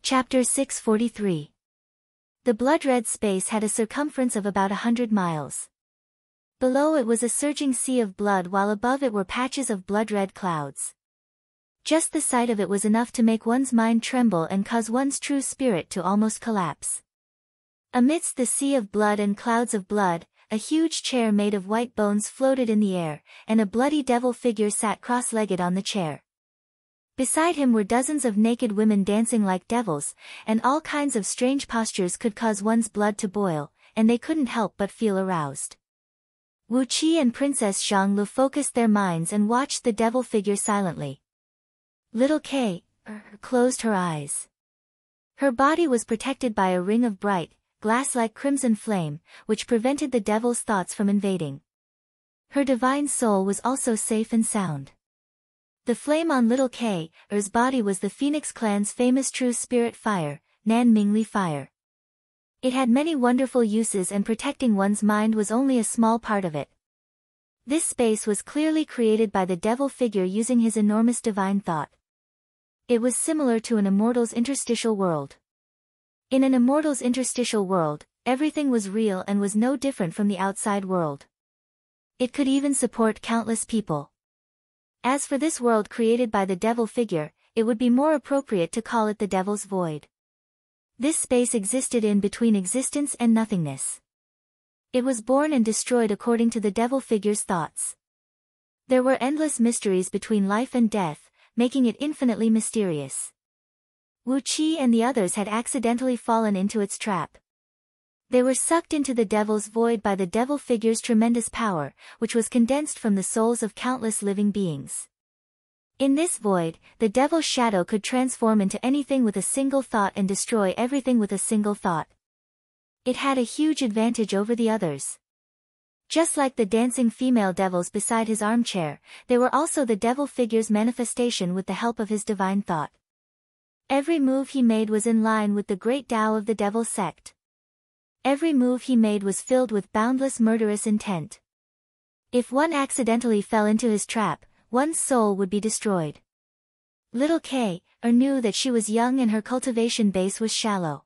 Chapter 643. The blood-red space had a circumference of about 100 miles. Below it was a surging sea of blood, while above it were patches of blood-red clouds. Just the sight of it was enough to make one's mind tremble and cause one's true spirit to almost collapse. Amidst the sea of blood and clouds of blood, a huge chair made of white bones floated in the air, and a bloody devil figure sat cross-legged on the chair. Beside him were dozens of naked women dancing like devils, and all kinds of strange postures could cause one's blood to boil, and they couldn't help but feel aroused. Wu Qi and Princess Zhanglu focused their minds and watched the devil figure silently. Little Kay closed her eyes. Her body was protected by a ring of bright, glass-like crimson flame, which prevented the devil's thoughts from invading. Her divine soul was also safe and sound. The flame on little Kay's body was the Phoenix clan's famous true spirit fire, Nan Mingli fire. It had many wonderful uses, and protecting one's mind was only a small part of it. This space was clearly created by the devil figure using his enormous divine thought. It was similar to an immortal's interstitial world. In an immortal's interstitial world, everything was real and was no different from the outside world. It could even support countless people. As for this world created by the devil figure, it would be more appropriate to call it the devil's void. This space existed in between existence and nothingness. It was born and destroyed according to the devil figure's thoughts. There were endless mysteries between life and death, making it infinitely mysterious. Wu Qi and the others had accidentally fallen into its trap. They were sucked into the devil's void by the devil figure's tremendous power, which was condensed from the souls of countless living beings. In this void, the devil's shadow could transform into anything with a single thought and destroy everything with a single thought. It had a huge advantage over the others. Just like the dancing female devils beside his armchair, they were also the devil figure's manifestation with the help of his divine thought. Every move he made was in line with the great Tao of the devil sect. Every move he made was filled with boundless murderous intent. If one accidentally fell into his trap, one's soul would be destroyed. Little Kay knew that she was young and her cultivation base was shallow.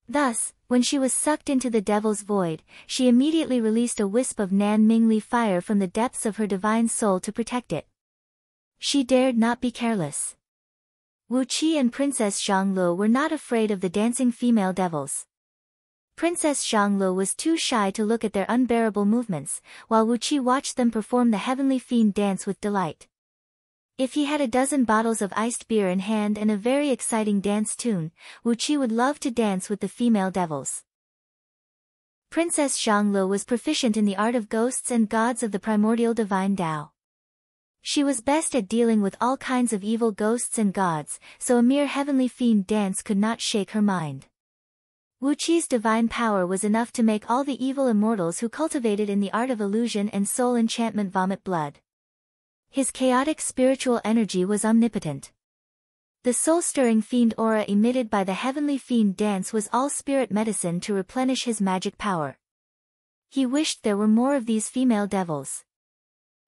Thus, when she was sucked into the devil's void, she immediately released a wisp of Nan Mingli fire from the depths of her divine soul to protect it. She dared not be careless. Wu Qi and Princess Zhanglu were not afraid of the dancing female devils. Princess Zhanglu was too shy to look at their unbearable movements, while Wu Qi watched them perform the heavenly fiend dance with delight. If he had a dozen bottles of iced beer in hand and a very exciting dance tune, Wu Qi would love to dance with the female devils. Princess Zhanglu was proficient in the art of ghosts and gods of the primordial divine Tao. She was best at dealing with all kinds of evil ghosts and gods, so a mere heavenly fiend dance could not shake her mind. Wu Qi's divine power was enough to make all the evil immortals who cultivated in the art of illusion and soul enchantment vomit blood. His chaotic spiritual energy was omnipotent. The soul-stirring fiend aura emitted by the heavenly fiend dance was all spirit medicine to replenish his magic power. He wished there were more of these female devils.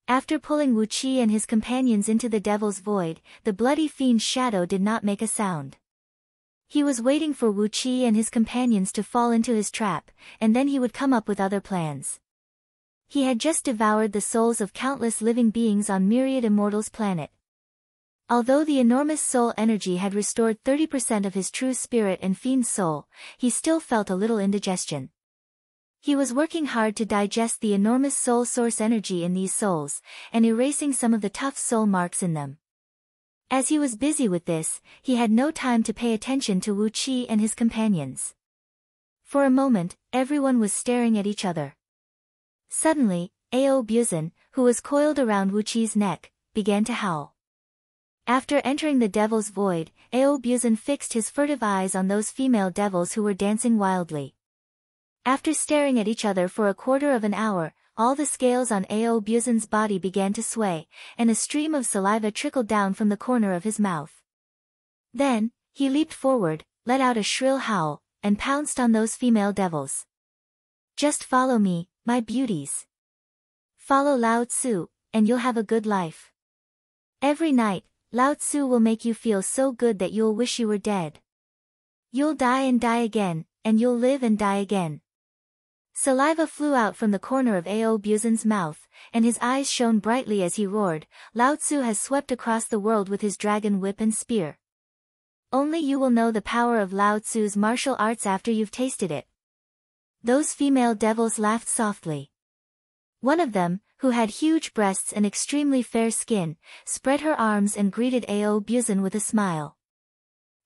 After pulling Wu Qi and his companions into the devil's void, the bloody fiend's shadow did not make a sound. He was waiting for Wu Qi and his companions to fall into his trap, and then he would come up with other plans. He had just devoured the souls of countless living beings on myriad immortals' planet. Although the enormous soul energy had restored 30% of his true spirit and fiend soul, he still felt a little indigestion. He was working hard to digest the enormous soul source energy in these souls, and erasing some of the tough soul marks in them. As he was busy with this, he had no time to pay attention to Wu Qi and his companions. For a moment, everyone was staring at each other. Suddenly, Ao Buzan, who was coiled around Wu Qi's neck, began to howl. After entering the devil's void, Ao Buzan fixed his furtive eyes on those female devils who were dancing wildly. After staring at each other for a quarter of an hour, all the scales on Ao Buzan's body began to sway, and a stream of saliva trickled down from the corner of his mouth. Then, he leaped forward, let out a shrill howl, and pounced on those female devils. Just follow me, my beauties. Follow Lao Tzu, and you'll have a good life. Every night, Lao Tzu will make you feel so good that you'll wish you were dead. You'll die and die again, and you'll live and die again. Saliva flew out from the corner of Ao Buzan's mouth, and his eyes shone brightly as he roared, Lao Tzu has swept across the world with his dragon whip and spear. Only you will know the power of Lao Tzu's martial arts after you've tasted it. Those female devils laughed softly. One of them, who had huge breasts and extremely fair skin, spread her arms and greeted Ao Buzan with a smile.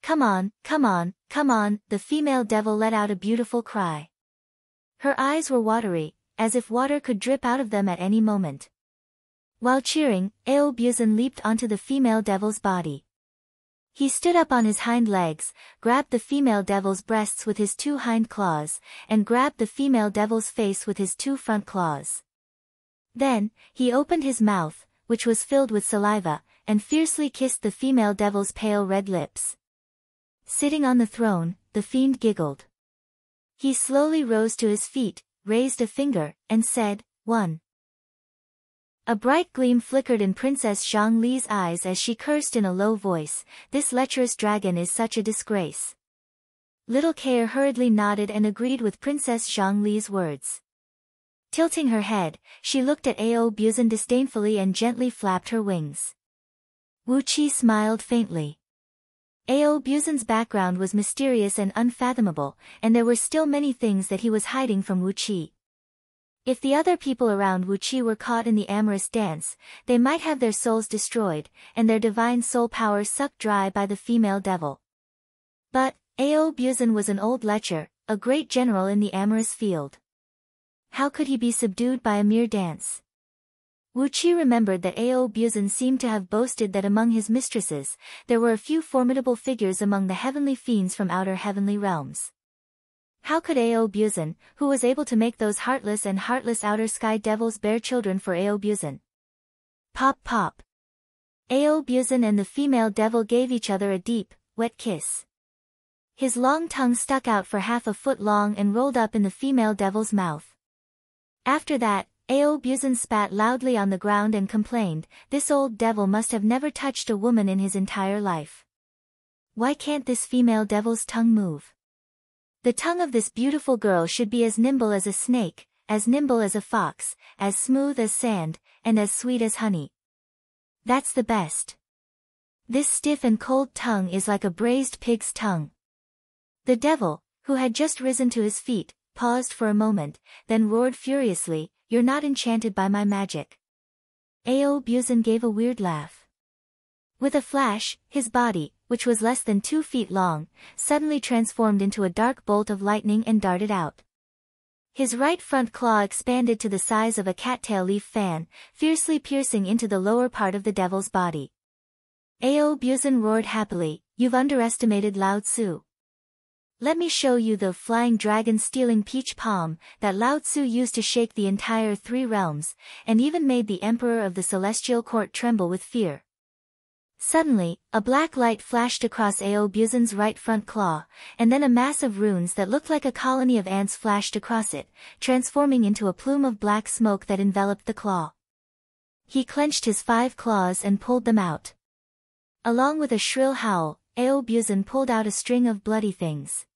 Come on, come on, come on, the female devil let out a beautiful cry. Her eyes were watery, as if water could drip out of them at any moment. While cheering, Ao Buzan leaped onto the female devil's body. He stood up on his hind legs, grabbed the female devil's breasts with his 2 hind claws, and grabbed the female devil's face with his 2 front claws. Then, he opened his mouth, which was filled with saliva, and fiercely kissed the female devil's pale red lips. Sitting on the throne, the fiend giggled. He slowly rose to his feet, raised a finger, and said, 1. A bright gleam flickered in Princess Zhang Li's eyes as she cursed in a low voice, this lecherous dragon is such a disgrace. Little Kair hurriedly nodded and agreed with Princess Zhang Li's words. Tilting her head, she looked at Ao Buzan disdainfully and gently flapped her wings. Wu Qi smiled faintly. Ao Buzan's background was mysterious and unfathomable, and there were still many things that he was hiding from Wu Qi. If the other people around Wu Qi were caught in the amorous dance, they might have their souls destroyed, and their divine soul power sucked dry by the female devil. But, Ao Buzan was an old lecher, a great general in the amorous field. How could he be subdued by a mere dance? Wu Qi remembered that Ao Buzan seemed to have boasted that among his mistresses, there were a few formidable figures among the heavenly fiends from outer heavenly realms. How could Ao Buzan, who was able to make those heartless and heartless outer sky devils bear children for Ao Buzan? Pop pop. Ao Buzan and the female devil gave each other a deep, wet kiss. His long tongue stuck out for half a foot long and rolled up in the female devil's mouth. After that, Ao Buzan spat loudly on the ground and complained, this old devil must have never touched a woman in his entire life. Why can't this female devil's tongue move? The tongue of this beautiful girl should be as nimble as a snake, as nimble as a fox, as smooth as sand, and as sweet as honey. That's the best. This stiff and cold tongue is like a braised pig's tongue. The devil, who had just risen to his feet, paused for a moment, then roared furiously, you're not enchanted by my magic. Ao Buzan gave a weird laugh. With a flash, his body, which was less than 2 feet long, suddenly transformed into a dark bolt of lightning and darted out. His right front claw expanded to the size of a cattail leaf fan, fiercely piercing into the lower part of the devil's body. Ao Buzan roared happily, you've underestimated Lao Tzu. Let me show you the flying dragon stealing peach palm that Lao Tzu used to shake the entire 3 realms, and even made the emperor of the celestial court tremble with fear. Suddenly, a black light flashed across Ao Buzan's right front claw, and then a mass of runes that looked like a colony of ants flashed across it, transforming into a plume of black smoke that enveloped the claw. He clenched his 5 claws and pulled them out. Along with a shrill howl, Ao Buzan pulled out a string of bloody things.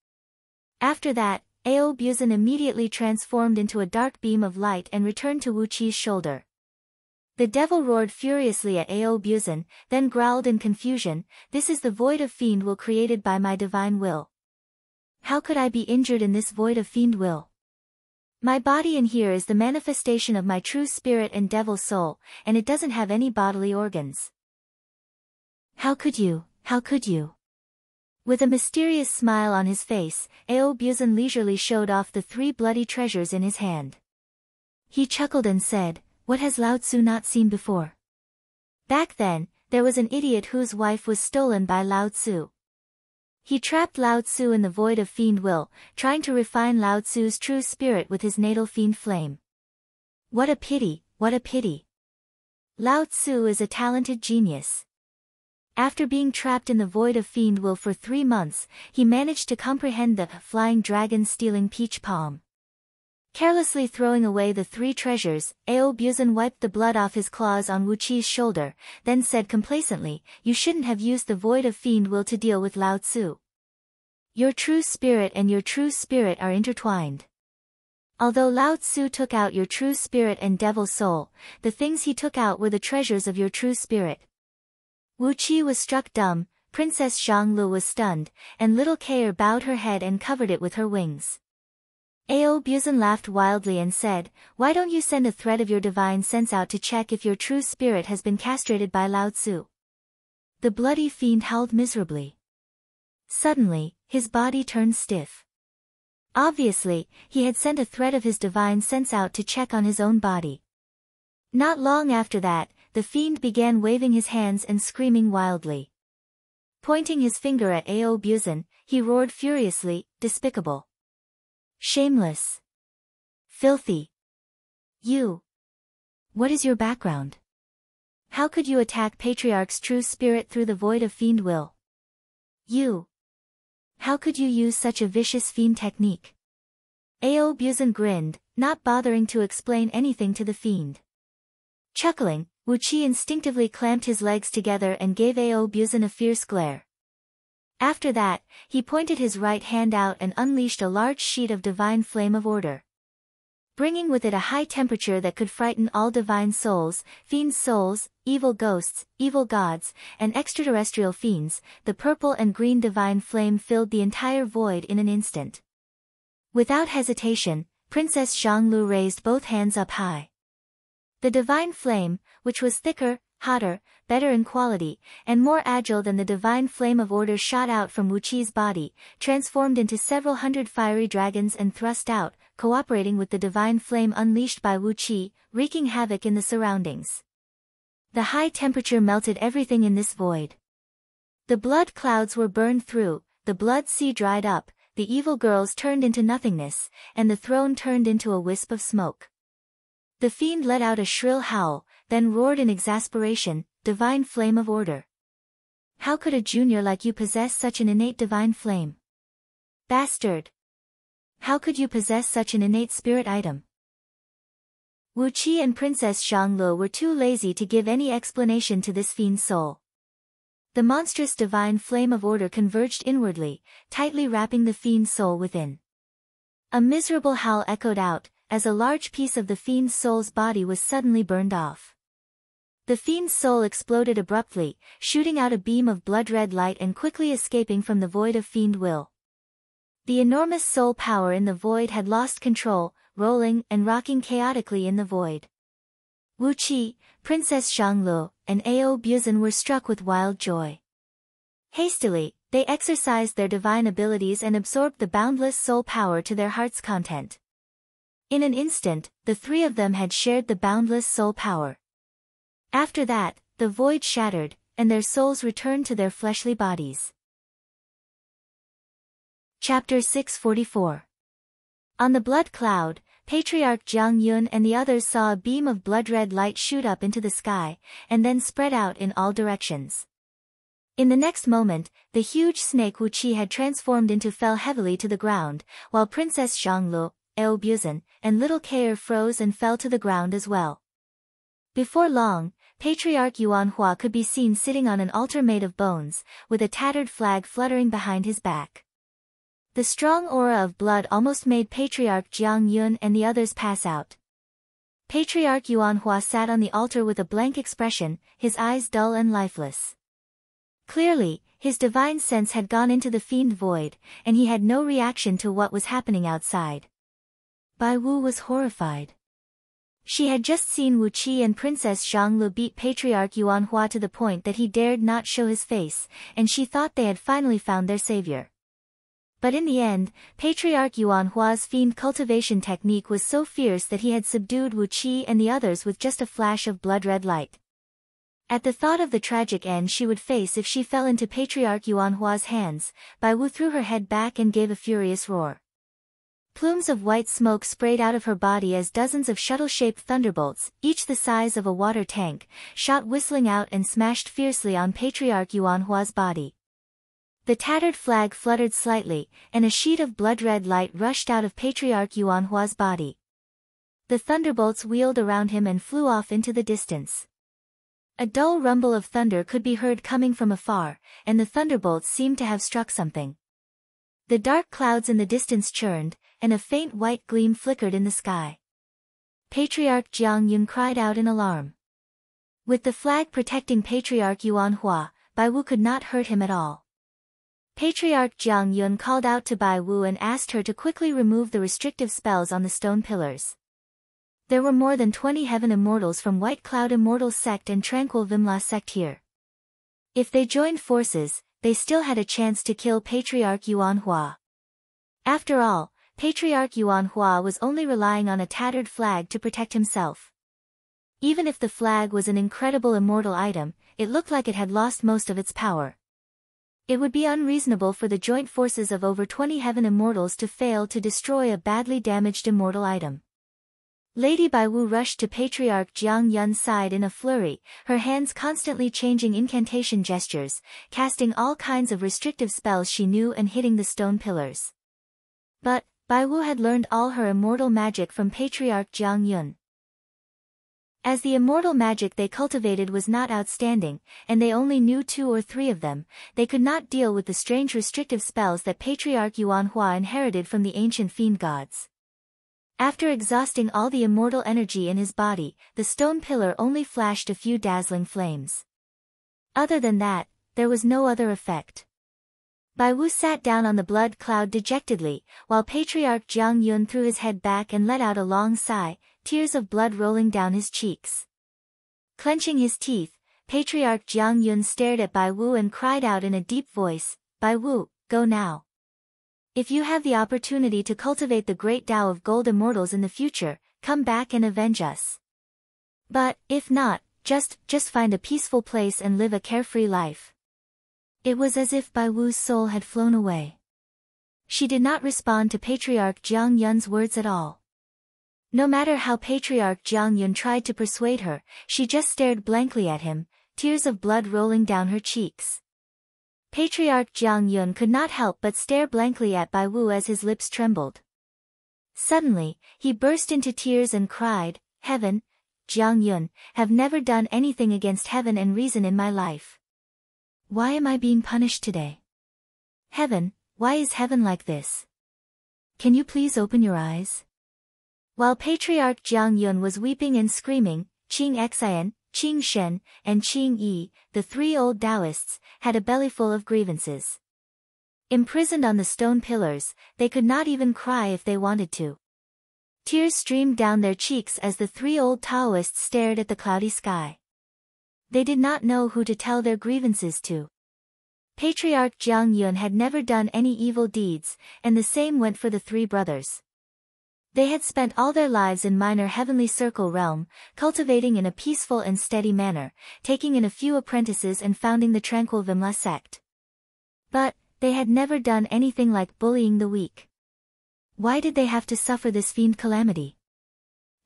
After that, Ao Buzan immediately transformed into a dark beam of light and returned to Wu Qi's shoulder. The devil roared furiously at Ao Buzan, then growled in confusion, this is the void of fiend will created by my divine will. How could I be injured in this void of fiend will? My body in here is the manifestation of my true spirit and devil soul, and it doesn't have any bodily organs. How could you, how could you? With a mysterious smile on his face, Ao Buzan leisurely showed off the 3 bloody treasures in his hand. He chuckled and said, what has Lao Tzu not seen before? Back then, there was an idiot whose wife was stolen by Lao Tzu. He trapped Lao Tzu in the void of fiend will, trying to refine Lao Tzu's true spirit with his natal fiend flame. What a pity, what a pity. Lao Tzu is a talented genius. After being trapped in the void of fiend will for 3 months, he managed to comprehend the flying dragon stealing peach palm. Carelessly throwing away the 3 treasures, Ao Buzan wiped the blood off his claws on Wu Qi's shoulder, then said complacently, you shouldn't have used the void of fiend will to deal with Lao Tzu. Your true spirit and your true spirit are intertwined. Although Lao Tzu took out your true spirit and devil soul, the things he took out were the treasures of your true spirit. Wu Qi was struck dumb, Princess Zhanglu was stunned, and little Kair bowed her head and covered it with her wings. Ao Buzan laughed wildly and said, "Why don't you send a thread of your divine sense out to check if your true spirit has been castrated by Lao Tzu?" The bloody fiend howled miserably. Suddenly, his body turned stiff. Obviously, he had sent a thread of his divine sense out to check on his own body. Not long after that, the fiend began waving his hands and screaming wildly. Pointing his finger at Ao Buzan, he roared furiously, "Despicable! Shameless! Filthy! You! What is your background? How could you attack Patriarch's true spirit through the void of fiend will? You! How could you use such a vicious fiend technique?" Ao Buzan grinned, not bothering to explain anything to the fiend. Chuckling, Wu Qi instinctively clamped his legs together and gave Ao Buzan a fierce glare. After that, he pointed his right hand out and unleashed a large sheet of divine flame of order. Bringing with it a high temperature that could frighten all divine souls, fiend souls, evil ghosts, evil gods, and extraterrestrial fiends, the purple and green divine flame filled the entire void in an instant. Without hesitation, Princess Zhanglu raised both hands up high. The divine flame, which was thicker, hotter, better in quality, and more agile than the divine flame of order shot out from Wu Qi's body, transformed into several hundred fiery dragons and thrust out, cooperating with the divine flame unleashed by Wu Qi, wreaking havoc in the surroundings. The high temperature melted everything in this void. The blood clouds were burned through, the blood sea dried up, the evil girls turned into nothingness, and the throne turned into a wisp of smoke. The fiend let out a shrill howl, then roared in exasperation, "Divine flame of order! How could a junior like you possess such an innate divine flame? Bastard! How could you possess such an innate spirit item?" Wu Qi and Princess Zhanglu were too lazy to give any explanation to this fiend's soul. The monstrous divine flame of order converged inwardly, tightly wrapping the fiend's soul within. A miserable howl echoed out, as a large piece of the fiend's soul's body was suddenly burned off. The fiend's soul exploded abruptly, shooting out a beam of blood-red light and quickly escaping from the void of fiend will. The enormous soul power in the void had lost control, rolling and rocking chaotically in the void. Wu Qi, Princess Zhanglu, and Ao Buzan were struck with wild joy. Hastily, they exercised their divine abilities and absorbed the boundless soul power to their heart's content. In an instant, the three of them had shared the boundless soul power. After that, the void shattered, and their souls returned to their fleshly bodies. Chapter 644. On the blood cloud, Patriarch Jiang Yun and the others saw a beam of blood-red light shoot up into the sky, and then spread out in all directions. In the next moment, the huge snake Wu Qi had transformed into fell heavily to the ground, while Princess Zhanglu, Ao Buzan, and little Kair froze and fell to the ground as well. Before long, Patriarch Yuanhua could be seen sitting on an altar made of bones, with a tattered flag fluttering behind his back. The strong aura of blood almost made Patriarch Jiang Yun and the others pass out. Patriarch Yuanhua sat on the altar with a blank expression, his eyes dull and lifeless. Clearly, his divine sense had gone into the fiend void, and he had no reaction to what was happening outside. Bai Wu was horrified. She had just seen Wu Qi and Princess Zhanglu beat Patriarch Yuanhua to the point that he dared not show his face, and she thought they had finally found their savior. But in the end, Patriarch Yuanhua's fiend cultivation technique was so fierce that he had subdued Wu Qi and the others with just a flash of blood-red light. At the thought of the tragic end she would face if she fell into Patriarch Yuanhua's hands, Bai Wu threw her head back and gave a furious roar. Plumes of white smoke sprayed out of her body as dozens of shuttle-shaped thunderbolts, each the size of a water tank, shot whistling out and smashed fiercely on Patriarch Yuanhua's body. The tattered flag fluttered slightly, and a sheet of blood-red light rushed out of Patriarch Yuanhua's body. The thunderbolts wheeled around him and flew off into the distance. A dull rumble of thunder could be heard coming from afar, and the thunderbolts seemed to have struck something. The dark clouds in the distance churned, and a faint white gleam flickered in the sky. Patriarch Jiang Yun cried out in alarm. With the flag protecting Patriarch Yuan Hua, Bai Wu could not hurt him at all. Patriarch Jiang Yun called out to Bai Wu and asked her to quickly remove the restrictive spells on the stone pillars. There were more than 20 heaven immortals from White Cloud Immortals sect and Tranquil Vimla sect here. If they joined forces, they still had a chance to kill Patriarch Yuan Hua. After all, Patriarch Yuan Hua was only relying on a tattered flag to protect himself. Even if the flag was an incredible immortal item, it looked like it had lost most of its power. It would be unreasonable for the joint forces of over 20 heaven immortals to fail to destroy a badly damaged immortal item. Lady Bai Wu rushed to Patriarch Jiang Yun's side in a flurry, her hands constantly changing incantation gestures, casting all kinds of restrictive spells she knew and hitting the stone pillars. But Bai Wu had learned all her immortal magic from Patriarch Jiang Yun. As the immortal magic they cultivated was not outstanding, and they only knew 2 or 3 of them, they could not deal with the strange restrictive spells that Patriarch Yuan Hua inherited from the ancient fiend gods. After exhausting all the immortal energy in his body, the stone pillar only flashed a few dazzling flames. Other than that, there was no other effect. Bai Wu sat down on the blood cloud dejectedly, while Patriarch Jiang Yun threw his head back and let out a long sigh, tears of blood rolling down his cheeks. Clenching his teeth, Patriarch Jiang Yun stared at Bai Wu and cried out in a deep voice, "Bai Wu, go now. If you have the opportunity to cultivate the great Tao of Gold Immortals in the future, come back and avenge us. But, if not, just find a peaceful place and live a carefree life." It was as if Bai Wu's soul had flown away. She did not respond to Patriarch Jiang Yun's words at all. No matter how Patriarch Jiang Yun tried to persuade her, she just stared blankly at him, tears of blood rolling down her cheeks. Patriarch Jiang Yun could not help but stare blankly at Bai Wu as his lips trembled. Suddenly, he burst into tears and cried, "Heaven, Jiang Yun, have never done anything against heaven and reason in my life. Why am I being punished today? Heaven, why is heaven like this? Can you please open your eyes?" While Patriarch Jiang Yun was weeping and screaming, Qing Xian, Qing Shen, and Qing Yi, the 3 old Taoists, had a bellyful of grievances. Imprisoned on the stone pillars, they could not even cry if they wanted to. Tears streamed down their cheeks as the 3 old Taoists stared at the cloudy sky. They did not know who to tell their grievances to. Patriarch Jiang Yun had never done any evil deeds, and the same went for the 3 brothers. They had spent all their lives in minor heavenly circle realm, cultivating in a peaceful and steady manner, taking in a few apprentices and founding the Tranquil Vimla sect. But, they had never done anything like bullying the weak. Why did they have to suffer this fiend calamity?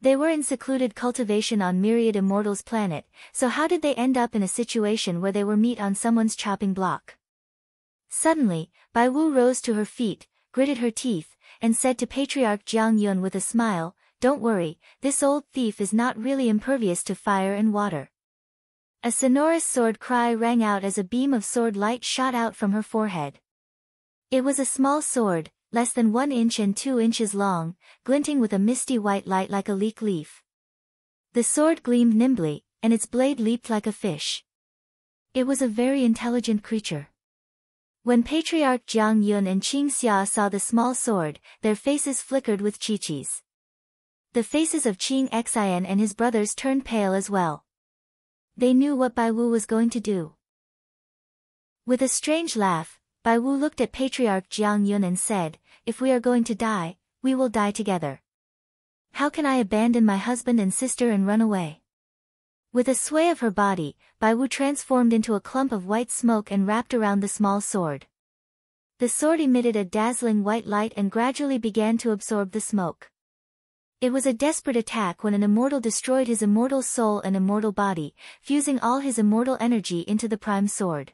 They were in secluded cultivation on Myriad Immortals planet, so how did they end up in a situation where they were meat on someone's chopping block? Suddenly, Bai Wu rose to her feet, gritted her teeth, and said to Patriarch Jiang Yun with a smile, "Don't worry, this old thief is not really impervious to fire and water." A sonorous sword cry rang out as a beam of sword light shot out from her forehead. It was a small sword, less than 1 inch and 2 inches long, glinting with a misty white light like a leek leaf. The sword gleamed nimbly, and its blade leaped like a fish. It was a very intelligent creature. When Patriarch Jiang Yun and Qing Xia saw the small sword, their faces flickered with chichis. The faces of Qing Xian and his brothers turned pale as well. They knew what Bai Wu was going to do. With a strange laugh, Bai Wu looked at Patriarch Jiang Yun and said, "If we are going to die, we will die together. How can I abandon my husband and sister and run away?" With a sway of her body, Bai Wu transformed into a clump of white smoke and wrapped around the small sword. The sword emitted a dazzling white light and gradually began to absorb the smoke. It was a desperate attack when an immortal destroyed his immortal soul and immortal body, fusing all his immortal energy into the prime sword.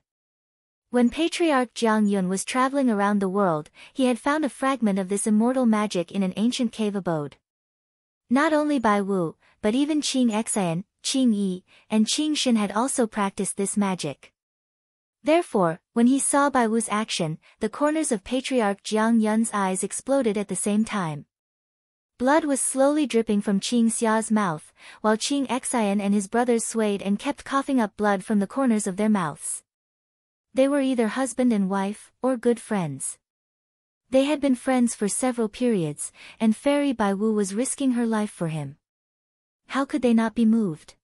When Patriarch Jiang Yun was traveling around the world, he had found a fragment of this immortal magic in an ancient cave abode. Not only Bai Wu, but even Qing Xian, Qing Yi, and Qing Shen had also practiced this magic. Therefore, when he saw Bai Wu's action, the corners of Patriarch Jiang Yun's eyes exploded at the same time. Blood was slowly dripping from Qing Xia's mouth, while Qing Xian and his brothers swayed and kept coughing up blood from the corners of their mouths. They were either husband and wife, or good friends. They had been friends for several periods, and Fairy Bai Wu was risking her life for him. How could they not be moved?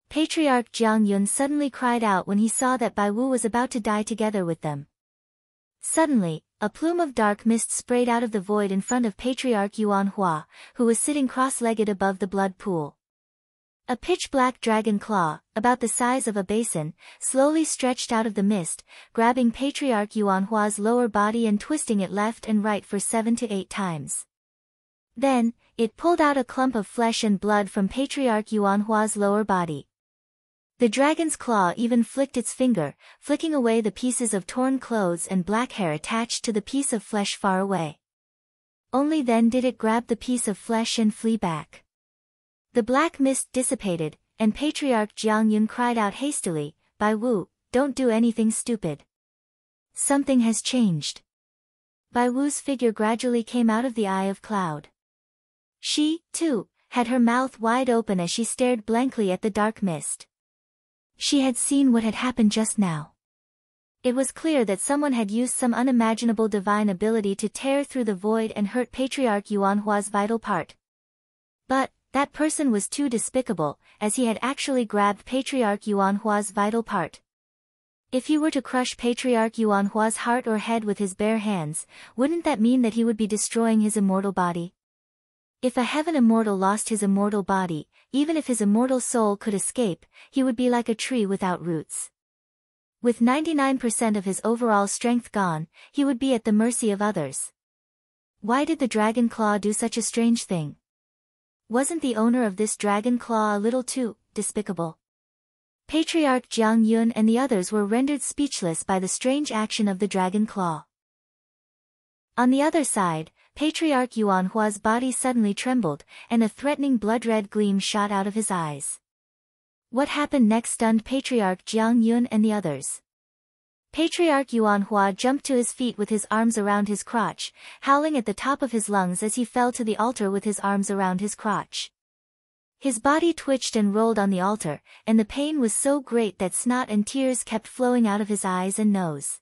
Patriarch Jiang Yun suddenly cried out when he saw that Bai Wu was about to die together with them. Suddenly, a plume of dark mist sprayed out of the void in front of Patriarch Yuan Hua, who was sitting cross-legged above the blood pool. A pitch-black dragon claw, about the size of a basin, slowly stretched out of the mist, grabbing Patriarch Yuan Hua's lower body and twisting it left and right for 7 to 8 times. Then, it pulled out a clump of flesh and blood from Patriarch Yuan Hua's lower body. The dragon's claw even flicked its finger, flicking away the pieces of torn clothes and black hair attached to the piece of flesh far away. Only then did it grab the piece of flesh and flee back. The black mist dissipated, and Patriarch Jiang Yun cried out hastily, "Bai Wu, don't do anything stupid. Something has changed." Bai Wu's figure gradually came out of the eye of cloud. She, too, had her mouth wide open as she stared blankly at the dark mist. She had seen what had happened just now. It was clear that someone had used some unimaginable divine ability to tear through the void and hurt Patriarch Yuan Hua's vital part. But that person was too despicable, as he had actually grabbed Patriarch Yuan Hua's vital part. If he were to crush Patriarch Yuan Hua's heart or head with his bare hands, wouldn't that mean that he would be destroying his immortal body? If a heaven immortal lost his immortal body, even if his immortal soul could escape, he would be like a tree without roots. With 99% of his overall strength gone, he would be at the mercy of others. Why did the dragon claw do such a strange thing? Wasn't the owner of this dragon claw a little too despicable? Patriarch Jiang Yun and the others were rendered speechless by the strange action of the dragon claw. On the other side, Patriarch Yuan Hua's body suddenly trembled, and a threatening blood-red gleam shot out of his eyes. What happened next stunned Patriarch Jiang Yun and the others. Patriarch Yuan Hua jumped to his feet with his arms around his crotch, howling at the top of his lungs as he fell to the altar with his arms around his crotch. His body twitched and rolled on the altar, and the pain was so great that snot and tears kept flowing out of his eyes and nose.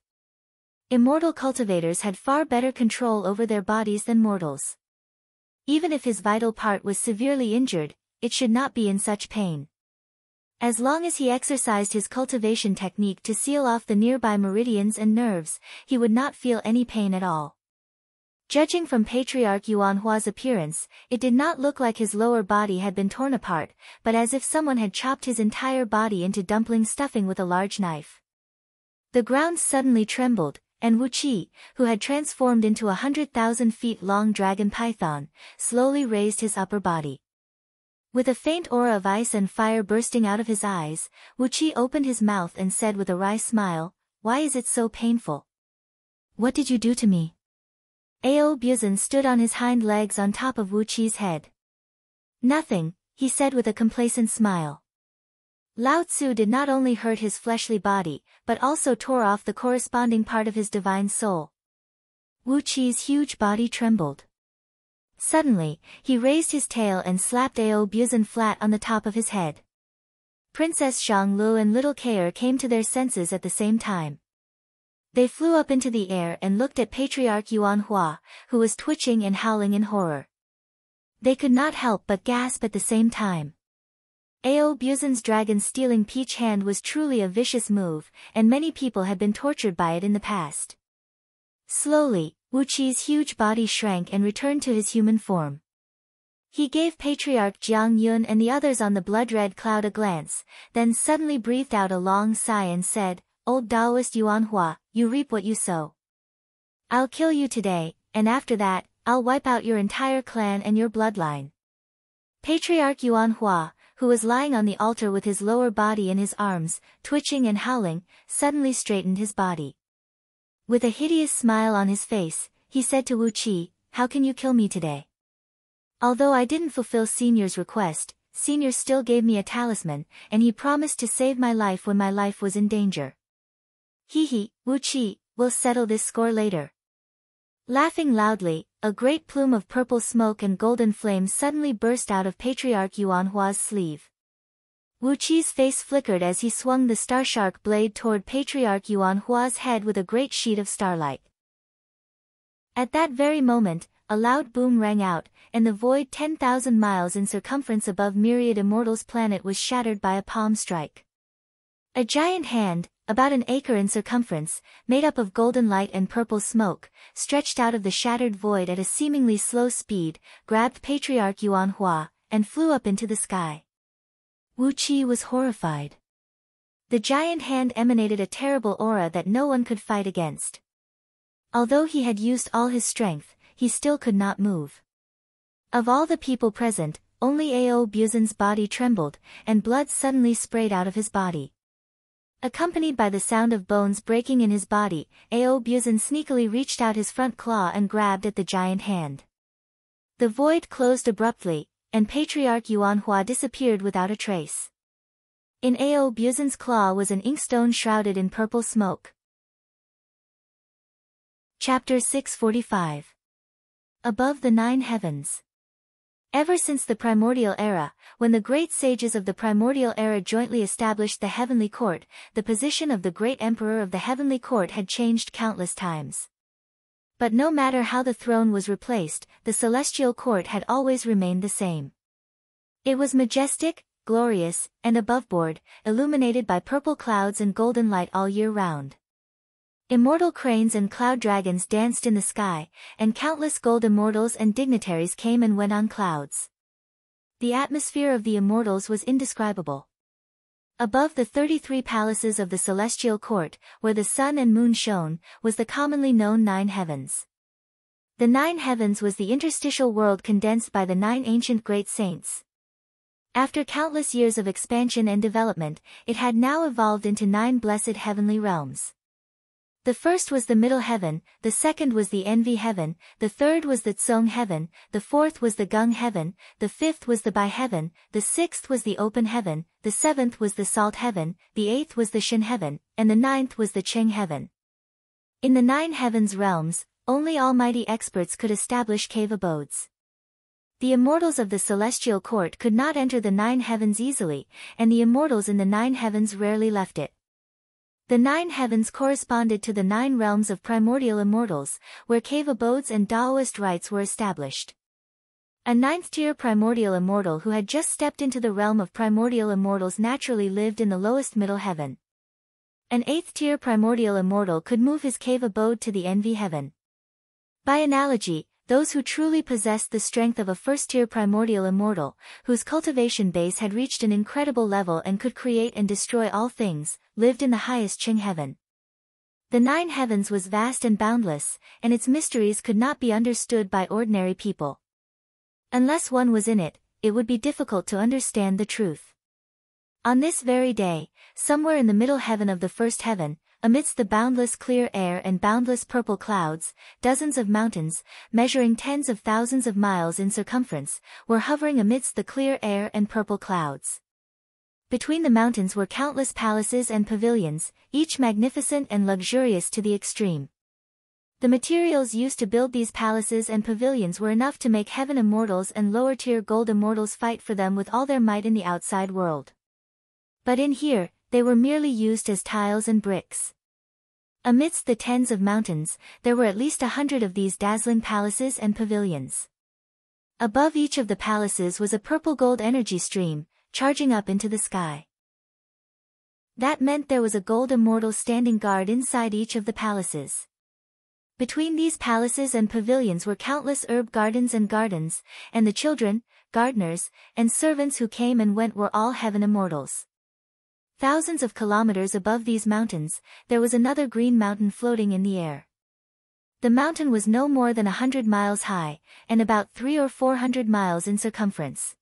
Immortal cultivators had far better control over their bodies than mortals. Even if his vital part was severely injured, it should not be in such pain. As long as he exercised his cultivation technique to seal off the nearby meridians and nerves, he would not feel any pain at all. Judging from Patriarch Yuan Hua's appearance, it did not look like his lower body had been torn apart, but as if someone had chopped his entire body into dumpling stuffing with a large knife. The ground suddenly trembled, and Wu Qi, who had transformed into 100,000 feet long dragon python, slowly raised his upper body. With a faint aura of ice and fire bursting out of his eyes, Wu Qi opened his mouth and said with a wry smile, "Why is it so painful? What did you do to me?" Ao Buzan stood on his hind legs on top of Wu Qi's head. "Nothing," he said with a complacent smile. Lao Tzu did not only hurt his fleshly body, but also tore off the corresponding part of his divine soul. Wu Qi's huge body trembled. Suddenly, he raised his tail and slapped Ao Buzan flat on the top of his head. Princess Xianglu and little Kair came to their senses at the same time. They flew up into the air and looked at Patriarch Yuan Hua, who was twitching and howling in horror. They could not help but gasp at the same time. Ao Buzan's dragon-stealing peach hand was truly a vicious move, and many people had been tortured by it in the past. Slowly, Wu Qi's huge body shrank and returned to his human form. He gave Patriarch Jiang Yun and the others on the blood-red cloud a glance, then suddenly breathed out a long sigh and said, "Old Taoist Yuan Hua, you reap what you sow. I'll kill you today, and after that, I'll wipe out your entire clan and your bloodline." Patriarch Yuan Hua, who was lying on the altar with his lower body in his arms, twitching and howling, suddenly straightened his body. With a hideous smile on his face, he said to Wu Qi, "How can you kill me today? Although I didn't fulfill Senior's request, Senior still gave me a talisman, and he promised to save my life when my life was in danger. Hee, Wu-Chi, we'll settle this score later. Laughing loudly, a great plume of purple smoke and golden flames suddenly burst out of Patriarch Yuan Hua's sleeve. Wu-Chi's face flickered as he swung the star shark blade toward Patriarch Yuan Hua's head with a great sheet of starlight. At that very moment, a loud boom rang out, and the void 10,000 miles in circumference above Myriad Immortals' planet was shattered by a palm strike. A giant hand, about an acre in circumference, made up of golden light and purple smoke, stretched out of the shattered void at a seemingly slow speed, grabbed Patriarch Yuan Hua, and flew up into the sky. Wu-Chi was horrified. The giant hand emanated a terrible aura that no one could fight against. Although he had used all his strength, he still could not move. Of all the people present, only Ao Buzan's body trembled, and blood suddenly sprayed out of his body. Accompanied by the sound of bones breaking in his body, Ao Buzan sneakily reached out his front claw and grabbed at the giant hand. The void closed abruptly, and Patriarch Yuan Hua disappeared without a trace. In Ao Buzan's claw was an inkstone shrouded in purple smoke. Chapter 645. Above the Nine Heavens. Ever since the primordial era, when the great sages of the primordial era jointly established the heavenly court, the position of the great emperor of the heavenly court had changed countless times. But no matter how the throne was replaced, the celestial court had always remained the same. It was majestic, glorious, and aboveboard, illuminated by purple clouds and golden light all year round. Immortal cranes and cloud dragons danced in the sky, and countless gold immortals and dignitaries came and went on clouds. The atmosphere of the immortals was indescribable. Above the 33 palaces of the celestial court, where the sun and moon shone, was the commonly known Nine Heavens. The Nine Heavens was the interstitial world condensed by the 9 ancient great saints. After countless years of expansion and development, it had now evolved into 9 blessed heavenly realms. The first was the Middle Heaven, the second was the Envy Heaven, the third was the Tsong Heaven, the fourth was the Gung Heaven, the fifth was the Bai Heaven, the sixth was the Open Heaven, the seventh was the Salt Heaven, the eighth was the Shin Heaven, and the ninth was the Cheng Heaven. In the 9 heavens realms, only almighty experts could establish cave abodes. The immortals of the celestial court could not enter the 9 heavens easily, and the immortals in the 9 heavens rarely left it. The 9 heavens corresponded to the 9 realms of primordial immortals, where cave abodes and Taoist rites were established. A 9th-tier primordial immortal who had just stepped into the realm of primordial immortals naturally lived in the lowest middle heaven. An 8th-tier primordial immortal could move his cave abode to the Envy Heaven. By analogy, those who truly possessed the strength of a 1st-tier primordial immortal, whose cultivation base had reached an incredible level and could create and destroy all things, lived in the highest Cheng Heaven. The 9 heavens was vast and boundless, and its mysteries could not be understood by ordinary people. Unless one was in it, it would be difficult to understand the truth. On this very day, somewhere in the middle heaven of the 1st heaven, amidst the boundless clear air and boundless purple clouds, dozens of mountains, measuring tens of thousands of miles in circumference, were hovering amidst the clear air and purple clouds. Between the mountains were countless palaces and pavilions, each magnificent and luxurious to the extreme. The materials used to build these palaces and pavilions were enough to make heaven immortals and lower-tier gold immortals fight for them with all their might in the outside world. But in here, they were merely used as tiles and bricks. Amidst the tens of mountains, there were at least 100 of these dazzling palaces and pavilions. Above each of the palaces was a purple gold energy stream, charging up into the sky. That meant there was a gold immortal standing guard inside each of the palaces. Between these palaces and pavilions were countless herb gardens, and the children, gardeners, and servants who came and went were all heaven immortals. Thousands of kilometers above these mountains, there was another green mountain floating in the air. The mountain was no more than 100 miles high, and about 300 or 400 miles in circumference.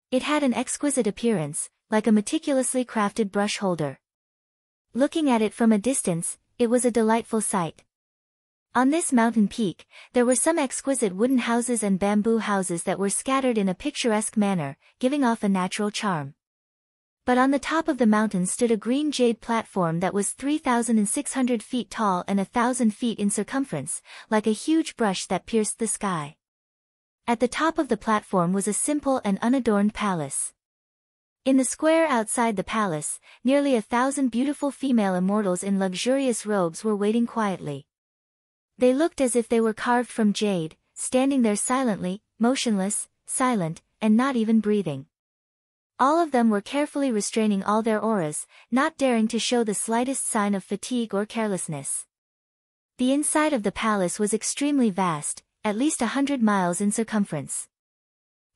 It had an exquisite appearance, like a meticulously crafted brush holder. Looking at it from a distance, it was a delightful sight. On this mountain peak, there were some exquisite wooden houses and bamboo houses that were scattered in a picturesque manner, giving off a natural charm. But on the top of the mountain stood a green jade platform that was 3,600 feet tall and 1,000 feet in circumference, like a huge brush that pierced the sky. At the top of the platform was a simple and unadorned palace. In the square outside the palace, nearly 1,000 beautiful female immortals in luxurious robes were waiting quietly. They looked as if they were carved from jade, standing there silently, motionless, silent, and not even breathing. All of them were carefully restraining all their auras, not daring to show the slightest sign of fatigue or carelessness. The inside of the palace was extremely vast, at least 100 miles in circumference.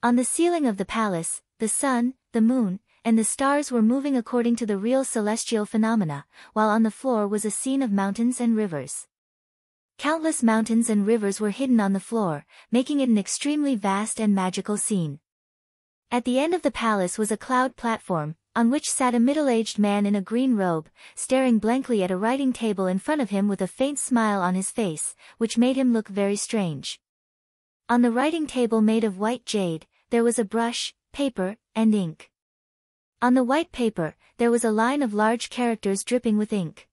On the ceiling of the palace, the sun, the moon, and the stars were moving according to the real celestial phenomena, while on the floor was a scene of mountains and rivers. Countless mountains and rivers were hidden on the floor, making it an extremely vast and magical scene. At the end of the palace was a cloud platform, on which sat a middle-aged man in a green robe, staring blankly at a writing table in front of him with a faint smile on his face, which made him look very strange. On the writing table made of white jade, there was a brush, paper, and ink. On the white paper, there was a line of large characters dripping with ink.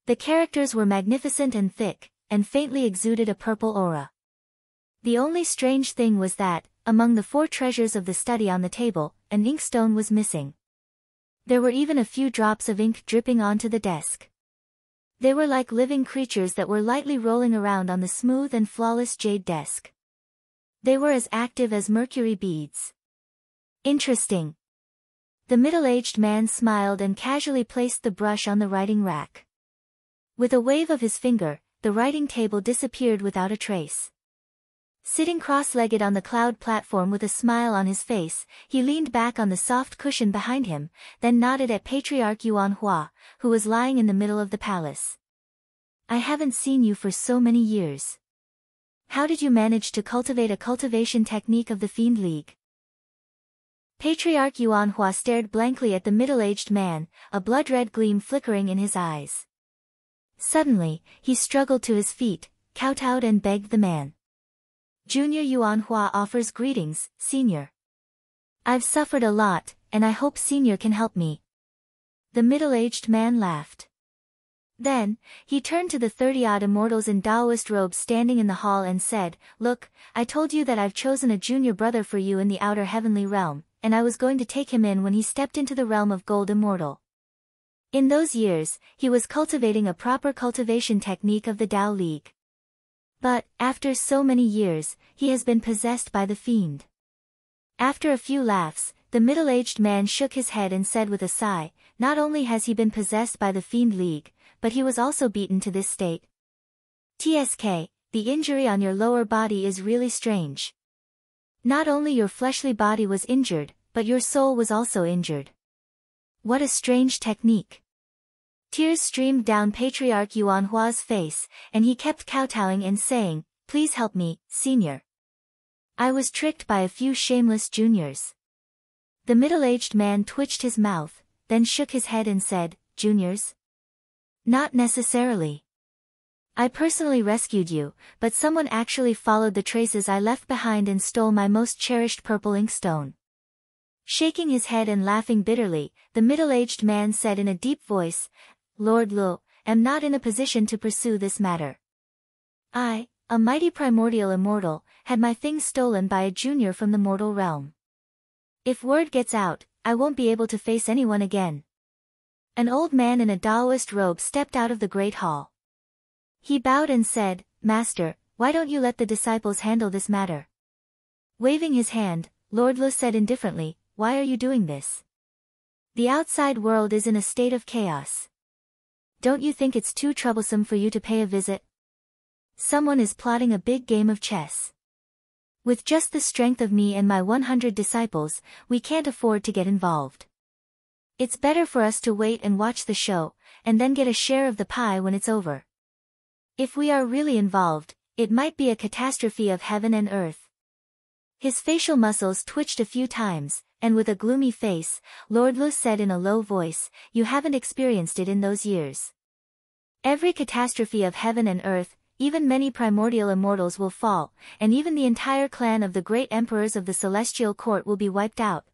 The characters were magnificent and thick, and faintly exuded a purple aura. The only strange thing was that, among the 4 treasures of the study on the table, an inkstone was missing. There were even a few drops of ink dripping onto the desk. They were like living creatures that were lightly rolling around on the smooth and flawless jade desk. They were as active as mercury beads. Interesting. The middle-aged man smiled and casually placed the brush on the writing rack. With a wave of his finger, the writing table disappeared without a trace. Sitting cross-legged on the cloud platform with a smile on his face, he leaned back on the soft cushion behind him, then nodded at Patriarch Yuan Hua, who was lying in the middle of the palace. "I haven't seen you for so many years. How did you manage to cultivate a cultivation technique of the Fiend League?" Patriarch Yuan Hua stared blankly at the middle-aged man, a blood-red gleam flickering in his eyes. Suddenly, he struggled to his feet, kowtowed and begged the man. "Junior Yuan Hua offers greetings, Senior. I've suffered a lot, and I hope Senior can help me." The middle-aged man laughed. Then, he turned to the 30-odd immortals in Taoist robes standing in the hall and said, "Look, I told you that I've chosen a junior brother for you in the outer heavenly realm, and I was going to take him in when he stepped into the realm of Gold Immortal." In those years, he was cultivating a proper cultivation technique of the Tao League. But, after so many years, he has been possessed by the fiend. After a few laughs, the middle-aged man shook his head and said with a sigh, "Not only has he been possessed by the Fiend League, but he was also beaten to this state. TSK, the injury on your lower body is really strange. Not only your fleshly body was injured, but your soul was also injured. What a strange technique." Tears streamed down Patriarch Yuan Hua's face, and he kept kowtowing and saying, "Please help me, Senior. I was tricked by a few shameless juniors." The middle-aged man twitched his mouth, then shook his head and said, "Juniors? Not necessarily. I personally rescued you, but someone actually followed the traces I left behind and stole my most cherished purple inkstone." Shaking his head and laughing bitterly, the middle-aged man said in a deep voice, "Lord Lu, am not in a position to pursue this matter. I, a mighty primordial immortal, had my things stolen by a junior from the mortal realm. If word gets out, I won't be able to face anyone again." An old man in a Taoist robe stepped out of the great hall. He bowed and said, "Master, why don't you let the disciples handle this matter?" Waving his hand, Lord Lu said indifferently, "Why are you doing this? The outside world is in a state of chaos. Don't you think it's too troublesome for you to pay a visit? Someone is plotting a big game of chess. With just the strength of me and my 100 disciples, we can't afford to get involved. It's better for us to wait and watch the show, and then get a share of the pie when it's over. If we are really involved, it might be a catastrophe of heaven and earth." His facial muscles twitched a few times, and with a gloomy face, Lord Lu said in a low voice, "You haven't experienced it in those years. Every catastrophe of heaven and earth, even many primordial immortals will fall, and even the entire clan of the great emperors of the celestial court will be wiped out.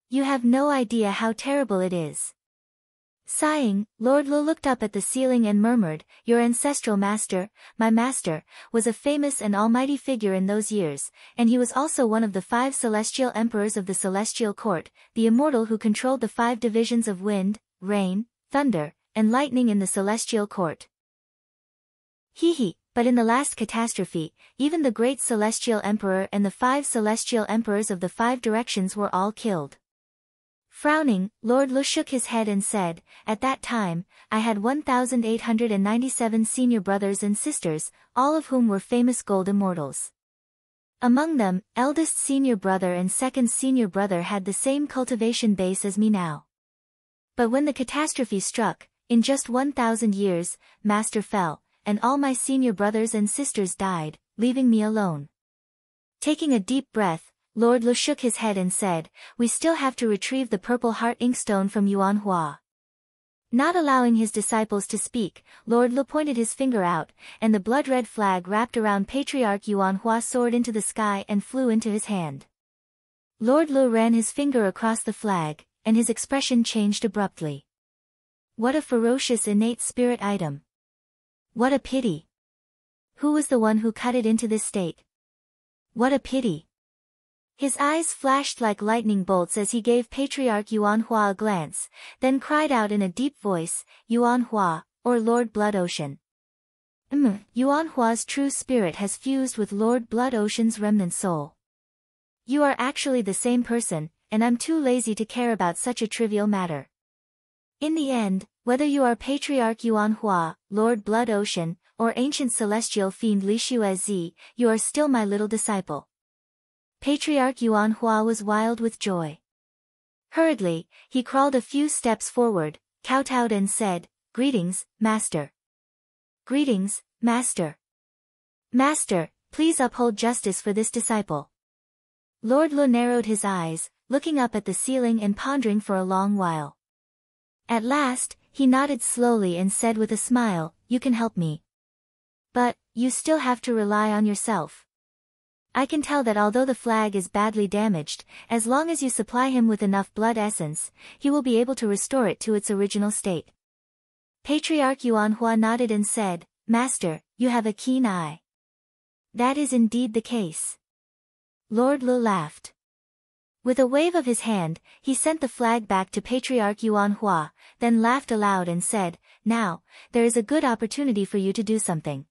You have no idea how terrible it is. Sighing, Lord Lu looked up at the ceiling and murmured, "Your ancestral master, my master, was a famous and almighty figure in those years, and he was also one of the 5 celestial emperors of the celestial court, the immortal who controlled the 5 divisions of wind, rain, thunder, and lightning in the celestial court." But in the last catastrophe, even the great celestial emperor and the 5 celestial emperors of the 5 directions were all killed. Frowning, Lord Lu shook his head and said, "At that time, I had 1,897 senior brothers and sisters, all of whom were famous gold immortals. Among them, eldest senior brother and second senior brother had the same cultivation base as me now. But when the catastrophe struck, in just 1,000 years, Master fell, and all my senior brothers and sisters died, leaving me alone." Taking a deep breath, Lord Lu shook his head and said, "We still have to retrieve the purple heart inkstone from Yuan Hua." Not allowing his disciples to speak, Lord Lu pointed his finger out, and the blood-red flag wrapped around Patriarch Yuan Hua soared into the sky and flew into his hand. Lord Lu ran his finger across the flag, and his expression changed abruptly. What a ferocious innate spirit item. What a pity. Who was the one who cut it into this state? What a pity. His eyes flashed like lightning bolts as he gave Patriarch Yuan Hua a glance, then cried out in a deep voice, "Yuan Hua, or Lord Blood Ocean." Yuan Hua's true spirit has fused with Lord Blood Ocean's remnant soul. You are actually the same person, and I'm too lazy to care about such a trivial matter. In the end, whether you are Patriarch Yuan Hua, Lord Blood Ocean, or ancient celestial fiend Li Shuezi, you are still my little disciple. Patriarch Yuan Hua was wild with joy. Hurriedly, he crawled a few steps forward, kowtowed and said, "Greetings, Master." "Greetings, Master. Master, please uphold justice for this disciple." Lord Lu narrowed his eyes, looking up at the ceiling and pondering for a long while. At last, he nodded slowly and said with a smile, "You can help me. But, you still have to rely on yourself. I can tell that although the flag is badly damaged, as long as you supply him with enough blood essence, he will be able to restore it to its original state." Patriarch Yuan Hua nodded and said, "Master, you have a keen eye." "That is indeed the case." Lord Lu laughed. With a wave of his hand, he sent the flag back to Patriarch Yuan Hua, then laughed aloud and said, "Now, there is a good opportunity for you to do something.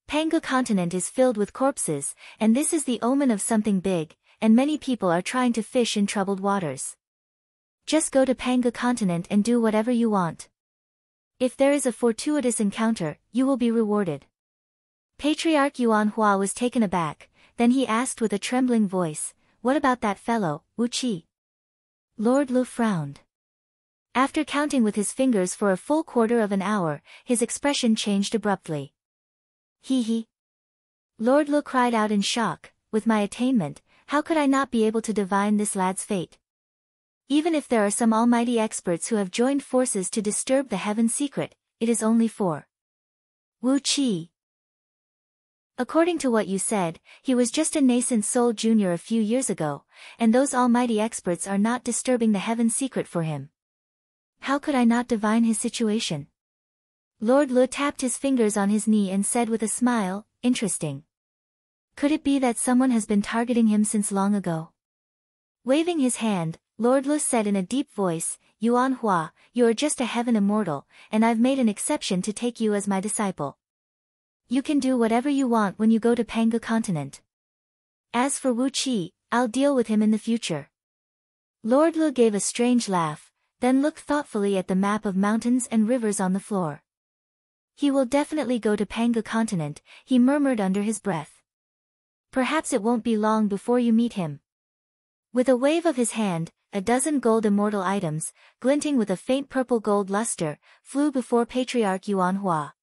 Pangu continent is filled with corpses, and this is the omen of something big, and many people are trying to fish in troubled waters. Just go to Pangu continent and do whatever you want. If there is a fortuitous encounter, you will be rewarded." Patriarch Yuan Hua was taken aback, then he asked with a trembling voice, "What about that fellow, Wu Qi?" Lord Lu frowned. After counting with his fingers for a full quarter of an hour, his expression changed abruptly. "He. Lord Lu cried out in shock, "With my attainment, how could I not be able to divine this lad's fate? Even if there are some almighty experts who have joined forces to disturb the heaven secret, it is only for Wu Qi. According to what you said, he was just a nascent soul junior a few years ago, and those almighty experts are not disturbing the heaven secret for him. How could I not divine his situation?" Lord Lu tapped his fingers on his knee and said with a smile, "Interesting. Could it be that someone has been targeting him since long ago?" Waving his hand, Lord Lu said in a deep voice, "Yuan Hua, you are just a heaven immortal, and I've made an exception to take you as my disciple. You can do whatever you want when you go to Pangu continent. As for Wu Qi, I'll deal with him in the future." Lord Lu gave a strange laugh, then looked thoughtfully at the map of mountains and rivers on the floor. "He will definitely go to Pangu continent," he murmured under his breath. "Perhaps it won't be long before you meet him." With a wave of his hand, a dozen gold immortal items, glinting with a faint purple gold luster, flew before Patriarch Yuan Hua.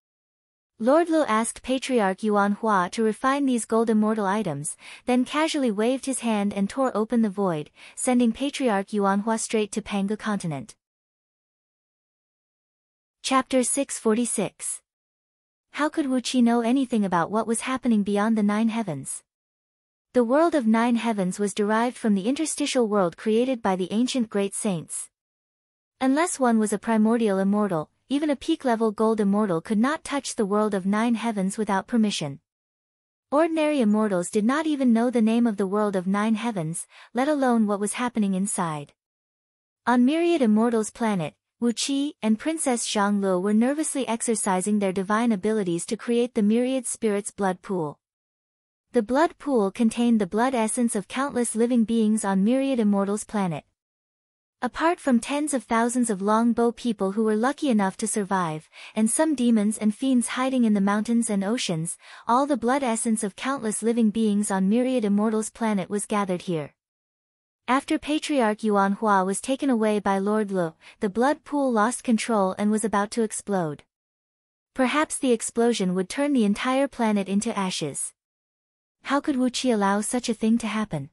Lord Lu asked Patriarch Yuan Hua to refine these gold immortal items, then casually waved his hand and tore open the void, sending Patriarch Yuan Hua straight to Pangu continent. Chapter 646. How could Wu Qi know anything about what was happening beyond the 9 heavens? The world of 9 heavens was derived from the interstitial world created by the ancient great saints. Unless one was a primordial immortal, even a peak-level gold immortal could not touch the world of 9 heavens without permission. Ordinary immortals did not even know the name of the world of 9 heavens, let alone what was happening inside. On Myriad Immortals' planet, Wu Qi and Princess Zhang were nervously exercising their divine abilities to create the Myriad Spirits' blood pool. The blood pool contained the blood essence of countless living beings on Myriad Immortals' planet. Apart from tens of thousands of longbow people who were lucky enough to survive, and some demons and fiends hiding in the mountains and oceans, all the blood essence of countless living beings on Myriad Immortals' planet was gathered here. After Patriarch Yuan Hua was taken away by Lord Lu, the blood pool lost control and was about to explode. Perhaps the explosion would turn the entire planet into ashes. How could Wu Qi allow such a thing to happen?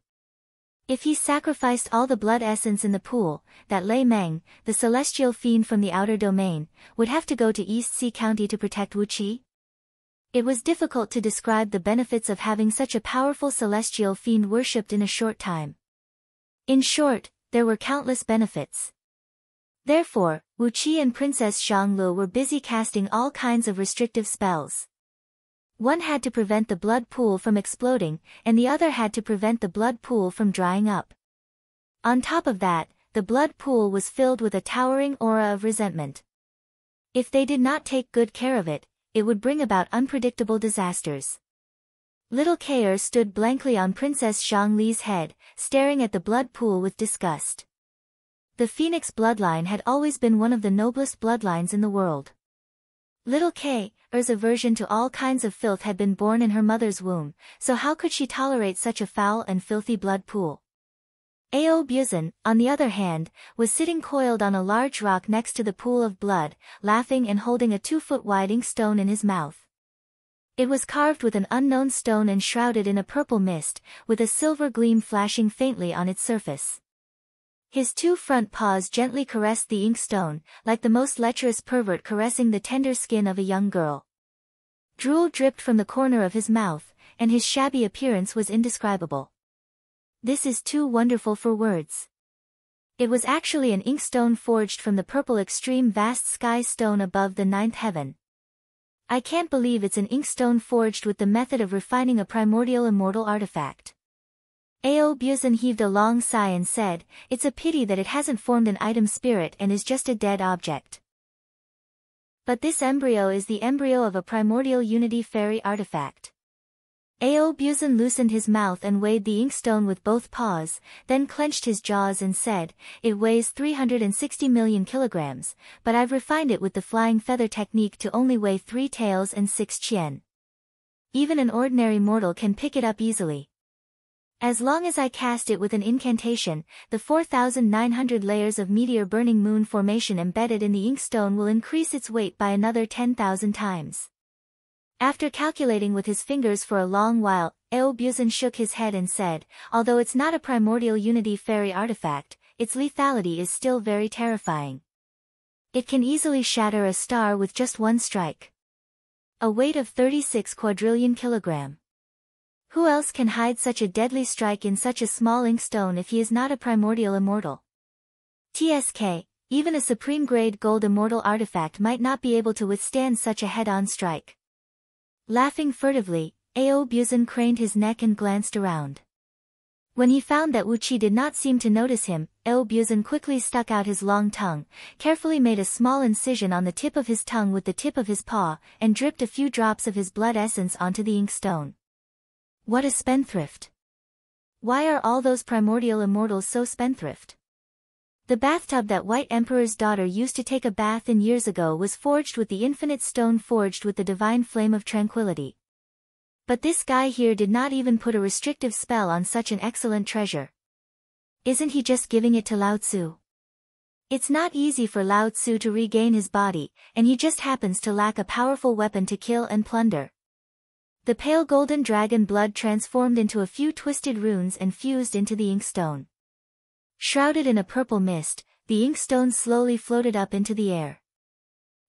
If he sacrificed all the blood essence in the pool, that Lei Meng, the celestial fiend from the outer domain, would have to go to East Sea County to protect Wu Qi? It was difficult to describe the benefits of having such a powerful celestial fiend worshipped in a short time. In short, there were countless benefits. Therefore, Wu Qi and Princess Zhang were busy casting all kinds of restrictive spells. One had to prevent the blood pool from exploding, and the other had to prevent the blood pool from drying up. On top of that, the blood pool was filled with a towering aura of resentment. If they did not take good care of it, it would bring about unpredictable disasters. Little Kair stood blankly on Princess Zhang head, staring at the blood pool with disgust. The Phoenix bloodline had always been one of the noblest bloodlines in the world. Little Kair's aversion to all kinds of filth had been born in her mother's womb, so how could she tolerate such a foul and filthy blood pool? Ao Buzan, on the other hand, was sitting coiled on a large rock next to the pool of blood, laughing and holding a 2-foot-wide ink stone in his mouth. It was carved with an unknown stone and shrouded in a purple mist, with a silver gleam flashing faintly on its surface. His 2 front paws gently caressed the inkstone, like the most lecherous pervert caressing the tender skin of a young girl. Drool dripped from the corner of his mouth, and his shabby appearance was indescribable. This is too wonderful for words. It was actually an inkstone forged from the purple extreme vast sky stone above the 9th heaven. I can't believe it's an inkstone forged with the method of refining a primordial immortal artifact. Ao Buzan heaved a long sigh and said, "It's a pity that it hasn't formed an item spirit and is just a dead object. But this embryo is the embryo of a primordial unity fairy artifact." Ao Buzan loosened his mouth and weighed the inkstone with both paws, then clenched his jaws and said, "It weighs 360 million kilograms, but I've refined it with the flying feather technique to only weigh 3 taels and 6 chien. Even an ordinary mortal can pick it up easily. As long as I cast it with an incantation, the 4,900 layers of meteor-burning moon formation embedded in the inkstone will increase its weight by another 10,000 times." After calculating with his fingers for a long while, Ao Buzan shook his head and said, "Although it's not a primordial unity fairy artifact, its lethality is still very terrifying. It can easily shatter a star with just one strike. A weight of 36 quadrillion kilogram. Who else can hide such a deadly strike in such a small inkstone if he is not a primordial immortal? TSK, even a supreme-grade gold immortal artifact might not be able to withstand such a head-on strike." Laughing furtively, Ao Buzan craned his neck and glanced around. When he found that Wu Qi did not seem to notice him, Ao Buzan quickly stuck out his long tongue, carefully made a small incision on the tip of his tongue with the tip of his paw, and dripped a few drops of his blood essence onto the inkstone. What a spendthrift! Why are all those primordial immortals so spendthrift? The bathtub that White Emperor's daughter used to take a bath in years ago was forged with the infinite stone forged with the divine flame of tranquility. But this guy here did not even put a restrictive spell on such an excellent treasure. Isn't he just giving it to Lao Tzu? It's not easy for Lao Tzu to regain his body, and he just happens to lack a powerful weapon to kill and plunder. The pale golden dragon blood transformed into a few twisted runes and fused into the inkstone. Shrouded in a purple mist, the inkstone slowly floated up into the air.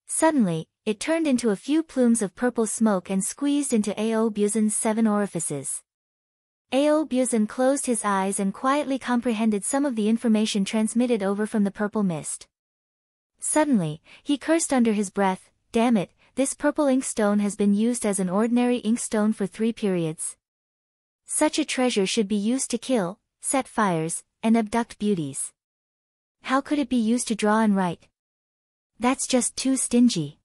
Suddenly, it turned into a few plumes of purple smoke and squeezed into Ao Buzan's 7 orifices. Ao Buzan closed his eyes and quietly comprehended some of the information transmitted over from the purple mist. Suddenly, he cursed under his breath, "Damn it, this purple inkstone has been used as an ordinary inkstone for 3 periods. Such a treasure should be used to kill, set fires, and abduct beauties. How could it be used to draw and write? That's just too stingy."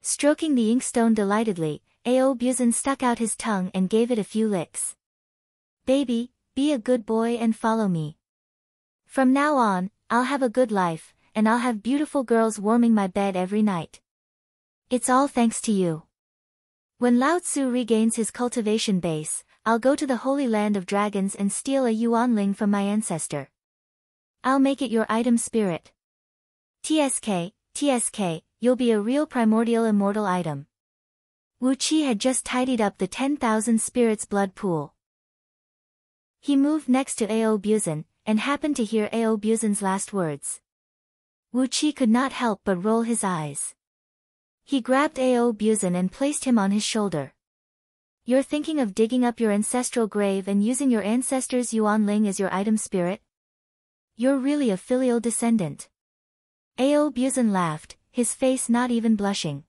Stroking the inkstone delightedly, Ao Buzan stuck out his tongue and gave it a few licks. "Baby, be a good boy and follow me. From now on, I'll have a good life, and I'll have beautiful girls warming my bed every night. It's all thanks to you. When Lao Tzu regains his cultivation base, I'll go to the Holy Land of Dragons and steal a yuanling from my ancestor. I'll make it your item spirit. TSK, you'll be a real primordial immortal item." Wu Qi had just tidied up the 10,000 spirits blood pool. He moved next to Ao Buzan, and happened to hear Ao Buzan's last words. Wu Qi could not help but roll his eyes. He grabbed Ao Buzan and placed him on his shoulder. "You're thinking of digging up your ancestral grave and using your ancestor's yuanling as your item spirit? You're really a filial descendant." Ao Buzan laughed, his face not even blushing.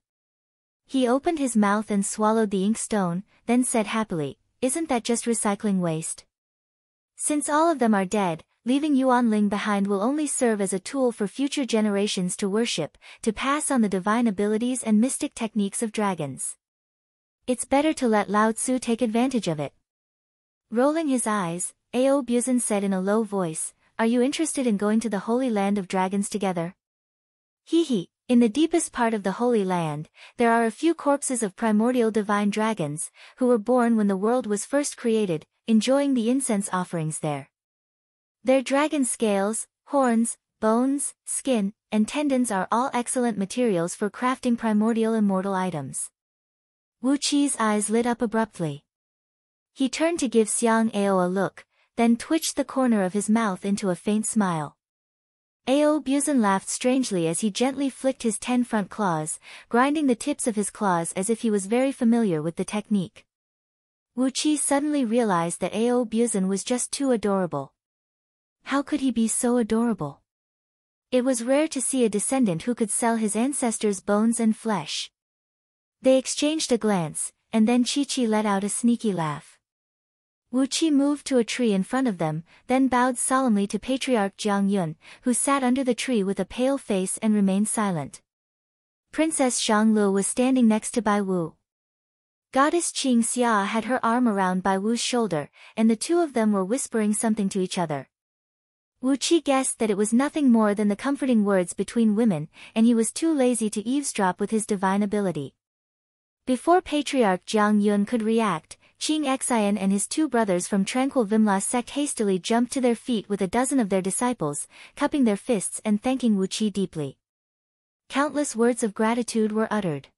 He opened his mouth and swallowed the inkstone, then said happily, "Isn't that just recycling waste? Since all of them are dead, leaving yuanling behind will only serve as a tool for future generations to worship, to pass on the divine abilities and mystic techniques of dragons. It's better to let Lao Tzu take advantage of it." Rolling his eyes, Ao Buzan said in a low voice, "Are you interested in going to the Holy Land of Dragons together?" "Hee. In the deepest part of the Holy Land, there are a few corpses of primordial divine dragons, who were born when the world was first created, enjoying the incense offerings there. Their dragon scales, horns, bones, skin, and tendons are all excellent materials for crafting primordial immortal items." Wu Qi's eyes lit up abruptly. He turned to give Xiang Ao a look, then twitched the corner of his mouth into a faint smile. Ao Buzan laughed strangely as he gently flicked his 10 front claws, grinding the tips of his claws as if he was very familiar with the technique. Wu Qi suddenly realized that Ao Buzan was just too adorable. How could he be so adorable? It was rare to see a descendant who could sell his ancestors' bones and flesh. They exchanged a glance, and then Chi-Chi let out a sneaky laugh. Wu Qi moved to a tree in front of them, then bowed solemnly to Patriarch Jiang Yun, who sat under the tree with a pale face and remained silent. Princess Xianglu was standing next to Bai Wu. Goddess Qing Xia had her arm around Bai Wu's shoulder, and the two of them were whispering something to each other. Wu Qi guessed that it was nothing more than the comforting words between women, and he was too lazy to eavesdrop with his divine ability. Before Patriarch Jiang Yun could react, Qing Xian and his 2 brothers from Tranquil Vimla sect hastily jumped to their feet with a dozen of their disciples, cupping their fists and thanking Wu Qi deeply. Countless words of gratitude were uttered.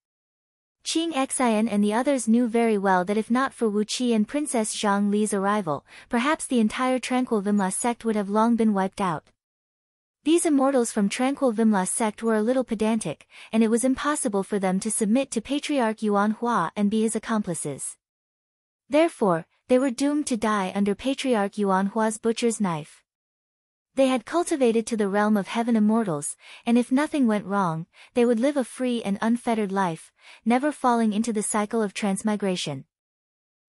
Qing Xian and the others knew very well that if not for Wu Qi and Princess Zhang Li's arrival, perhaps the entire Tranquil Vimla sect would have long been wiped out. These immortals from Tranquil Vimla sect were a little pedantic, and it was impossible for them to submit to Patriarch Yuan Hua and be his accomplices. Therefore, they were doomed to die under Patriarch Yuan Hua's butcher's knife. They had cultivated to the realm of heaven immortals, and if nothing went wrong, they would live a free and unfettered life, never falling into the cycle of transmigration.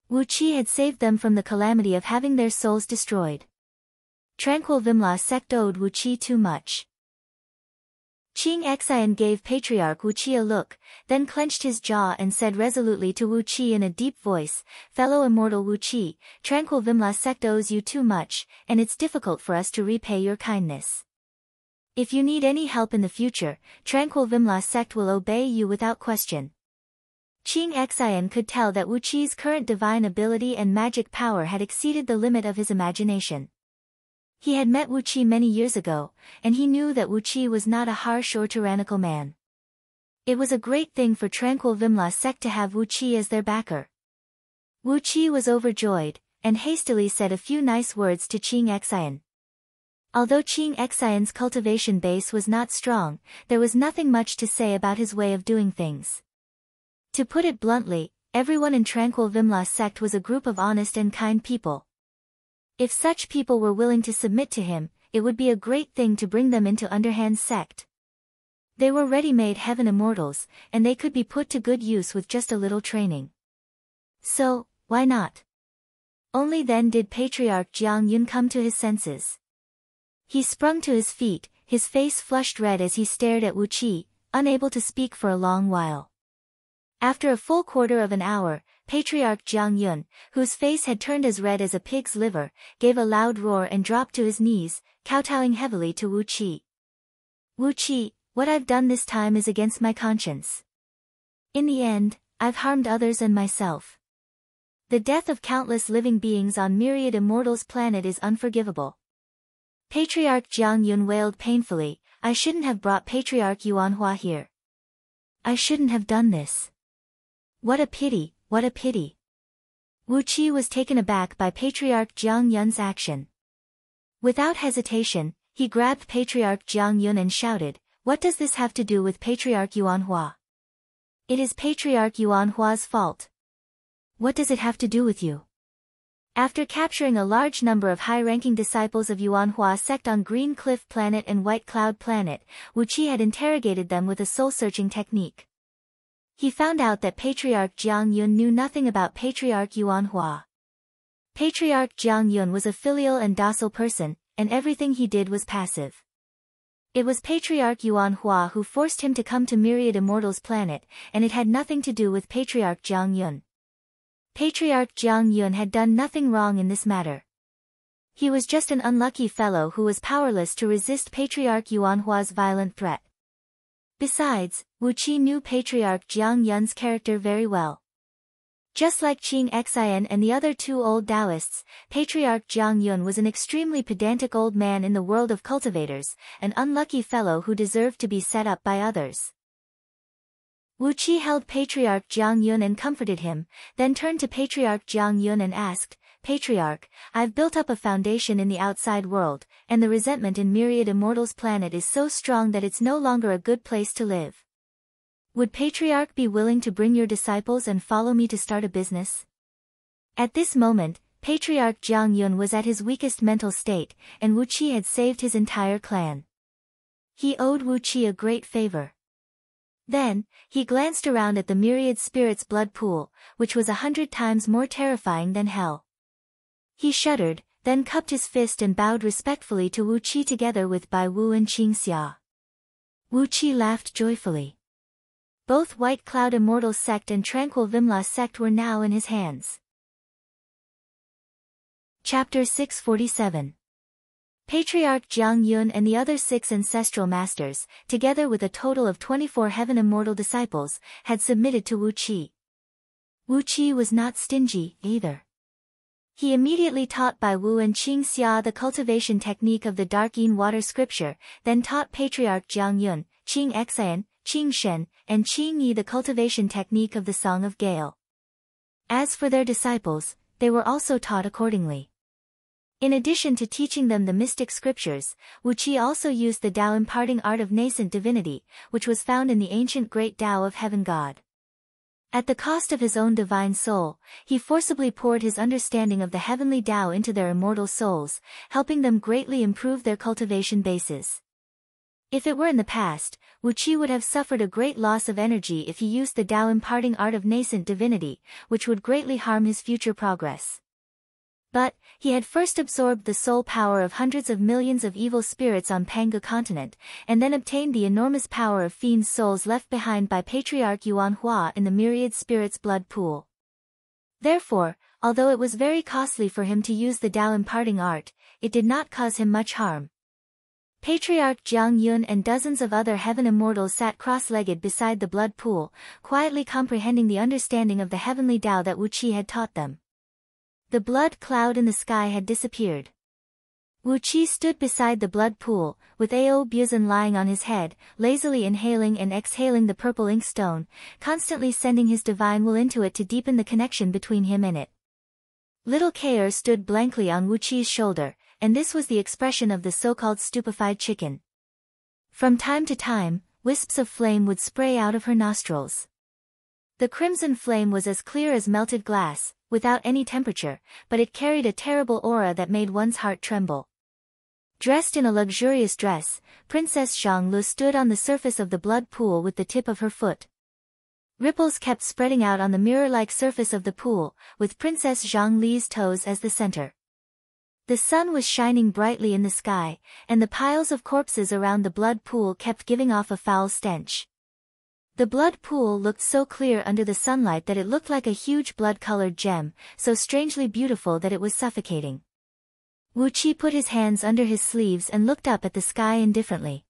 Wu Qi had saved them from the calamity of having their souls destroyed. Tranquil Vimla sect owed Wu Qi too much. Qing Xian gave Patriarch Wu Qi a look, then clenched his jaw and said resolutely to Wu Qi in a deep voice, "Fellow immortal Wu Qi, Tranquil Vimla sect owes you too much, and it's difficult for us to repay your kindness. If you need any help in the future, Tranquil Vimla sect will obey you without question." Qing Xian could tell that Wu Qi's current divine ability and magic power had exceeded the limit of his imagination. He had met Wu Qi many years ago, and he knew that Wu Qi was not a harsh or tyrannical man. It was a great thing for Tranquil Vimla sect to have Wu Qi as their backer. Wu Qi was overjoyed, and hastily said a few nice words to Qing Xian. Although Qing Xian's cultivation base was not strong, there was nothing much to say about his way of doing things. To put it bluntly, everyone in Tranquil Vimla sect was a group of honest and kind people. If such people were willing to submit to him, it would be a great thing to bring them into Underhand's sect. They were ready-made heaven immortals, and they could be put to good use with just a little training. So, why not? Only then did Patriarch Jiang Yun come to his senses. He sprung to his feet, his face flushed red as he stared at Wu Qi, unable to speak for a long while. After a full quarter of an hour, Patriarch Jiang Yun, whose face had turned as red as a pig's liver, gave a loud roar and dropped to his knees, kowtowing heavily to Wu Qi. Wu Qi, what I've done this time is against my conscience. In the end, I've harmed others and myself. The death of countless living beings on Myriad Immortals' planet is unforgivable. Patriarch Jiang Yun wailed painfully, I shouldn't have brought Patriarch Yuanhua here. I shouldn't have done this. What a pity, what a pity. Wu Qi was taken aback by Patriarch Jiang Yun's action. Without hesitation, he grabbed Patriarch Jiang Yun and shouted, what does this have to do with Patriarch Yuanhua? It is Patriarch Yuanhua's fault. What does it have to do with you? After capturing a large number of high-ranking disciples of Yuanhua sect on Green Cliff Planet and White Cloud Planet, Wu Qi had interrogated them with a soul-searching technique. He found out that Patriarch Jiang Yun knew nothing about Patriarch Yuanhua. Patriarch Jiang Yun was a filial and docile person, and everything he did was passive. It was Patriarch Yuanhua who forced him to come to Myriad Immortals' planet, and it had nothing to do with Patriarch Jiang Yun. Patriarch Jiang Yun had done nothing wrong in this matter. He was just an unlucky fellow who was powerless to resist Patriarch Yuanhua's violent threat. Besides, Wu Qi knew Patriarch Jiang Yun's character very well. Just like Qing Xian and the other two old Taoists, Patriarch Jiang Yun was an extremely pedantic old man in the world of cultivators, an unlucky fellow who deserved to be set up by others. Wu Qi held Patriarch Jiang Yun and comforted him, then turned to Patriarch Jiang Yun and asked, Patriarch, I've built up a foundation in the outside world, and the resentment in Myriad Immortals' planet is so strong that it's no longer a good place to live. Would Patriarch be willing to bring your disciples and follow me to start a business? At this moment, Patriarch Jiang Yun was at his weakest mental state, and Wu Qi had saved his entire clan. He owed Wu Qi a great favor. Then, he glanced around at the myriad spirits' blood pool, which was 100 times more terrifying than hell. He shuddered, then cupped his fist and bowed respectfully to Wu Qi together with Bai Wu and Qing Xia. Wu Qi laughed joyfully. Both White Cloud Immortal sect and Tranquil Vimla sect were now in his hands. Chapter 647. Patriarch Jiang Yun and the other 6 ancestral masters, together with a total of 24 heaven immortal disciples, had submitted to Wu Qi. Wu Qi was not stingy, either. He immediately taught Bai Wu and Qing Xia the cultivation technique of the Dark Yin Water Scripture, then taught Patriarch Jiang Yun, Qing Xian, Qing Shen, and Qing Yi the cultivation technique of the Song of Gale. As for their disciples, they were also taught accordingly. In addition to teaching them the mystic scriptures, Wu Qi also used the Tao imparting art of nascent divinity, which was found in the ancient great Tao of Heaven God. At the cost of his own divine soul, he forcibly poured his understanding of the heavenly Tao into their immortal souls, helping them greatly improve their cultivation bases. If it were in the past, Wu Qi would have suffered a great loss of energy if he used the Tao imparting art of nascent divinity, which would greatly harm his future progress. But, he had first absorbed the soul power of hundreds of millions of evil spirits on Panga continent, and then obtained the enormous power of fiend souls left behind by Patriarch Yuanhua in the myriad spirits' blood pool. Therefore, although it was very costly for him to use the Tao imparting art, it did not cause him much harm. Patriarch Jiang Yun and dozens of other heaven immortals sat cross-legged beside the blood pool, quietly comprehending the understanding of the heavenly Tao that Wu Qi had taught them. The blood cloud in the sky had disappeared. Wu Qi stood beside the blood pool, with Ao Buzan lying on his head, lazily inhaling and exhaling the purple ink stone, constantly sending his divine will into it to deepen the connection between him and it. Little Kaer stood blankly on Wu Qi's shoulder, and this was the expression of the so-called stupefied chicken. From time to time, wisps of flame would spray out of her nostrils. The crimson flame was as clear as melted glass, without any temperature, but it carried a terrible aura that made one's heart tremble. Dressed in a luxurious dress, Princess Zhanglu stood on the surface of the blood pool with the tip of her foot. Ripples kept spreading out on the mirror-like surface of the pool, with Princess Zhongli's toes as the center. The sun was shining brightly in the sky, and the piles of corpses around the blood pool kept giving off a foul stench. The blood pool looked so clear under the sunlight that it looked like a huge blood-colored gem, so strangely beautiful that it was suffocating. Wu Qi put his hands under his sleeves and looked up at the sky indifferently.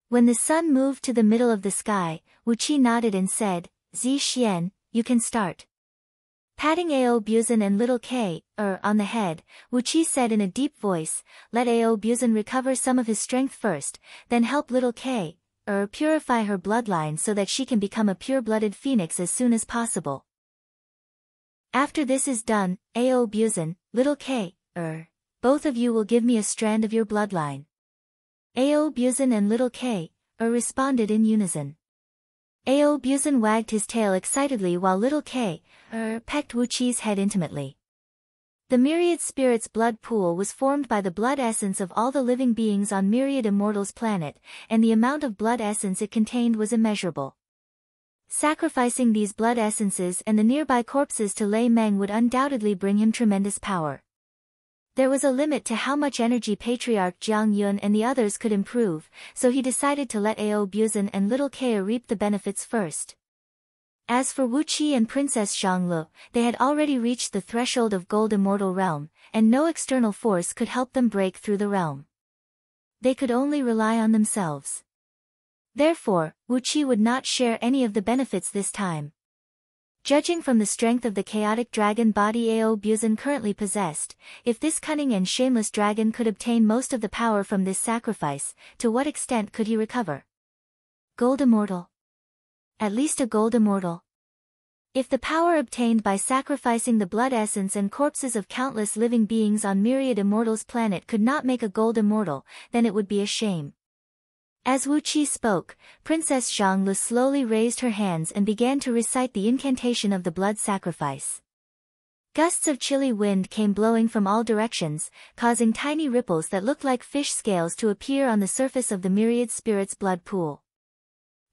When the sun moved to the middle of the sky, Wu Qi nodded and said, "Zi Xian, you can start." Patting Ao Buzan and little K, on the head, Wu Qi said in a deep voice, "Let Ao Buzan recover some of his strength first, then help little K, purify her bloodline so that she can become a pure-blooded phoenix as soon as possible. After this is done, Ao Buzan, little K, both of you will give me a strand of your bloodline." Ao Buzan and little K, responded in unison. Ao Buzan wagged his tail excitedly while little K, pecked Wu Qi's head intimately. The Myriad Spirits blood pool was formed by the blood essence of all the living beings on Myriad Immortals planet, and the amount of blood essence it contained was immeasurable. Sacrificing these blood essences and the nearby corpses to Lei Meng would undoubtedly bring him tremendous power. There was a limit to how much energy Patriarch Jiang Yun and the others could improve, so he decided to let Ao Buzan and little Kea reap the benefits first. As for Wu Qi and Princess Zhanglu, they had already reached the threshold of Gold Immortal Realm, and no external force could help them break through the realm. They could only rely on themselves. Therefore, Wu Qi would not share any of the benefits this time. Judging from the strength of the chaotic dragon body Ao Buzan currently possessed, if this cunning and shameless dragon could obtain most of the power from this sacrifice, to what extent could he recover? Gold Immortal. At least a Gold Immortal. If the power obtained by sacrificing the blood essence and corpses of countless living beings on Myriad Immortals planet could not make a Gold Immortal, then it would be a shame. As Wu Qi spoke, Princess Zhanglu slowly raised her hands and began to recite the incantation of the blood sacrifice. Gusts of chilly wind came blowing from all directions, causing tiny ripples that looked like fish scales to appear on the surface of the Myriad Spirits blood pool.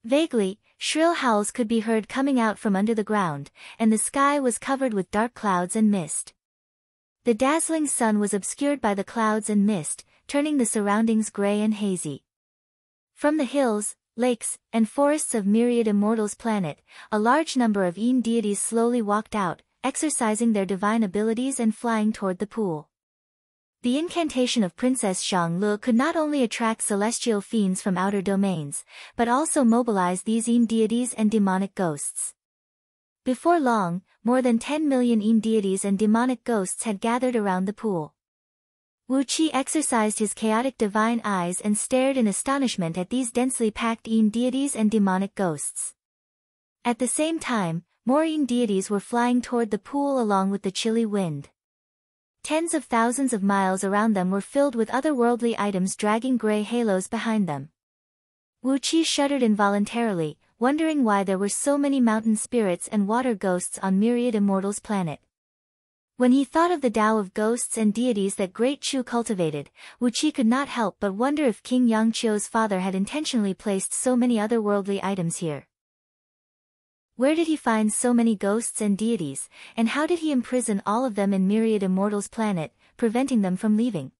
Vaguely, shrill howls could be heard coming out from under the ground, and the sky was covered with dark clouds and mist. The dazzling sun was obscured by the clouds and mist, turning the surroundings gray and hazy. From the hills, lakes, and forests of Myriad Immortals planet, a large number of Yin deities slowly walked out, exercising their divine abilities and flying toward the pool. The incantation of Princess Zhanglu could not only attract celestial fiends from outer domains, but also mobilize these Yin deities and demonic ghosts. Before long, more than 10 million Yin deities and demonic ghosts had gathered around the pool. Wu Qi exercised his chaotic divine eyes and stared in astonishment at these densely packed Yin deities and demonic ghosts. At the same time, more Yin deities were flying toward the pool along with the chilly wind. Tens of thousands of miles around them were filled with otherworldly items dragging gray halos behind them. Wu Qi shuddered involuntarily, wondering why there were so many mountain spirits and water ghosts on Myriad Immortals planet. When he thought of the Tao of ghosts and deities that Great Chu cultivated, Wu Qi could not help but wonder if King Yangqiu's father had intentionally placed so many otherworldly items here. Where did he find so many ghosts and deities, and how did he imprison all of them in Myriad Immortals planet, preventing them from leaving?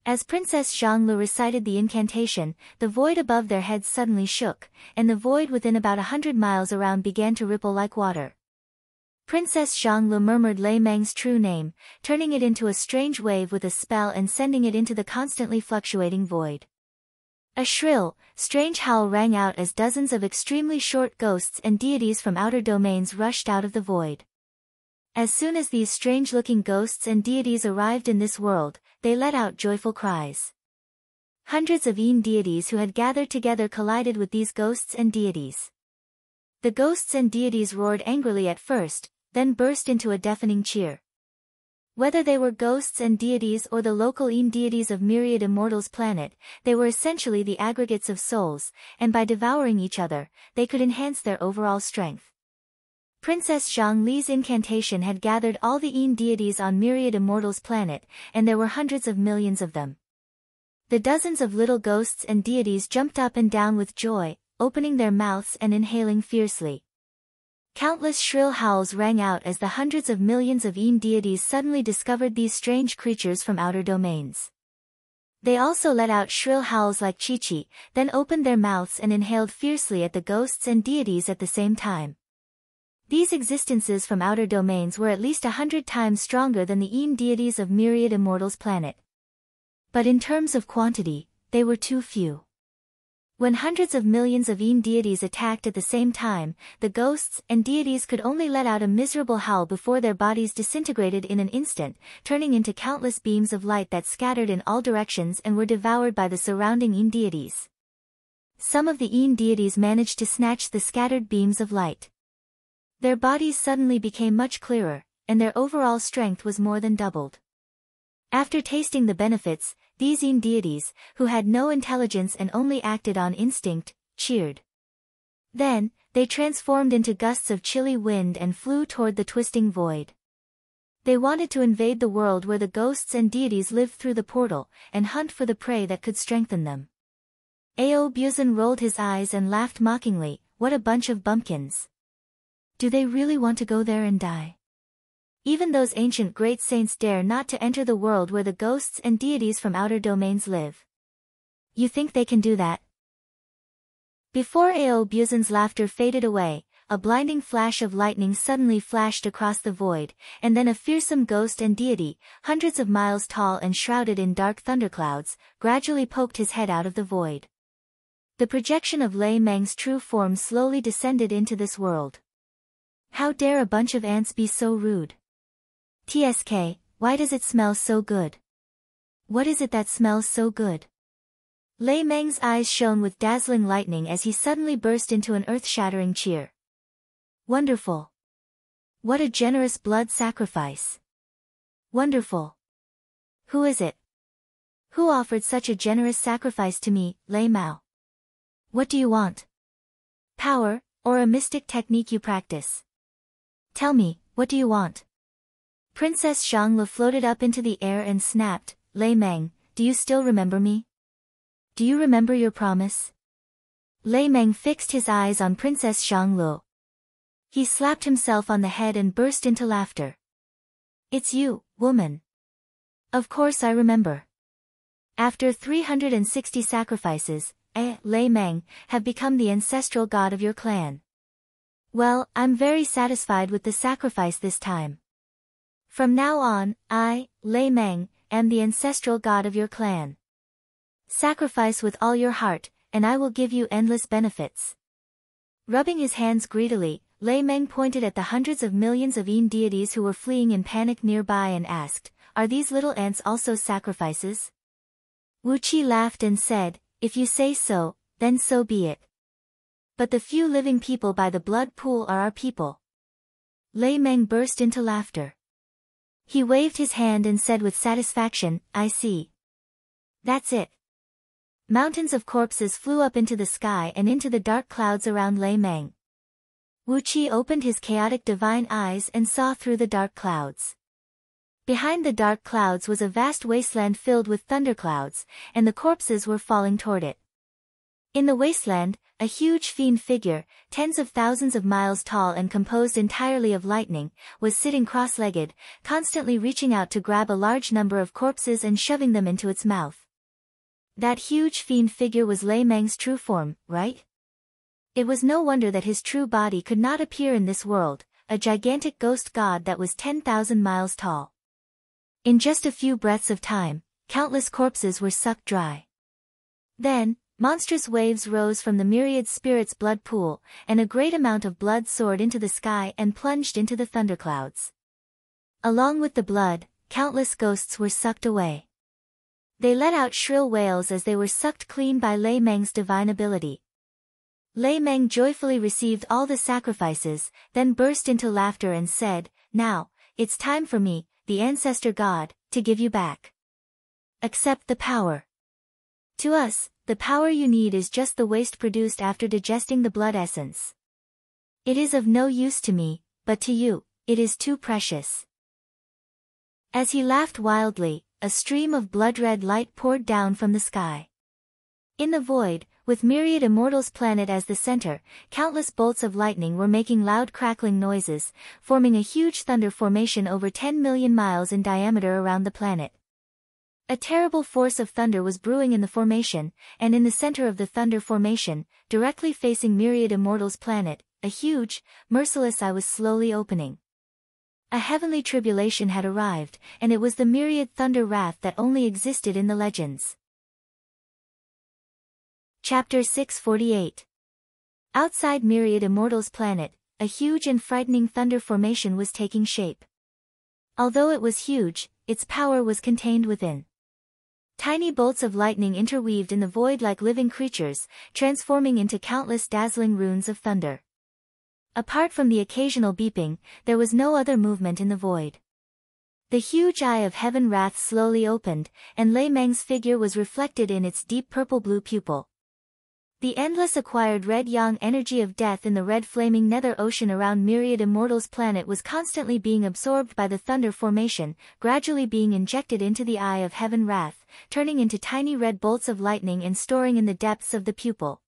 As Princess Zhanglu recited the incantation, the void above their heads suddenly shook, and the void within about 100 miles around began to ripple like water. Princess Zhanglu murmured Lei Meng's true name, turning it into a strange wave with a spell and sending it into the constantly fluctuating void. A shrill, strange howl rang out as dozens of extremely short ghosts and deities from outer domains rushed out of the void. As soon as these strange-looking ghosts and deities arrived in this world, they let out joyful cries. Hundreds of Yin deities who had gathered together collided with these ghosts and deities. The ghosts and deities roared angrily at first, then burst into a deafening cheer. Whether they were ghosts and deities or the local Yin deities of Myriad Immortals planet, they were essentially the aggregates of souls, and by devouring each other, they could enhance their overall strength. Princess Zhongli's incantation had gathered all the Yin deities on Myriad Immortals planet, and there were hundreds of millions of them. The dozens of little ghosts and deities jumped up and down with joy, opening their mouths and inhaling fiercely. Countless shrill howls rang out as the hundreds of millions of Yin deities suddenly discovered these strange creatures from outer domains. They also let out shrill howls like chi-chi, then opened their mouths and inhaled fiercely at the ghosts and deities at the same time. These existences from outer domains were at least 100 times stronger than the Yin deities of Myriad Immortals planet. But in terms of quantity, they were too few. When hundreds of millions of Yin deities attacked at the same time, the ghosts and deities could only let out a miserable howl before their bodies disintegrated in an instant, turning into countless beams of light that scattered in all directions and were devoured by the surrounding Yin deities. Some of the Yin deities managed to snatch the scattered beams of light. Their bodies suddenly became much clearer, and their overall strength was more than doubled. After tasting the benefits, these Yin deities, who had no intelligence and only acted on instinct, cheered. Then, they transformed into gusts of chilly wind and flew toward the twisting void. They wanted to invade the world where the ghosts and deities lived through the portal, and hunt for the prey that could strengthen them. Ao Buzan rolled his eyes and laughed mockingly, "What a bunch of bumpkins. Do they really want to go there and die? Even those ancient great saints dare not to enter the world where the ghosts and deities from outer domains live. You think they can do that?" Before Ao Buzan's laughter faded away, a blinding flash of lightning suddenly flashed across the void, and then a fearsome ghost and deity, hundreds of miles tall and shrouded in dark thunderclouds, gradually poked his head out of the void. The projection of Lei Meng's true form slowly descended into this world. "How dare a bunch of ants be so rude? TSK, why does it smell so good? What is it that smells so good?" Lei Meng's eyes shone with dazzling lightning as he suddenly burst into an earth-shattering cheer. "Wonderful! What a generous blood sacrifice! Wonderful! Who is it? Who offered such a generous sacrifice to me, Lei Mao? What do you want? Power, or a mystic technique you practice? Tell me, what do you want?" Princess Zhongli floated up into the air and snapped, "Lei Meng, do you still remember me? Do you remember your promise?" Lei Meng fixed his eyes on Princess Zhongli. He slapped himself on the head and burst into laughter. "It's you, woman. Of course I remember. After 360 sacrifices, Lei Meng, have become the ancestral god of your clan. Well, I'm very satisfied with the sacrifice this time. From now on, I, Lei Meng, am the ancestral god of your clan. Sacrifice with all your heart, and I will give you endless benefits." Rubbing his hands greedily, Lei Meng pointed at the hundreds of millions of Yin deities who were fleeing in panic nearby and asked, "Are these little ants also sacrifices?" Wu Qi laughed and said, "If you say so, then so be it. But the few living people by the blood pool are our people." Lei Meng burst into laughter. He waved his hand and said with satisfaction, "I see. That's it." Mountains of corpses flew up into the sky and into the dark clouds around Lei Meng. Wu Qi opened his chaotic divine eyes and saw through the dark clouds. Behind the dark clouds was a vast wasteland filled with thunderclouds, and the corpses were falling toward it. In the wasteland, a huge fiend figure, tens of thousands of miles tall and composed entirely of lightning, was sitting cross-legged, constantly reaching out to grab a large number of corpses and shoving them into its mouth. That huge fiend figure was Lei Meng's true form, right? It was no wonder that his true body could not appear in this world, a gigantic ghost god that was 10,000 miles tall. In just a few breaths of time, countless corpses were sucked dry. Then, monstrous waves rose from the myriad spirits' blood pool, and a great amount of blood soared into the sky and plunged into the thunderclouds. Along with the blood, countless ghosts were sucked away. They let out shrill wails as they were sucked clean by Lei Meng's divine ability. Lei Meng joyfully received all the sacrifices, then burst into laughter and said, "Now, it's time for me, the ancestor god, to give you back. Accept the power. To us, the power you need is just the waste produced after digesting the blood essence. It is of no use to me, but to you, it is too precious." As he laughed wildly, a stream of blood-red light poured down from the sky. In the void, with myriad immortals' planet as the center, countless bolts of lightning were making loud crackling noises, forming a huge thunder formation over 10 million miles in diameter around the planet. A terrible force of thunder was brewing in the formation, and in the center of the thunder formation, directly facing myriad immortals' planet, a huge, merciless eye was slowly opening. A heavenly tribulation had arrived, and it was the myriad thunder wrath that only existed in the legends. Chapter 648. Outside myriad immortals' planet, a huge and frightening thunder formation was taking shape. Although it was huge, its power was contained within. Tiny bolts of lightning interweaved in the void like living creatures, transforming into countless dazzling runes of thunder. Apart from the occasional beeping, there was no other movement in the void. The huge eye of heaven wrath slowly opened, and Lei Meng's figure was reflected in its deep purple-blue pupil. The endless acquired red yang energy of death in the red flaming nether ocean around myriad immortals' planet was constantly being absorbed by the thunder formation, gradually being injected into the eye of heaven wrath, turning into tiny red bolts of lightning and storing in the depths of the pupil.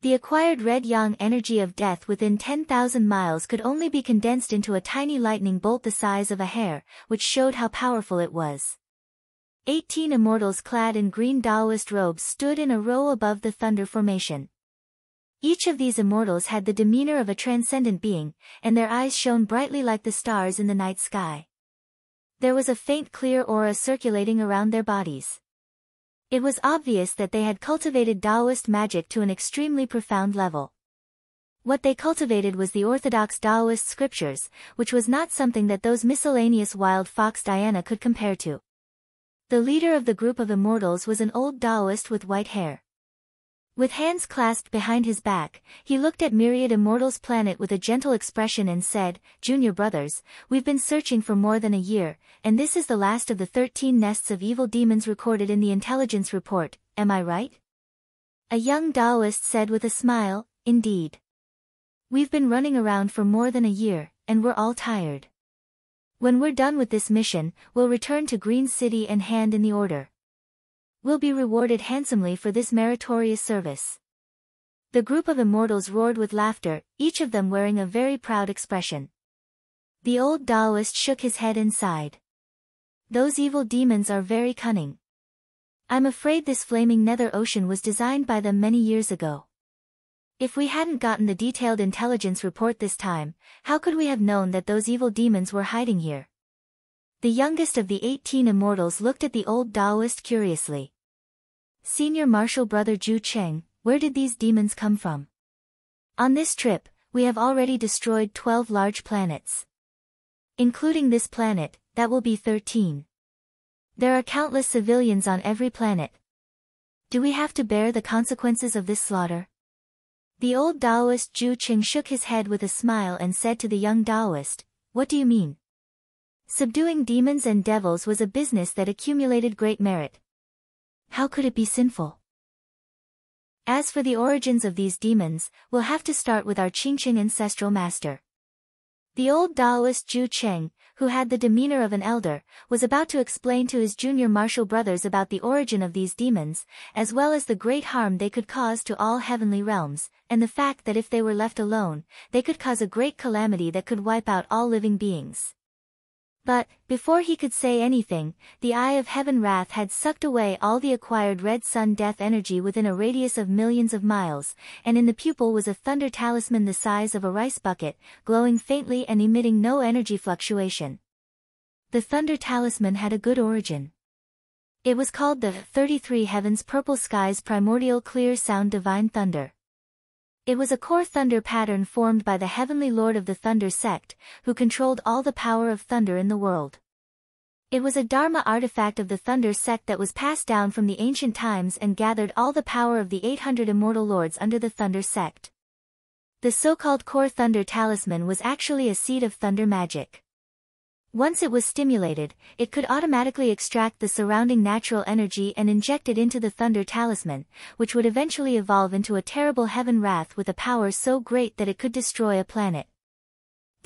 The acquired red yang energy of death within 10,000 miles could only be condensed into a tiny lightning bolt the size of a hair, which showed how powerful it was. 18 immortals clad in green Taoist robes stood in a row above the thunder formation. Each of these immortals had the demeanor of a transcendent being, and their eyes shone brightly like the stars in the night sky. There was a faint clear aura circulating around their bodies. It was obvious that they had cultivated Taoist magic to an extremely profound level. What they cultivated was the orthodox Taoist scriptures, which was not something that those miscellaneous wild fox Diana could compare to. The leader of the group of immortals was an old Taoist with white hair. With hands clasped behind his back, he looked at myriad immortals' planet with a gentle expression and said, "Junior brothers, we've been searching for more than a year, and this is the last of the 13 nests of evil demons recorded in the intelligence report, am I right?" A young Taoist said with a smile, "Indeed. We've been running around for more than a year, and we're all tired. When we're done with this mission, we'll return to Green City and hand in the order. We'll be rewarded handsomely for this meritorious service." The group of immortals roared with laughter, each of them wearing a very proud expression. The old Taoist shook his head and sighed. "Those evil demons are very cunning. I'm afraid this flaming nether ocean was designed by them many years ago. If we hadn't gotten the detailed intelligence report this time, how could we have known that those evil demons were hiding here?" The youngest of the 18 immortals looked at the old Taoist curiously. "Senior Marshal Brother Zhu Cheng, where did these demons come from? On this trip, we have already destroyed 12 large planets. Including this planet, that will be 13. There are countless civilians on every planet. Do we have to bear the consequences of this slaughter?" The old Taoist Zhu Cheng shook his head with a smile and said to the young Taoist, "What do you mean? Subduing demons and devils was a business that accumulated great merit. How could it be sinful? As for the origins of these demons, we'll have to start with our Qingqing ancestral master." The old Taoist Zhu Cheng, who had the demeanor of an elder, was about to explain to his junior martial brothers about the origin of these demons, as well as the great harm they could cause to all heavenly realms, and the fact that if they were left alone, they could cause a great calamity that could wipe out all living beings. But, before he could say anything, the eye of heaven wrath had sucked away all the acquired red sun death energy within a radius of millions of miles, and in the pupil was a thunder talisman the size of a rice bucket, glowing faintly and emitting no energy fluctuation. The thunder talisman had a good origin. It was called the 33 Heavens Purple Skies Primordial Clear Sound Divine Thunder. It was a core thunder pattern formed by the heavenly lord of the thunder sect, who controlled all the power of thunder in the world. It was a dharma artifact of the thunder sect that was passed down from the ancient times and gathered all the power of the 800 immortal lords under the thunder sect. The so-called core thunder talisman was actually a seed of thunder magic. Once it was stimulated, it could automatically extract the surrounding natural energy and inject it into the thunder talisman, which would eventually evolve into a terrible heaven wrath with a power so great that it could destroy a planet.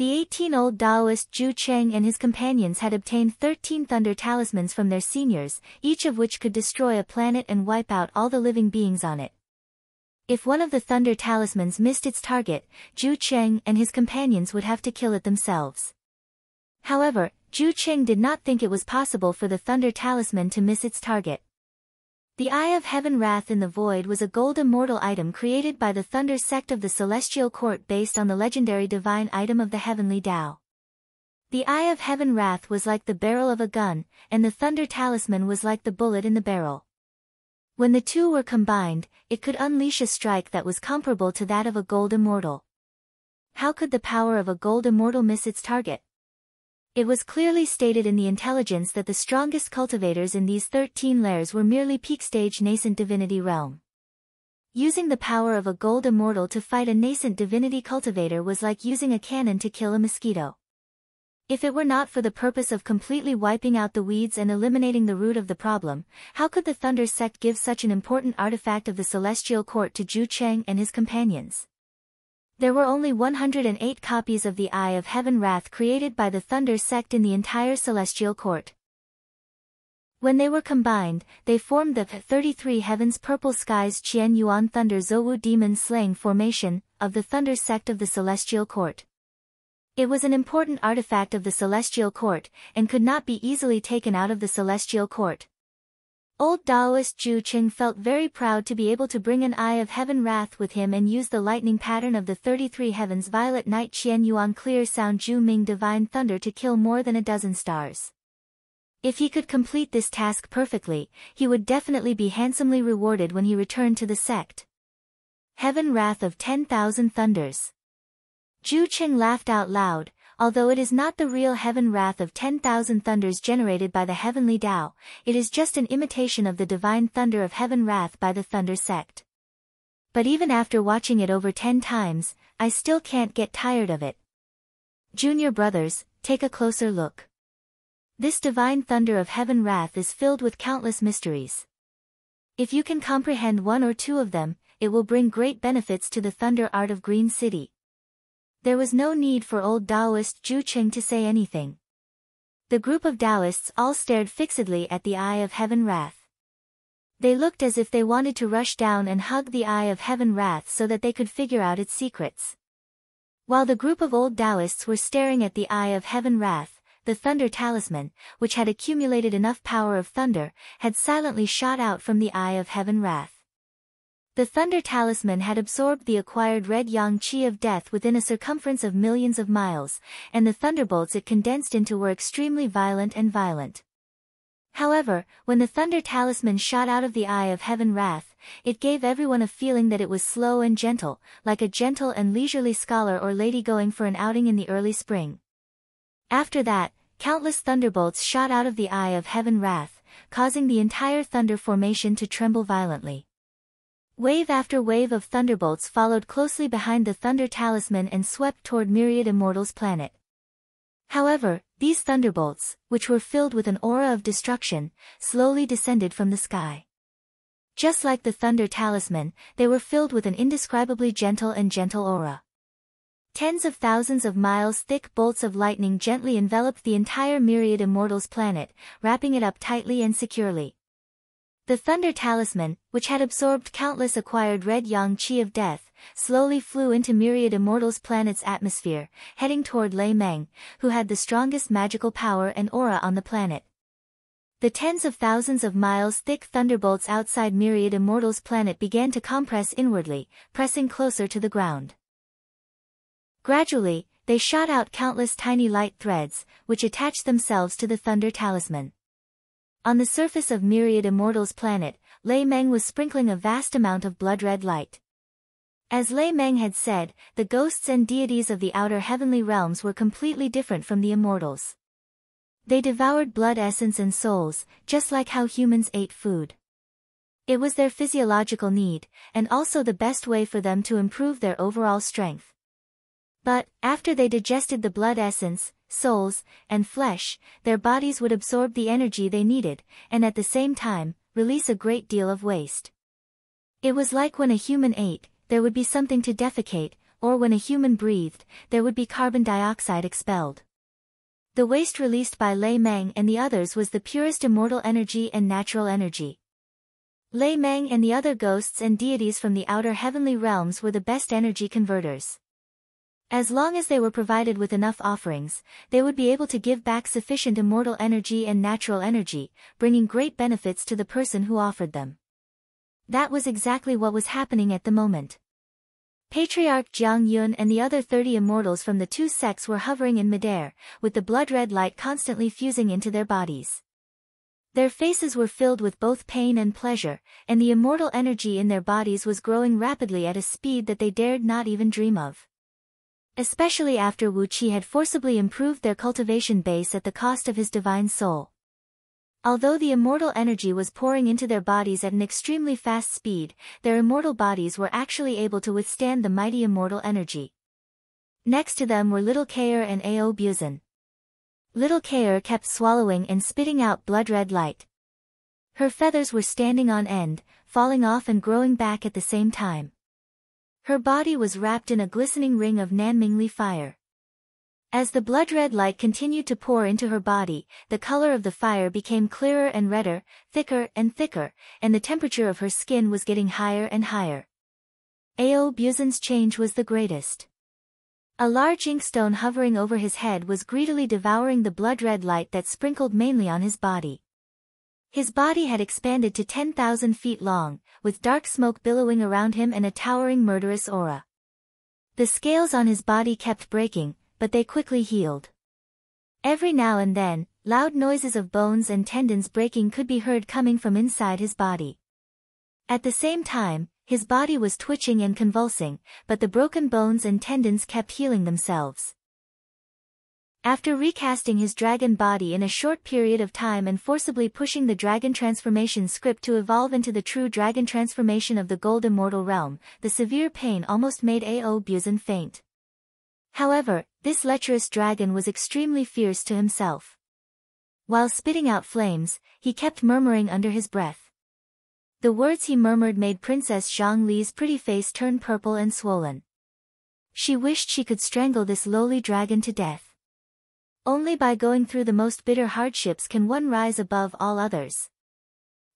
The 18-old Taoist Zhu Cheng and his companions had obtained 13 thunder talismans from their seniors, each of which could destroy a planet and wipe out all the living beings on it. If one of the thunder talismans missed its target, Zhu Cheng and his companions would have to kill it themselves. However, Zhu Cheng did not think it was possible for the thunder talisman to miss its target. The Eye of Heaven Wrath in the Void was a gold immortal item created by the Thunder sect of the Celestial Court based on the legendary divine item of the Heavenly Tao. The Eye of Heaven Wrath was like the barrel of a gun, and the Thunder Talisman was like the bullet in the barrel. When the two were combined, it could unleash a strike that was comparable to that of a gold immortal. How could the power of a gold immortal miss its target? It was clearly stated in the intelligence that the strongest cultivators in these 13 layers were merely peak-stage nascent divinity realm. Using the power of a gold immortal to fight a nascent divinity cultivator was like using a cannon to kill a mosquito. If it were not for the purpose of completely wiping out the weeds and eliminating the root of the problem, how could the Thunder sect give such an important artifact of the Celestial Court to Zhu Cheng and his companions? There were only 108 copies of the Eye of Heaven Wrath created by the Thunder sect in the entire Celestial Court. When they were combined, they formed the 33 Heavens Purple Skies Qian Yuan Thunder Zouwu Demon Slaying Formation of the Thunder sect of the Celestial Court. It was an important artifact of the Celestial Court, and could not be easily taken out of the Celestial Court. Old Taoist Zhu Cheng felt very proud to be able to bring an Eye of Heaven Wrath with him and use the lightning pattern of the 33 Heavens Violet Night Qian Yuan Clear Sound Zhu Ming Divine Thunder to kill more than a dozen stars. If he could complete this task perfectly, he would definitely be handsomely rewarded when he returned to the sect. Heaven Wrath of 10,000 Thunders. Zhu Cheng laughed out loud. Although it is not the real Heaven Wrath of 10,000 Thunders generated by the Heavenly Tao, it is just an imitation of the divine thunder of Heaven Wrath by the Thunder sect. But even after watching it over 10 times, I still can't get tired of it. Junior brothers, take a closer look. This divine thunder of Heaven Wrath is filled with countless mysteries. If you can comprehend one or two of them, it will bring great benefits to the thunder art of Green City. There was no need for old Taoist Zhu Cheng to say anything. The group of Taoists all stared fixedly at the Eye of Heaven Wrath. They looked as if they wanted to rush down and hug the Eye of Heaven Wrath so that they could figure out its secrets. While the group of old Taoists were staring at the Eye of Heaven Wrath, the Thunder Talisman, which had accumulated enough power of thunder, had silently shot out from the Eye of Heaven Wrath. The Thunder Talisman had absorbed the acquired red yang qi of death within a circumference of millions of miles, and the thunderbolts it condensed into were extremely violent. However, when the Thunder Talisman shot out of the Eye of Heaven Wrath, it gave everyone a feeling that it was slow and gentle, like a gentle and leisurely scholar or lady going for an outing in the early spring. After that, countless thunderbolts shot out of the Eye of Heaven Wrath, causing the entire thunder formation to tremble violently. Wave after wave of thunderbolts followed closely behind the Thunder Talisman and swept toward Myriad Immortals' planet. However, these thunderbolts, which were filled with an aura of destruction, slowly descended from the sky. Just like the Thunder Talisman, they were filled with an indescribably gentle aura. Tens of thousands of miles thick bolts of lightning gently enveloped the entire Myriad Immortals' planet, wrapping it up tightly and securely. The Thunder Talisman, which had absorbed countless acquired red yang qi of death, slowly flew into Myriad Immortals' planet's atmosphere, heading toward Lei Meng, who had the strongest magical power and aura on the planet. The tens of thousands of miles thick thunderbolts outside Myriad Immortals' planet began to compress inwardly, pressing closer to the ground. Gradually, they shot out countless tiny light threads, which attached themselves to the Thunder Talisman. On the surface of Myriad Immortals' planet, Lei Meng was sprinkling a vast amount of blood-red light. As Lei Meng had said, the ghosts and deities of the outer heavenly realms were completely different from the immortals. They devoured blood essence and souls, just like how humans ate food. It was their physiological need, and also the best way for them to improve their overall strength. But, after they digested the blood essence, souls, and flesh, their bodies would absorb the energy they needed, and at the same time, release a great deal of waste. It was like when a human ate, there would be something to defecate, or when a human breathed, there would be carbon dioxide expelled. The waste released by Lei Meng and the others was the purest immortal energy and natural energy. Lei Meng and the other ghosts and deities from the outer heavenly realms were the best energy converters. As long as they were provided with enough offerings, they would be able to give back sufficient immortal energy and natural energy, bringing great benefits to the person who offered them. That was exactly what was happening at the moment. Patriarch Jiang Yun and the other 30 immortals from the two sects were hovering in midair, with the blood-red light constantly fusing into their bodies. Their faces were filled with both pain and pleasure, and the immortal energy in their bodies was growing rapidly at a speed that they dared not even dream of. Especially after Wu Qi had forcibly improved their cultivation base at the cost of his divine soul. Although the immortal energy was pouring into their bodies at an extremely fast speed, their immortal bodies were actually able to withstand the mighty immortal energy. Next to them were Little Kaer and Ao Buzan. Little Kaer kept swallowing and spitting out blood-red light. Her feathers were standing on end, falling off and growing back at the same time. Her body was wrapped in a glistening ring of Nanmingli fire. As the blood-red light continued to pour into her body, the color of the fire became clearer and redder, thicker and thicker, and the temperature of her skin was getting higher and higher. Ao Buzan's change was the greatest. A large inkstone hovering over his head was greedily devouring the blood-red light that sprinkled mainly on his body. His body had expanded to 10,000 feet long, with dark smoke billowing around him and a towering murderous aura. The scales on his body kept breaking, but they quickly healed. Every now and then, loud noises of bones and tendons breaking could be heard coming from inside his body. At the same time, his body was twitching and convulsing, but the broken bones and tendons kept healing themselves. After recasting his dragon body in a short period of time and forcibly pushing the dragon transformation script to evolve into the true dragon transformation of the Gold Immortal Realm, the severe pain almost made Ao Buzan faint. However, this lecherous dragon was extremely fierce to himself. While spitting out flames, he kept murmuring under his breath. The words he murmured made Princess Zhang Li's pretty face turn purple and swollen. She wished she could strangle this lowly dragon to death. Only by going through the most bitter hardships can one rise above all others.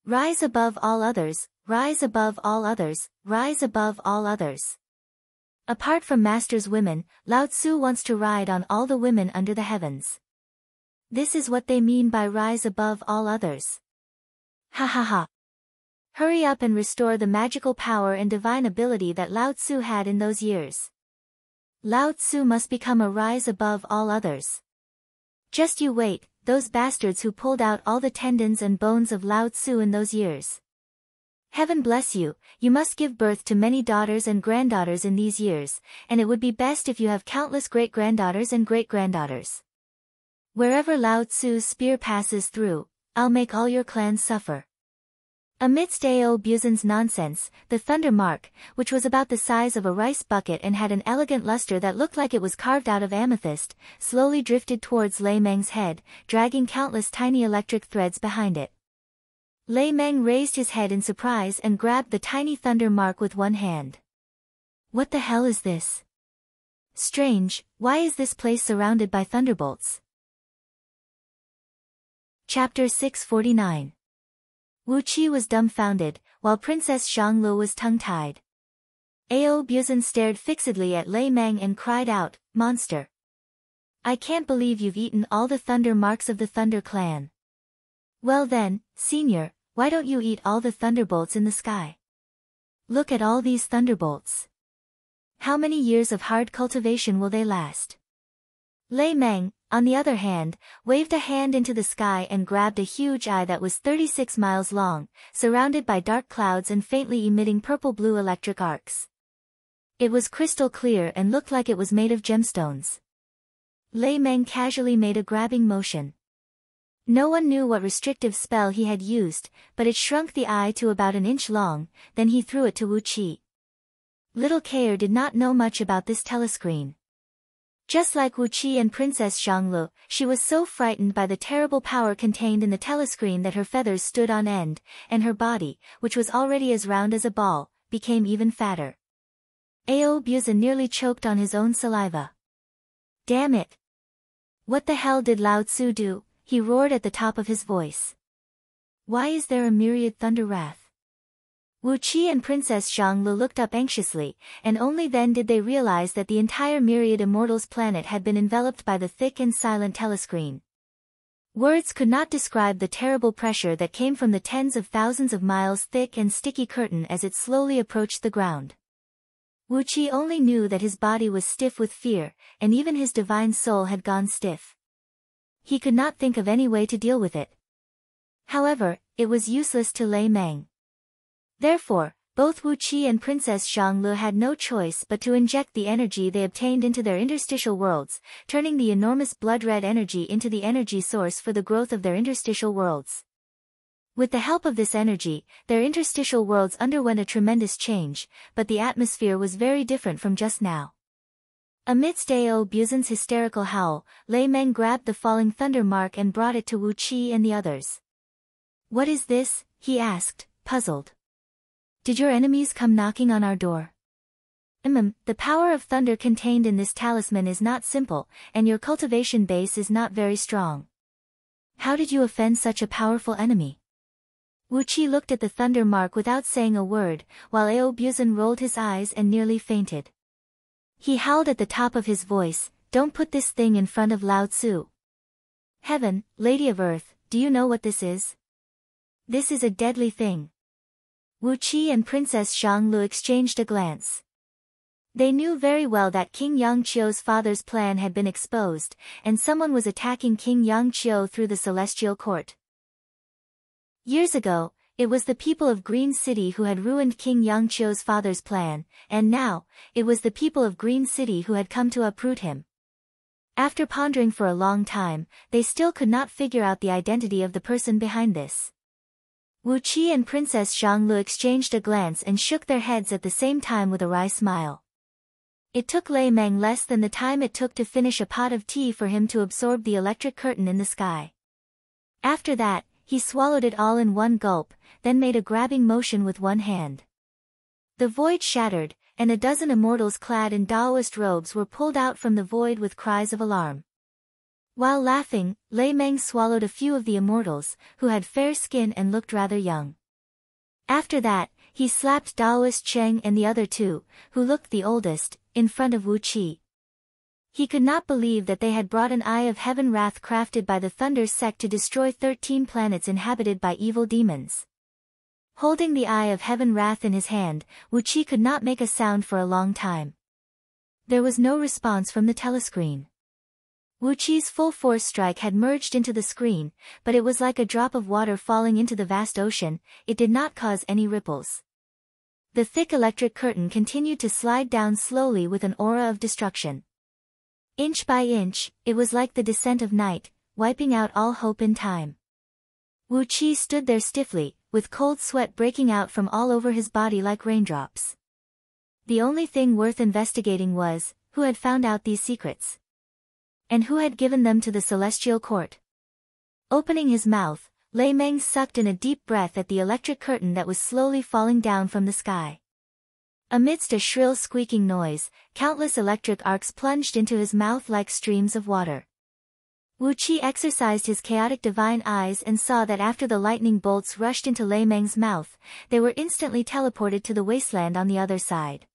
Rise above all others, rise above all others, rise above all others. Apart from Master's women, Lao Tzu wants to ride on all the women under the heavens. This is what they mean by rise above all others. Ha ha ha. Hurry up and restore the magical power and divine ability that Lao Tzu had in those years. Lao Tzu must become a rise above all others. Just you wait, those bastards who pulled out all the tendons and bones of Lao Tzu in those years. Heaven bless you, you must give birth to many daughters and granddaughters in these years, and it would be best if you have countless great-granddaughters and great-granddaughters. Wherever Lao Tzu's spear passes through, I'll make all your clans suffer. Amidst Ao Buzan's nonsense, the thunder mark, which was about the size of a rice bucket and had an elegant luster that looked like it was carved out of amethyst, slowly drifted towards Lei Meng's head, dragging countless tiny electric threads behind it. Lei Meng raised his head in surprise and grabbed the tiny thunder mark with one hand. What the hell is this? Strange, why is this place surrounded by thunderbolts? Chapter 649. Wu Qi was dumbfounded, while Princess Xianglu was tongue-tied. Ao Buzan stared fixedly at Lei Meng and cried out, "Monster! I can't believe you've eaten all the thunder marks of the Thunder Clan. Well then, Senior, why don't you eat all the thunderbolts in the sky? Look at all these thunderbolts. How many years of hard cultivation will they last?" Lei Meng, on the other hand, waved a hand into the sky and grabbed a huge eye that was 36 miles long, surrounded by dark clouds and faintly emitting purple-blue electric arcs. It was crystal clear and looked like it was made of gemstones. Lei Meng casually made a grabbing motion. No one knew what restrictive spell he had used, but it shrunk the eye to about an inch long, then he threw it to Wu Qi. Little Kaer did not know much about this telescreen. Just like Wu Qi and Princess Xianglu, she was so frightened by the terrible power contained in the telescreen that her feathers stood on end, and her body, which was already as round as a ball, became even fatter. Ao Buzan nearly choked on his own saliva. Damn it! What the hell did Lao Tzu do? He roared at the top of his voice. Why is there a myriad thunder wrath? Wu Qi and Princess Xianglu looked up anxiously, and only then did they realize that the entire myriad immortals planet had been enveloped by the thick and silent telescreen. Words could not describe the terrible pressure that came from the tens of thousands of miles thick and sticky curtain as it slowly approached the ground. Wu Qi only knew that his body was stiff with fear, and even his divine soul had gone stiff. He could not think of any way to deal with it. However, it was useless to Lei Meng. Therefore, both Wu Qi and Princess Xianglu had no choice but to inject the energy they obtained into their interstitial worlds, turning the enormous blood-red energy into the energy source for the growth of their interstitial worlds. With the help of this energy, their interstitial worlds underwent a tremendous change, but the atmosphere was very different from just now. Amidst Ao Buzan's hysterical howl, Lei Meng grabbed the falling thunder mark and brought it to Wu Qi and the others. "What is this?" he asked, puzzled. "Did your enemies come knocking on our door?" The power of thunder contained in this talisman is not simple, and your cultivation base is not very strong. How did you offend such a powerful enemy?" Wu Qi looked at the thunder mark without saying a word, while Ao Buzan rolled his eyes and nearly fainted. He howled at the top of his voice, "Don't put this thing in front of Lao Tzu. Heaven, Lady of Earth, do you know what this is? This is a deadly thing." Wu Qi and Princess Xianglu exchanged a glance. They knew very well that King Yangqiu's father's plan had been exposed, and someone was attacking King Yangqiu through the celestial court. Years ago, it was the people of Green City who had ruined King Yangqiu's father's plan, and now, it was the people of Green City who had come to uproot him. After pondering for a long time, they still could not figure out the identity of the person behind this. Wu Qi and Princess Xianglu exchanged a glance and shook their heads at the same time with a wry smile. It took Lei Meng less than the time it took to finish a pot of tea for him to absorb the electric curtain in the sky. After that, he swallowed it all in one gulp, then made a grabbing motion with one hand. The void shattered, and a dozen immortals clad in Taoist robes were pulled out from the void with cries of alarm. While laughing, Lei Meng swallowed a few of the immortals, who had fair skin and looked rather young. After that, he slapped Taoist Cheng and the other two, who looked the oldest, in front of Wu Qi. He could not believe that they had brought an Eye of Heaven wrath crafted by the Thunder sect to destroy 13 planets inhabited by evil demons. Holding the Eye of Heaven wrath in his hand, Wu Qi could not make a sound for a long time. There was no response from the telescreen. Wu Qi's full force strike had merged into the screen, but it was like a drop of water falling into the vast ocean, it did not cause any ripples. The thick electric curtain continued to slide down slowly with an aura of destruction. Inch by inch, it was like the descent of night, wiping out all hope in time. Wu Qi stood there stiffly, with cold sweat breaking out from all over his body like raindrops. The only thing worth investigating was, who had found out these secrets? And who had given them to the celestial court? Opening his mouth, Lei Meng sucked in a deep breath at the electric curtain that was slowly falling down from the sky. Amidst a shrill squeaking noise, countless electric arcs plunged into his mouth like streams of water. Wu Qi exercised his chaotic divine eyes and saw that after the lightning bolts rushed into Lei Meng's mouth, they were instantly teleported to the wasteland on the other side.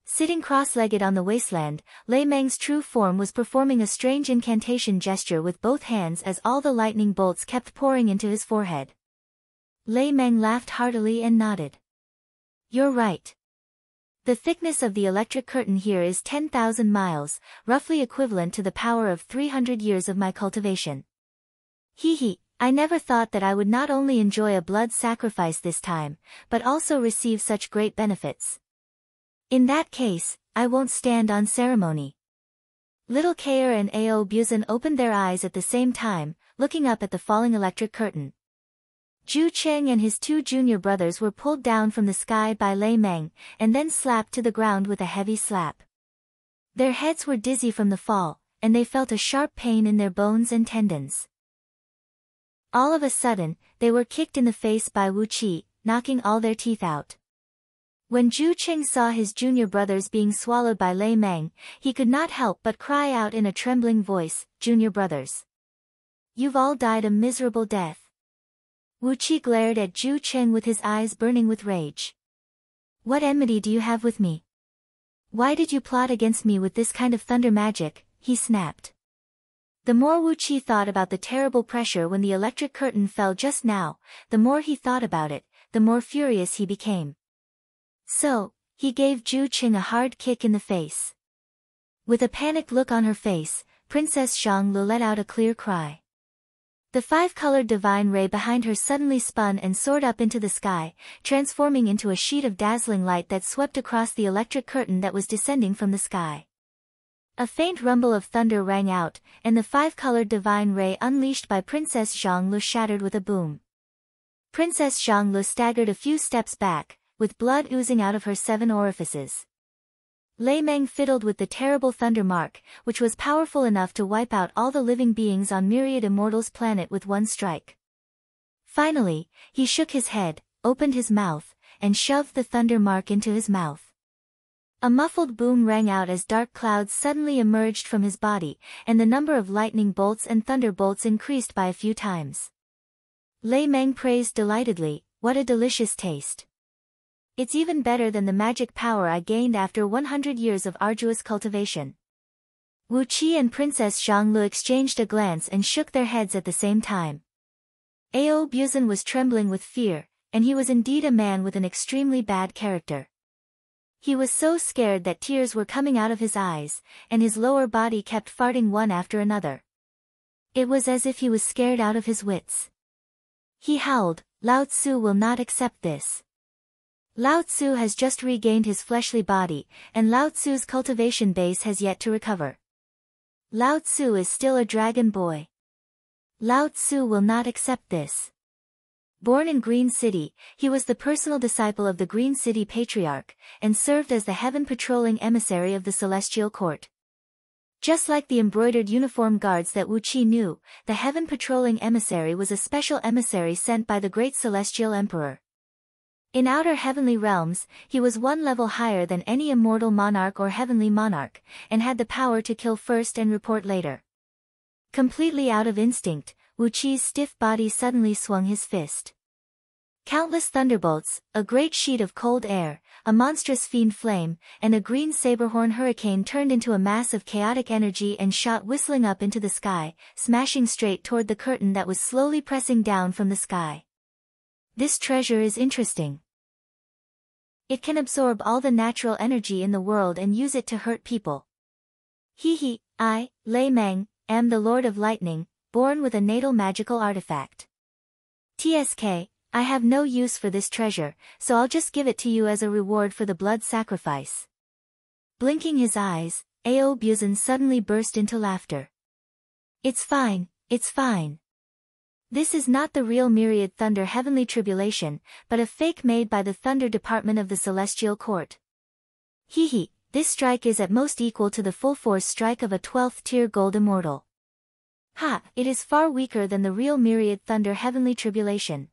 Sitting cross-legged on the wasteland, Lei Meng's true form was performing a strange incantation gesture with both hands as all the lightning bolts kept pouring into his forehead. Lei Meng laughed heartily and nodded. "You're right. The thickness of the electric curtain here is 10,000 miles, roughly equivalent to the power of 300 years of my cultivation. Hee, I never thought that I would not only enjoy a blood sacrifice this time, but also receive such great benefits. In that case, I won't stand on ceremony." Little Kair and Ao Buzan opened their eyes at the same time, looking up at the falling electric curtain. Zhu Cheng and his two junior brothers were pulled down from the sky by Lei Meng, and then slapped to the ground with a heavy slap. Their heads were dizzy from the fall, and they felt a sharp pain in their bones and tendons. All of a sudden, they were kicked in the face by Wu Qi, knocking all their teeth out. When Zhu Qing saw his junior brothers being swallowed by Lei Meng, he could not help but cry out in a trembling voice, "Junior brothers! You've all died a miserable death." Wu Qi glared at Zhu Qing with his eyes burning with rage. "What enmity do you have with me? Why did you plot against me with this kind of thunder magic?" he snapped. The more Wu Qi thought about the terrible pressure when the electric curtain fell just now, the more he thought about it, the more furious he became. So, he gave Zhu Qing a hard kick in the face. With a panicked look on her face, Princess Xianglu let out a clear cry. The five-colored divine ray behind her suddenly spun and soared up into the sky, transforming into a sheet of dazzling light that swept across the electric curtain that was descending from the sky. A faint rumble of thunder rang out, and the five-colored divine ray unleashed by Princess Xianglu shattered with a boom. Princess Xianglu staggered a few steps back, with blood oozing out of her 7 orifices. Lei Meng fiddled with the terrible thunder mark, which was powerful enough to wipe out all the living beings on Myriad Immortals' planet with one strike. Finally, he shook his head, opened his mouth, and shoved the thunder mark into his mouth. A muffled boom rang out as dark clouds suddenly emerged from his body, and the number of lightning bolts and thunderbolts increased by a few times. Lei Meng praised delightedly, "What a delicious taste. It's even better than the magic power I gained after 100 years of arduous cultivation." Wu Qi and Princess Xianglu exchanged a glance and shook their heads at the same time. Ao Buzan was trembling with fear, and he was indeed a man with an extremely bad character. He was so scared that tears were coming out of his eyes, and his lower body kept farting one after another. It was as if he was scared out of his wits. He howled, "Lao Tzu will not accept this. Lao Tzu has just regained his fleshly body, and Lao Tzu's cultivation base has yet to recover. Lao Tzu is still a dragon boy. Lao Tzu will not accept this." Born in Green City, he was the personal disciple of the Green City Patriarch, and served as the heaven-patrolling emissary of the Celestial Court. Just like the embroidered uniform guards that Wu Qi knew, the heaven-patrolling emissary was a special emissary sent by the great Celestial Emperor. In outer heavenly realms, he was one level higher than any immortal monarch or heavenly monarch, and had the power to kill first and report later. Completely out of instinct, Wu Qi's stiff body suddenly swung his fist. Countless thunderbolts, a great sheet of cold air, a monstrous fiend flame, and a green saberhorn hurricane turned into a mass of chaotic energy and shot whistling up into the sky, smashing straight toward the curtain that was slowly pressing down from the sky. This treasure is interesting. It can absorb all the natural energy in the world and use it to hurt people. I, Lei Meng, am the Lord of Lightning, born with a natal magical artifact. TSK, I have no use for this treasure, so I'll just give it to you as a reward for the blood sacrifice. Blinking his eyes, Ao Buzan suddenly burst into laughter. It's fine, it's fine. This is not the real Myriad Thunder Heavenly Tribulation, but a fake made by the Thunder Department of the Celestial Court. This strike is at most equal to the full force strike of a 12th tier gold immortal. It is far weaker than the real Myriad Thunder Heavenly Tribulation.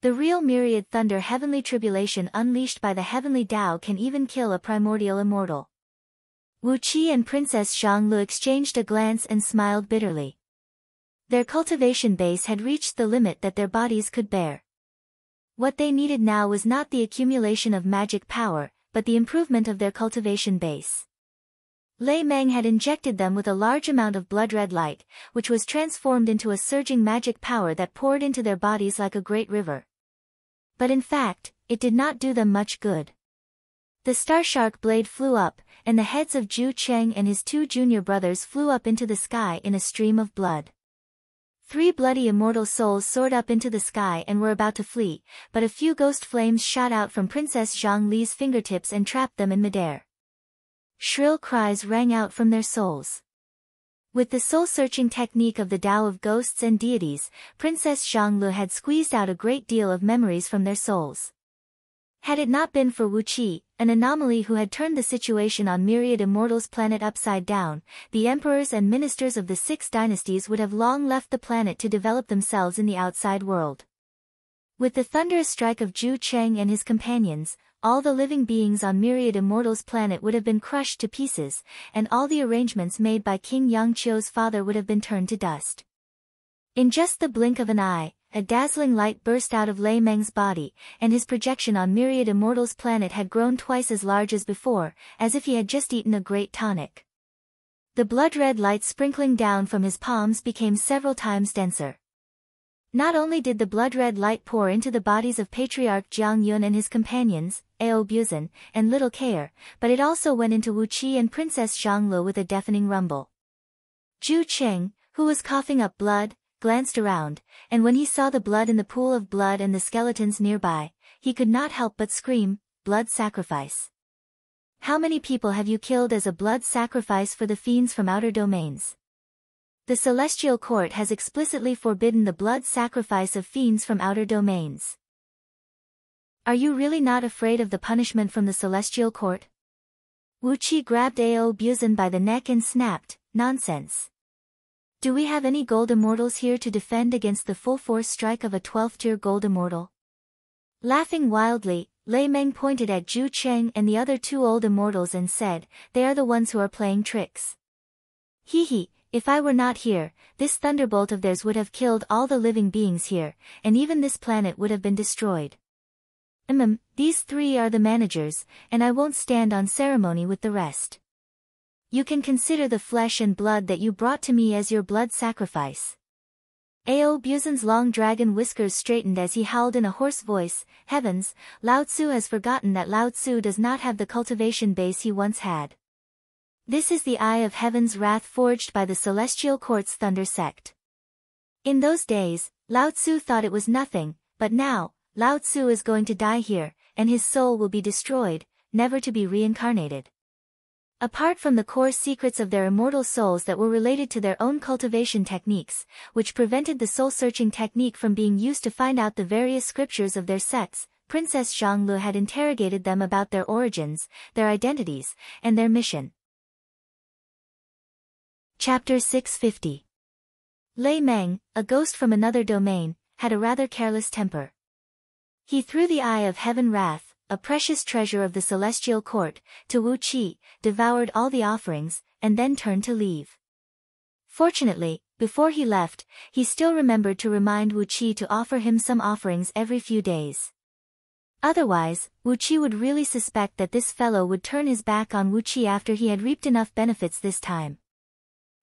The real Myriad Thunder Heavenly Tribulation unleashed by the Heavenly Tao can even kill a primordial immortal. Wu Qi and Princess Xianglu exchanged a glance and smiled bitterly. Their cultivation base had reached the limit that their bodies could bear. What they needed now was not the accumulation of magic power, but the improvement of their cultivation base. Lei Meng had injected them with a large amount of blood-red light, which was transformed into a surging magic power that poured into their bodies like a great river. But in fact, it did not do them much good. The star shark blade flew up, and the heads of Zhu Cheng and his 2 junior brothers flew up into the sky in a stream of blood. 3 bloody immortal souls soared up into the sky and were about to flee, but a few ghost flames shot out from Princess Zhang Li's fingertips and trapped them in midair. Shrill cries rang out from their souls. With the soul-searching technique of the Tao of ghosts and deities, Princess Xianglu had squeezed out a great deal of memories from their souls. Had it not been for Wu Qi, an anomaly who had turned the situation on Myriad Immortals' planet upside down, the emperors and ministers of the 6 dynasties would have long left the planet to develop themselves in the outside world. With the thunderous strike of Zhu Cheng and his companions, all the living beings on Myriad Immortals' planet would have been crushed to pieces, and all the arrangements made by King Yangqiu's father would have been turned to dust. In just the blink of an eye, a dazzling light burst out of Lei Meng's body, and his projection on Myriad Immortals' planet had grown twice as large as before, as if he had just eaten a great tonic. The blood-red light sprinkling down from his palms became several times denser. Not only did the blood-red light pour into the bodies of Patriarch Jiang Yun and his companions, Ao Buzan, and Little Kair, but it also went into Wu Qi and Princess Zhanglu with a deafening rumble. Zhu Cheng, who was coughing up blood, glanced around, and when he saw the blood in the pool of blood and the skeletons nearby, he could not help but scream, "Blood sacrifice! How many people have you killed as a blood sacrifice for the fiends from outer domains? The Celestial Court has explicitly forbidden the blood sacrifice of fiends from outer domains. Are you really not afraid of the punishment from the Celestial Court?" Wu Qi grabbed Ao Buzan by the neck and snapped, "Nonsense! Do we have any gold immortals here to defend against the full-force strike of a 12th-tier gold immortal?" Laughing wildly, Lei Meng pointed at Zhu Cheng and the other two old immortals and said, "They are the ones who are playing tricks. Hee, if I were not here, this thunderbolt of theirs would have killed all the living beings here, and even this planet would have been destroyed. These three are the managers, and I won't stand on ceremony with the rest. You can consider the flesh and blood that you brought to me as your blood sacrifice." Ao Buzan's long dragon whiskers straightened as he howled in a hoarse voice, "Heavens, Lao Tzu has forgotten that Lao Tzu does not have the cultivation base he once had. This is the eye of heaven's wrath forged by the Celestial Court's Thunder Sect. In those days, Lao Tzu thought it was nothing, but now, Lao Tzu is going to die here, and his soul will be destroyed, never to be reincarnated. Apart from the core secrets of their immortal souls that were related to their own cultivation techniques, which prevented the soul-searching technique from being used to find out the various scriptures of their sects, Princess Zhanglu had interrogated them about their origins, their identities, and their mission." Chapter 650. Lei Meng, a ghost from another domain, had a rather careless temper. He threw the Eye of Heaven Wrath, a precious treasure of the Celestial Court, to Wu Qi, devoured all the offerings, and then turned to leave. Fortunately, before he left, he still remembered to remind Wu Qi to offer him some offerings every few days. Otherwise, Wu Qi would really suspect that this fellow would turn his back on Wu Qi after he had reaped enough benefits this time.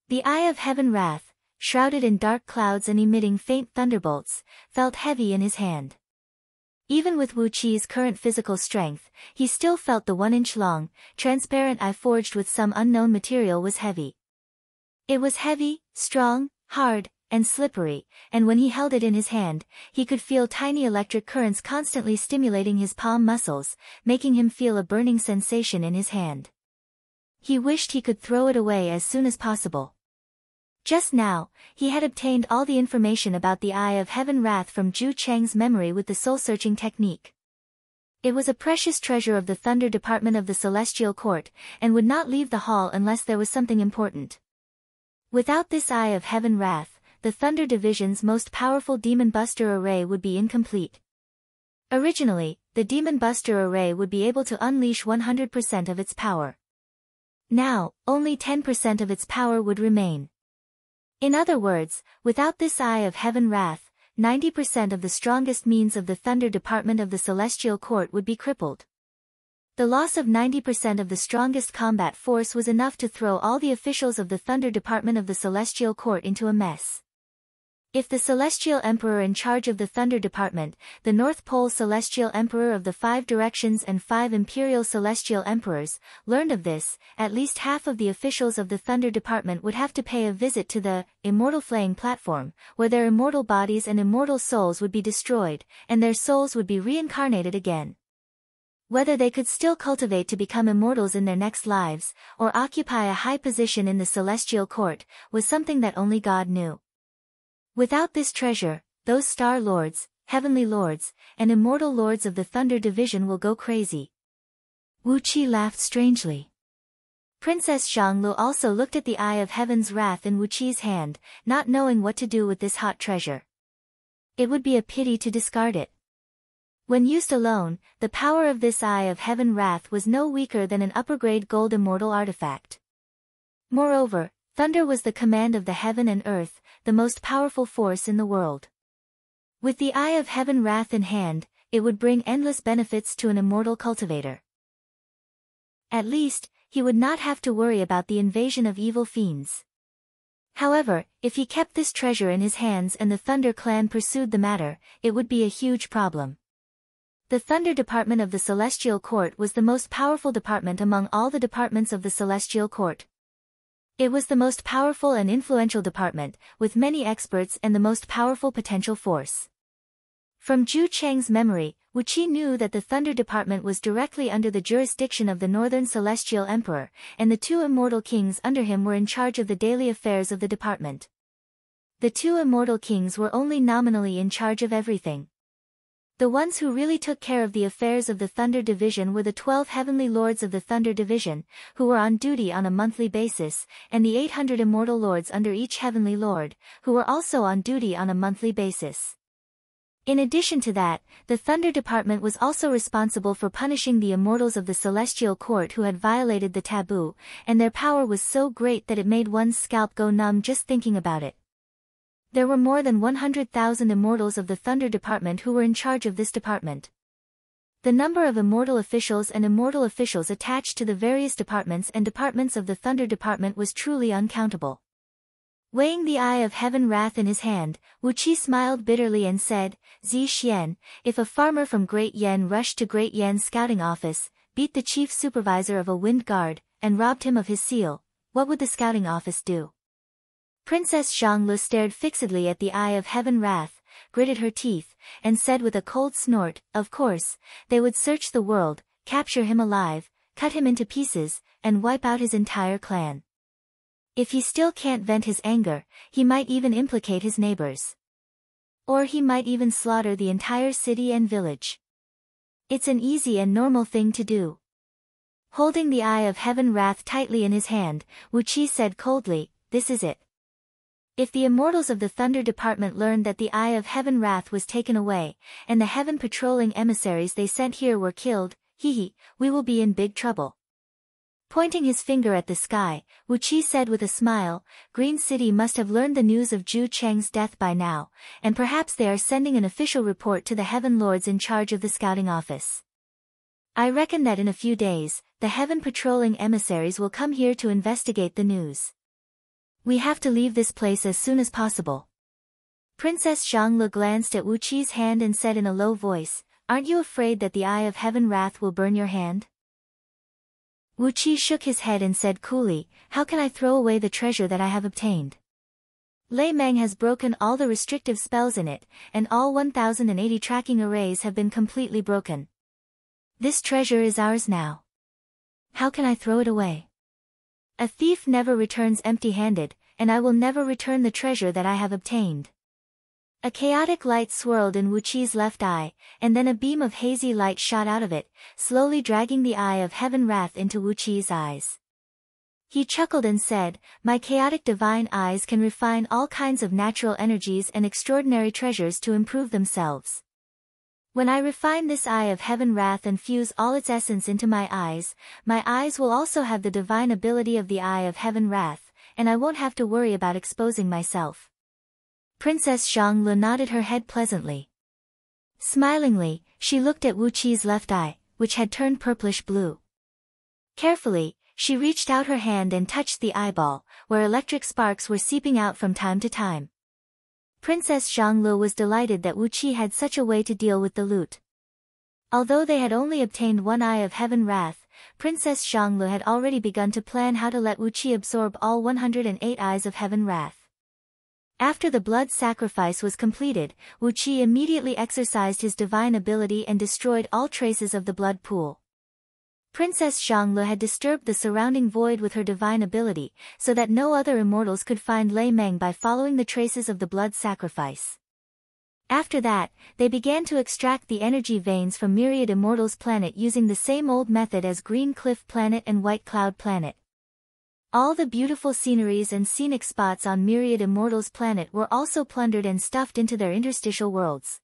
The Eye of Heaven Wrath, shrouded in dark clouds and emitting faint thunderbolts, felt heavy in his hand. Even with Wu Qi's current physical strength, he still felt the 1-inch-long, transparent eye forged with some unknown material was heavy. It was heavy, strong, hard, and slippery, and when he held it in his hand, he could feel tiny electric currents constantly stimulating his palm muscles, making him feel a burning sensation in his hand. He wished he could throw it away as soon as possible. Just now, he had obtained all the information about the Eye of Heaven Wrath from Zhu Cheng's memory with the soul-searching technique. It was a precious treasure of the Thunder Department of the Celestial Court, and would not leave the hall unless there was something important. Without this Eye of Heaven Wrath, the Thunder Division's most powerful Demon Buster Array would be incomplete. Originally, the Demon Buster Array would be able to unleash 100% of its power. Now, only 10% of its power would remain. In other words, without this Eye of Heaven Wrath, 90% of the strongest means of the Thunder Department of the Celestial Court would be crippled. The loss of 90% of the strongest combat force was enough to throw all the officials of the Thunder Department of the Celestial Court into a mess. If the Celestial Emperor in charge of the Thunder Department, the North Pole Celestial Emperor of the 5 Directions and 5 Imperial Celestial Emperors, learned of this, at least half of the officials of the Thunder Department would have to pay a visit to the Immortal Flaying Platform, where their immortal bodies and immortal souls would be destroyed, and their souls would be reincarnated again. Whether they could still cultivate to become immortals in their next lives, or occupy a high position in the Celestial Court, was something that only God knew. Without this treasure, those Star Lords, Heavenly Lords, and Immortal Lords of the Thunder Division will go crazy. Wu Qi laughed strangely. Princess Zhanglu also looked at the Eye of Heaven's Wrath in Wu Qi's hand, not knowing what to do with this hot treasure. It would be a pity to discard it. When used alone, the power of this Eye of Heaven wrath was no weaker than an upper-grade gold immortal artifact. Moreover, thunder was the command of the heaven and earth, the most powerful force in the world. With the Eye of Heaven wrath in hand, it would bring endless benefits to an immortal cultivator. At least, he would not have to worry about the invasion of evil fiends. However, if he kept this treasure in his hands and the Thunder clan pursued the matter, it would be a huge problem. The Thunder Department of the Celestial Court was the most powerful department among all the departments of the Celestial Court. It was the most powerful and influential department, with many experts and the most powerful potential force. From Zhu Cheng's memory, Wuqi knew that the Thunder Department was directly under the jurisdiction of the Northern Celestial Emperor, and the two immortal kings under him were in charge of the daily affairs of the department. The two immortal kings were only nominally in charge of everything. The ones who really took care of the affairs of the Thunder Division were the 12 Heavenly Lords of the Thunder Division, who were on duty on a monthly basis, and the 800 Immortal Lords under each Heavenly Lord, who were also on duty on a monthly basis. In addition to that, the Thunder Department was also responsible for punishing the immortals of the Celestial Court who had violated the taboo, and their power was so great that it made one's scalp go numb just thinking about it. There were more than 100,000 immortals of the Thunder Department who were in charge of this department. The number of immortal officials and immortal officials attached to the various departments and departments of the Thunder Department was truly uncountable. Weighing the Eye of Heaven wrath in his hand, Wuqi smiled bitterly and said, "Zi Xian, if a farmer from Great Yen rushed to Great Yen's scouting office, beat the chief supervisor of a wind guard, and robbed him of his seal, what would the scouting office do?" Princess Zhanglu stared fixedly at the Eye of Heaven wrath, gritted her teeth, and said with a cold snort, "Of course, they would search the world, capture him alive, cut him into pieces, and wipe out his entire clan. If he still can't vent his anger, he might even implicate his neighbors. Or he might even slaughter the entire city and village. It's an easy and normal thing to do." Holding the Eye of Heaven wrath tightly in his hand, Wuqi said coldly, "This is it. If the immortals of the Thunder Department learned that the Eye of Heaven wrath was taken away, and the heaven patrolling emissaries they sent here were killed, we will be in big trouble." Pointing his finger at the sky, Wuqi said with a smile, "Green City must have learned the news of Zhu Cheng's death by now, and perhaps they are sending an official report to the Heaven Lords in charge of the scouting office. I reckon that in a few days, the heaven patrolling emissaries will come here to investigate the news. We have to leave this place as soon as possible." Princess Zhanglu glanced at Wuqi's hand and said in a low voice, "Aren't you afraid that the Eye of Heaven wrath will burn your hand?" Wuqi shook his head and said coolly, "How can I throw away the treasure that I have obtained? Lei Meng has broken all the restrictive spells in it, and all 1080 tracking arrays have been completely broken. This treasure is ours now. How can I throw it away? A thief never returns empty-handed, and I will never return the treasure that I have obtained." A chaotic light swirled in Wuqi's left eye, and then a beam of hazy light shot out of it, slowly dragging the Eye of Heaven wrath into Wuqi's eyes. He chuckled and said, "My chaotic divine eyes can refine all kinds of natural energies and extraordinary treasures to improve themselves. When I refine this Eye of Heaven wrath and fuse all its essence into my eyes will also have the divine ability of the Eye of Heaven wrath, and I won't have to worry about exposing myself." Princess Zhanglu nodded her head pleasantly. Smilingly, she looked at Wuqi's left eye, which had turned purplish blue. Carefully, she reached out her hand and touched the eyeball, where electric sparks were seeping out from time to time. Princess Zhanglu was delighted that Wuqi had such a way to deal with the loot. Although they had only obtained one Eye of Heaven wrath, Princess Zhanglu had already begun to plan how to let Wuqi absorb all 108 Eyes of Heaven wrath. After the blood sacrifice was completed, Wuqi immediately exercised his divine ability and destroyed all traces of the blood pool. Princess Zhanglu had disturbed the surrounding void with her divine ability, so that no other immortals could find Lei Meng by following the traces of the blood sacrifice. After that, they began to extract the energy veins from Myriad Immortals' planet using the same old method as Green Cliff Planet and White Cloud Planet. All the beautiful sceneries and scenic spots on Myriad Immortals' planet were also plundered and stuffed into their interstitial worlds.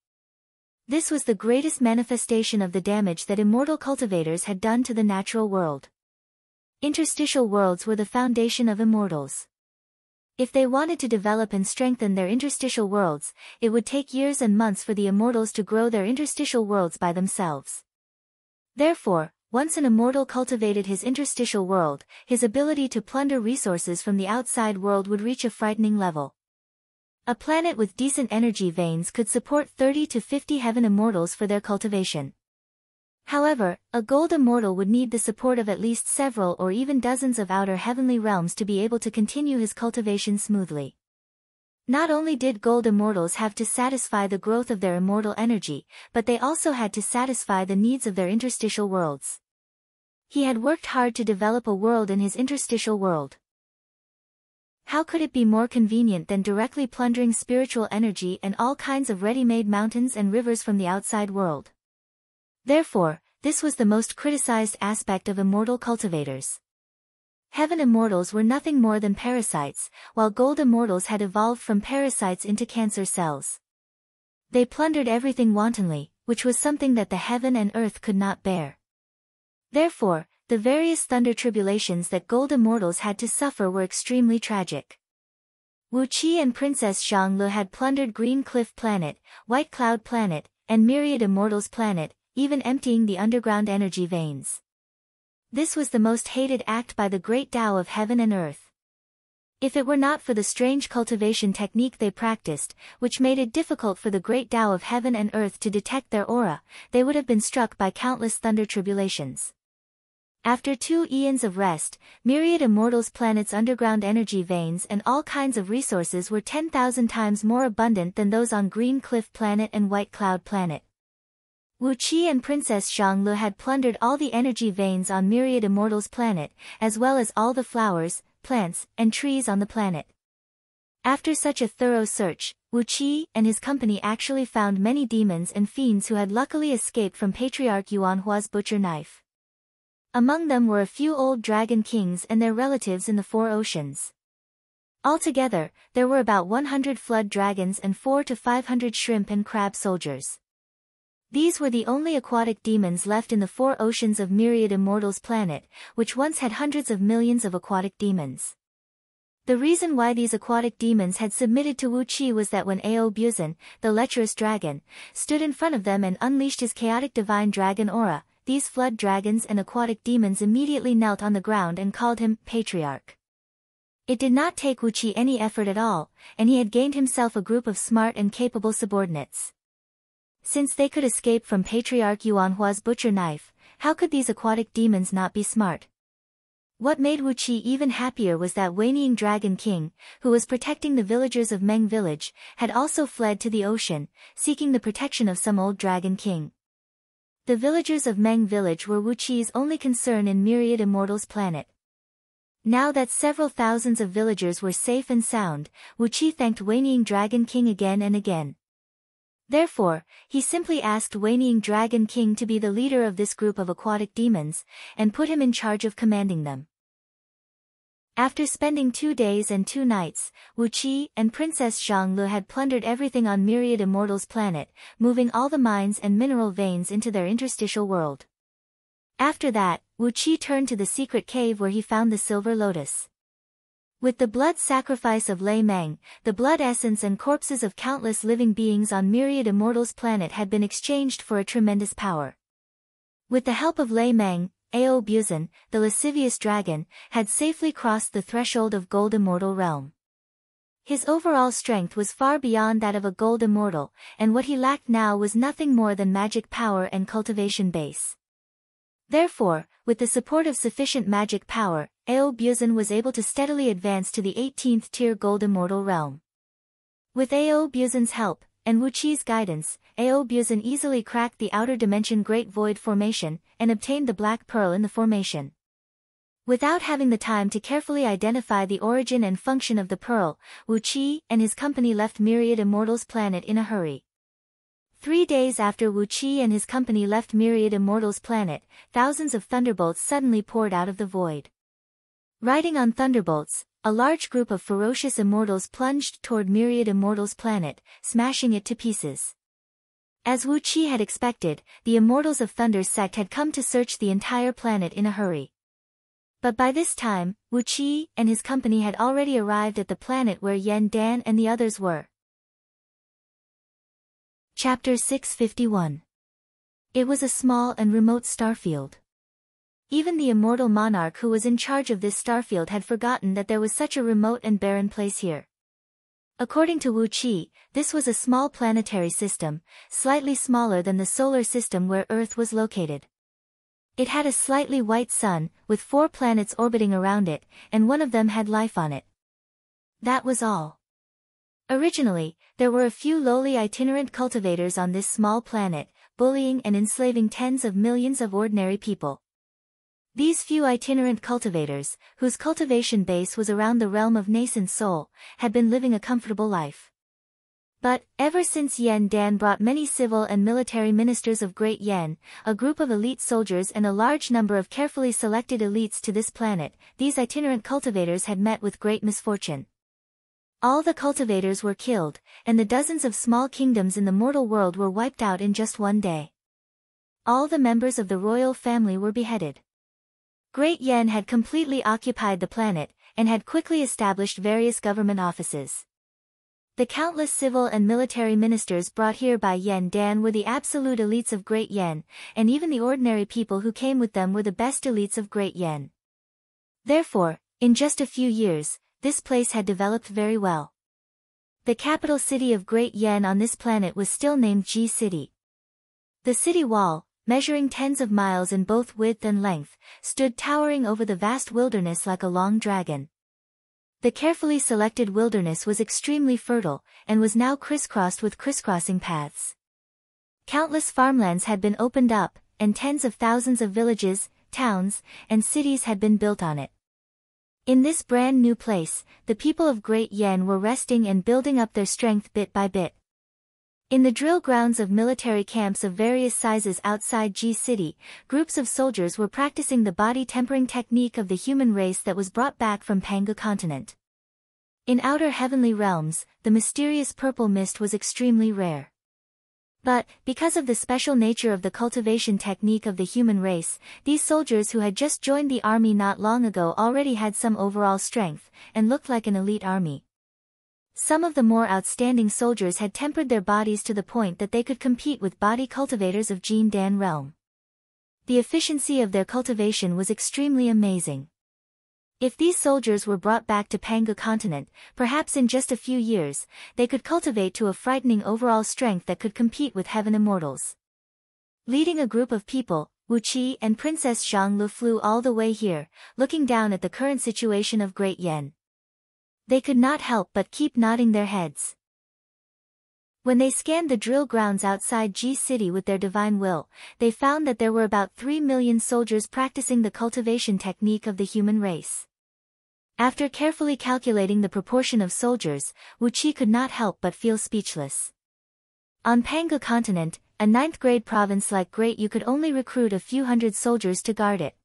This was the greatest manifestation of the damage that immortal cultivators had done to the natural world. Interstitial worlds were the foundation of immortals. If they wanted to develop and strengthen their interstitial worlds, it would take years and months for the immortals to grow their interstitial worlds by themselves. Therefore, once an immortal cultivated his interstitial world, his ability to plunder resources from the outside world would reach a frightening level. A planet with decent energy veins could support 30 to 50 heaven immortals for their cultivation. However, a gold immortal would need the support of at least several or even dozens of outer heavenly realms to be able to continue his cultivation smoothly. Not only did gold immortals have to satisfy the growth of their immortal energy, but they also had to satisfy the needs of their interstitial worlds. He had worked hard to develop a world in his interstitial world. How could it be more convenient than directly plundering spiritual energy and all kinds of ready-made mountains and rivers from the outside world? Therefore, this was the most criticized aspect of immortal cultivators. Heaven immortals were nothing more than parasites, while gold immortals had evolved from parasites into cancer cells. They plundered everything wantonly, which was something that the heaven and earth could not bear. Therefore, the various thunder tribulations that gold immortals had to suffer were extremely tragic. Wu Qi and Princess Zhang had plundered Green Cliff Planet, White Cloud Planet, and Myriad Immortals Planet, even emptying the underground energy veins. This was the most hated act by the great Tao of heaven and earth. If it were not for the strange cultivation technique they practiced, which made it difficult for the great Tao of heaven and earth to detect their aura, they would have been struck by countless thunder tribulations. After 2 eons of rest, Myriad Immortals Planet's underground energy veins and all kinds of resources were 10,000 times more abundant than those on Green Cliff Planet and White Cloud Planet. Wu Qi and Princess Zhang had plundered all the energy veins on Myriad Immortals Planet, as well as all the flowers, plants, and trees on the planet. After such a thorough search, Wu Qi and his company actually found many demons and fiends who had luckily escaped from Patriarch Yuanhua's butcher knife. Among them were a few old dragon kings and their relatives in the 4 oceans. Altogether, there were about 100 flood dragons and 400 to 500 shrimp and crab soldiers. These were the only aquatic demons left in the 4 oceans of Myriad Immortals Planet, which once had hundreds of millions of aquatic demons. The reason why these aquatic demons had submitted to Wu Qi was that when Ao Buzan, the lecherous dragon, stood in front of them and unleashed his chaotic divine dragon aura, these flood dragons and aquatic demons immediately knelt on the ground and called him Patriarch. It did not take Wu Qi any effort at all, and he had gained himself a group of smart and capable subordinates. Since they could escape from Patriarch Yuanhua's butcher knife, how could these aquatic demons not be smart? What made Wu Qi even happier was that Wanying Dragon King, who was protecting the villagers of Meng Village, had also fled to the ocean, seeking the protection of some old Dragon King. The villagers of Meng Village were Wu Qi's only concern in Myriad Immortals Planet. Now that several thousands of villagers were safe and sound, Wu Qi thanked Wanying Dragon King again and again. Therefore, he simply asked Wanying Dragon King to be the leader of this group of aquatic demons, and put him in charge of commanding them. After spending 2 days and 2 nights, Wu Qi and Princess Zhang had plundered everything on Myriad Immortals Planet, moving all the mines and mineral veins into their interstitial world. After that, Wu Qi turned to the secret cave where he found the silver lotus. With the blood sacrifice of Lei Meng, the blood essence and corpses of countless living beings on Myriad Immortals Planet had been exchanged for a tremendous power. With the help of Lei Meng, Ao Buzan, the lascivious dragon, had safely crossed the threshold of Gold Immortal Realm. His overall strength was far beyond that of a Gold Immortal, and what he lacked now was nothing more than magic power and cultivation base. Therefore, with the support of sufficient magic power, Ao Buzan was able to steadily advance to the 18th tier Gold Immortal Realm. With Ao Buzan's help, and Wu Qi's guidance, Ao Buzan easily cracked the outer dimension Great Void formation, and obtained the Black Pearl in the formation. Without having the time to carefully identify the origin and function of the pearl, Wu Qi and his company left Myriad Immortals Planet in a hurry. 3 days after Wu Qi and his company left Myriad Immortals Planet, thousands of thunderbolts suddenly poured out of the void. Riding on thunderbolts, a large group of ferocious immortals plunged toward Myriad Immortals Planet, smashing it to pieces. As Wu Qi had expected, the Immortals of Thunder's sect had come to search the entire planet in a hurry. But by this time, Wu Qi and his company had already arrived at the planet where Yan Dan and the others were. Chapter 651. It was a small and remote starfield. Even the immortal monarch who was in charge of this starfield had forgotten that there was such a remote and barren place here. According to Wu Qi, this was a small planetary system, slightly smaller than the solar system where Earth was located. It had a slightly white sun, with 4 planets orbiting around it, and one of them had life on it. That was all. Originally, there were a few lowly itinerant cultivators on this small planet, bullying and enslaving tens of millions of ordinary people. These few itinerant cultivators, whose cultivation base was around the realm of nascent soul, had been living a comfortable life. But, ever since Yan Dan brought many civil and military ministers of Great Yan, a group of elite soldiers and a large number of carefully selected elites to this planet, these itinerant cultivators had met with great misfortune. All the cultivators were killed, and the dozens of small kingdoms in the mortal world were wiped out in just one day. All the members of the royal family were beheaded. Great Yan had completely occupied the planet, and had quickly established various government offices. The countless civil and military ministers brought here by Yan Dan were the absolute elites of Great Yan, and even the ordinary people who came with them were the best elites of Great Yan. Therefore, in just a few years, this place had developed very well. The capital city of Great Yan on this planet was still named Ji City. The city wall, measuring tens of miles in both width and length, stood towering over the vast wilderness like a long dragon. The carefully selected wilderness was extremely fertile, and was now crisscrossed with crisscrossing paths. Countless farmlands had been opened up, and tens of thousands of villages, towns, and cities had been built on it. In this brand new place, the people of Great Yan were resting and building up their strength bit by bit. In the drill grounds of military camps of various sizes outside Ji City, groups of soldiers were practicing the body-tempering technique of the human race that was brought back from Pangu continent. In outer heavenly realms, the mysterious purple mist was extremely rare. But, because of the special nature of the cultivation technique of the human race, these soldiers who had just joined the army not long ago already had some overall strength, and looked like an elite army. Some of the more outstanding soldiers had tempered their bodies to the point that they could compete with body cultivators of Jin Dan realm. The efficiency of their cultivation was extremely amazing. If these soldiers were brought back to Pangu continent, perhaps in just a few years, they could cultivate to a frightening overall strength that could compete with heaven immortals. Leading a group of people, Wu Qi and Princess Zhang flew all the way here, looking down at the current situation of Great Yan. They could not help but keep nodding their heads. When they scanned the drill grounds outside Ji City with their divine will, they found that there were about 3 million soldiers practicing the cultivation technique of the human race. After carefully calculating the proportion of soldiers, Wu Qi could not help but feel speechless. On Pangu continent, a 9th-grade province like Great Yu could only recruit a few hundred soldiers to guard it.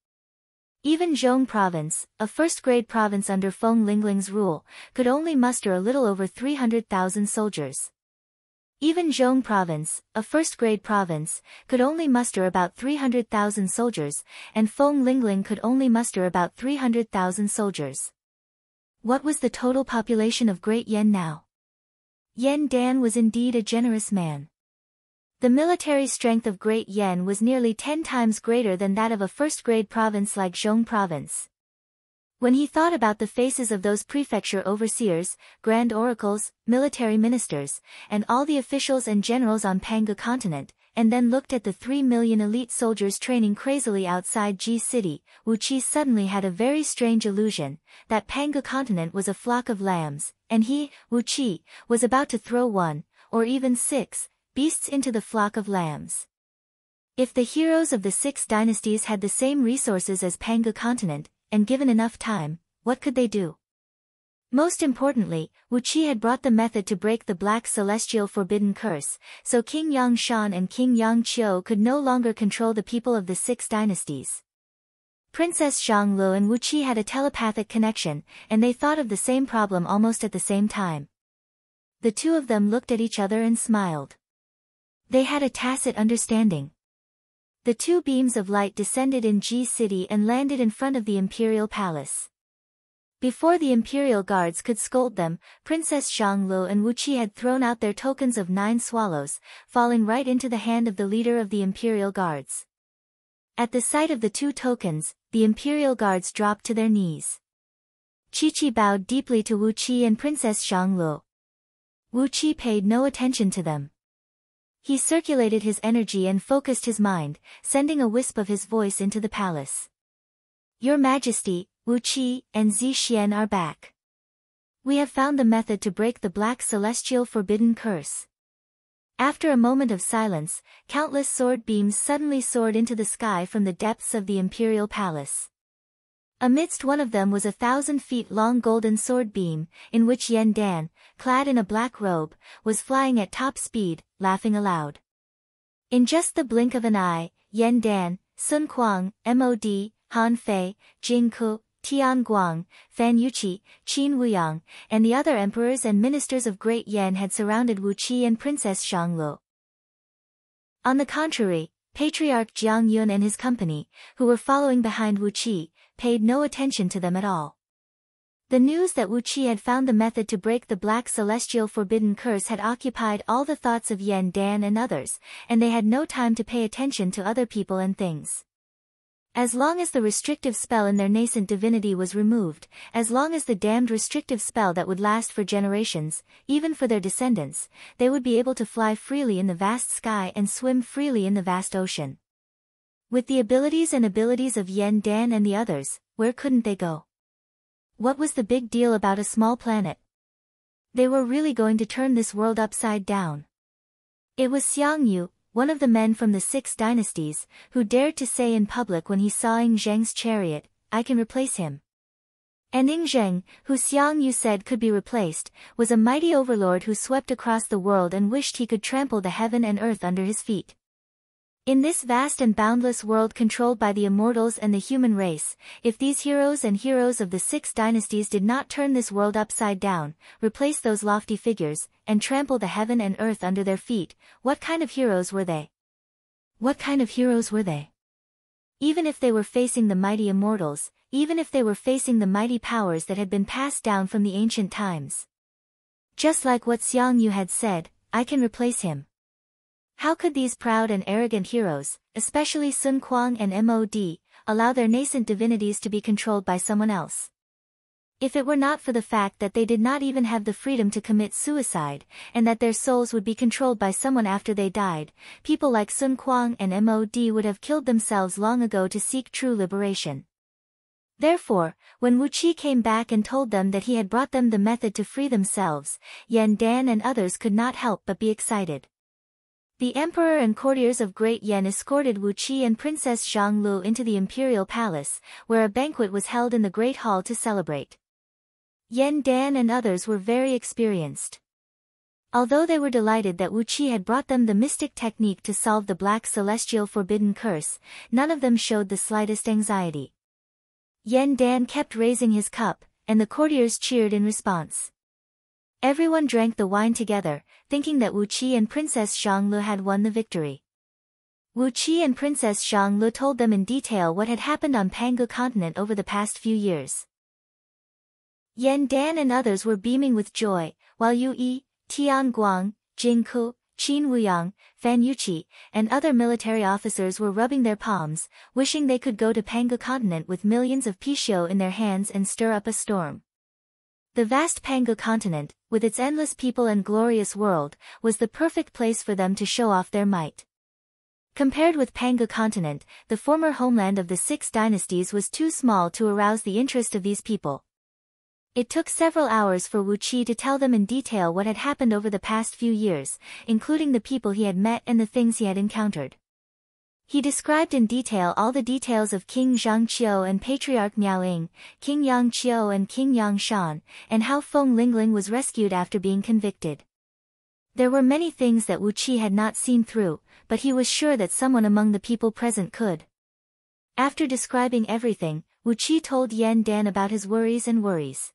Even Zhong province, a 1st-grade province under Feng Lingling's rule, could only muster a little over 300,000 soldiers. Even Zhong province, a 1st-grade province, could only muster about 300,000 soldiers, and Feng Lingling could only muster about 300,000 soldiers. What was the total population of Great Yan now? Yan Dan was indeed a generous man. The military strength of Great Yan was nearly 10 times greater than that of a 1st-grade province like Zhong province. When he thought about the faces of those prefecture overseers, grand oracles, military ministers, and all the officials and generals on Pangu continent, and then looked at the 3 million elite soldiers training crazily outside Ji City, Wu Qi suddenly had a very strange illusion, that Pangu continent was a flock of lambs, and he, Wu Qi, was about to throw 1, or even 6, beasts into the flock of lambs. If the heroes of the 6 dynasties had the same resources as Pangu continent, and given enough time, what could they do? Most importantly, Wu Qi had brought the method to break the black celestial forbidden curse, so King Yang Shan and King Yang Qiu could no longer control the people of the 6 dynasties. Princess Zhang Lu and Wu Qi had a telepathic connection, and they thought of the same problem almost at the same time. The two of them looked at each other and smiled. They had a tacit understanding. The two beams of light descended in Ji City and landed in front of the imperial palace. Before the imperial guards could scold them, Princess Xianglu and Wu Qi had thrown out their tokens of 9 swallows, falling right into the hand of the leader of the imperial guards. At the sight of the 2 tokens, the imperial guards dropped to their knees. Qi bowed deeply to Wu Qi and Princess Xianglu. Wu Qi paid no attention to them. He circulated his energy and focused his mind, sending a wisp of his voice into the palace. Your Majesty, Wu Qi and Zixian are back. We have found the method to break the black celestial forbidden curse. After a moment of silence, countless sword beams suddenly soared into the sky from the depths of the imperial palace. Amidst one of them was a 1,000 feet long golden sword beam, in which Yen Dan, clad in a black robe, was flying at top speed, laughing aloud. In just the blink of an eye, Yen Dan, Sun Kuang, Mod, Han Fei, Jing Ku, Tian Guang, Fan Yuqi, Qin Wuyang, and the other emperors and ministers of Great Yen had surrounded Wu Qi and Princess Xianglu. On the contrary, Patriarch Jiang Yun and his company, who were following behind Wu Qi, paid no attention to them at all. The news that Wu Qi had found the method to break the black celestial forbidden curse had occupied all the thoughts of Yen Dan and others, and they had no time to pay attention to other people and things. As long as the restrictive spell in their nascent divinity was removed, as long as the damned restrictive spell that would last for generations, even for their descendants, they would be able to fly freely in the vast sky and swim freely in the vast ocean. With the abilities of Yen Dan and the others, where couldn't they go? What was the big deal about a small planet? They were really going to turn this world upside down. It was Xiang Yu, one of the men from the 6 dynasties, who dared to say in public when he saw Ying Zheng's chariot, I can replace him. And Ying Zheng, who Xiang Yu said could be replaced, was a mighty overlord who swept across the world and wished he could trample the heaven and earth under his feet. In this vast and boundless world controlled by the immortals and the human race, if these heroes of the 6 dynasties did not turn this world upside down, replace those lofty figures, and trample the heaven and earth under their feet, what kind of heroes were they? What kind of heroes were they? Even if they were facing the mighty immortals, even if they were facing the mighty powers that had been passed down from the ancient times. Just like what Xiang Yu had said, I can replace him. How could these proud and arrogant heroes, especially Sun Kuang and Mod, allow their nascent divinities to be controlled by someone else? If it were not for the fact that they did not even have the freedom to commit suicide, and that their souls would be controlled by someone after they died, people like Sun Kuang and Mod would have killed themselves long ago to seek true liberation. Therefore, when Wu Qi came back and told them that he had brought them the method to free themselves, Yen Dan and others could not help but be excited. The emperor and courtiers of Great Yen escorted Wu Qi and Princess Xianglu into the imperial palace, where a banquet was held in the great hall to celebrate. Yen Dan and others were very experienced. Although they were delighted that Wu Qi had brought them the mystic technique to solve the black celestial forbidden curse, none of them showed the slightest anxiety. Yen Dan kept raising his cup, and the courtiers cheered in response. Everyone drank the wine together, thinking that Wu Qi and Princess Xianglu had won the victory. Wu Qi and Princess Xianglu told them in detail what had happened on Pangu continent over the past few years. Yen Dan and others were beaming with joy, while Yu Yi, Tian Guang, Jing Ku, Qin Wuyang, Fan Yuqi, and other military officers were rubbing their palms, wishing they could go to Pangu continent with millions of pixiu in their hands and stir up a storm. The vast Pangu continent, with its endless people and glorious world, was the perfect place for them to show off their might. Compared with Pangu continent, the former homeland of the 6 dynasties was too small to arouse the interest of these people. It took several hours for Wu Qi to tell them in detail what had happened over the past few years, including the people he had met and the things he had encountered. He described in detail all the details of King Zhang Qiu and Patriarch Miaoying, King Yang Qiu and King Yang Shan, and how Feng Lingling was rescued after being convicted. There were many things that Wu Qi had not seen through, but he was sure that someone among the people present could. After describing everything, Wu Qi told Yen Dan about his worries.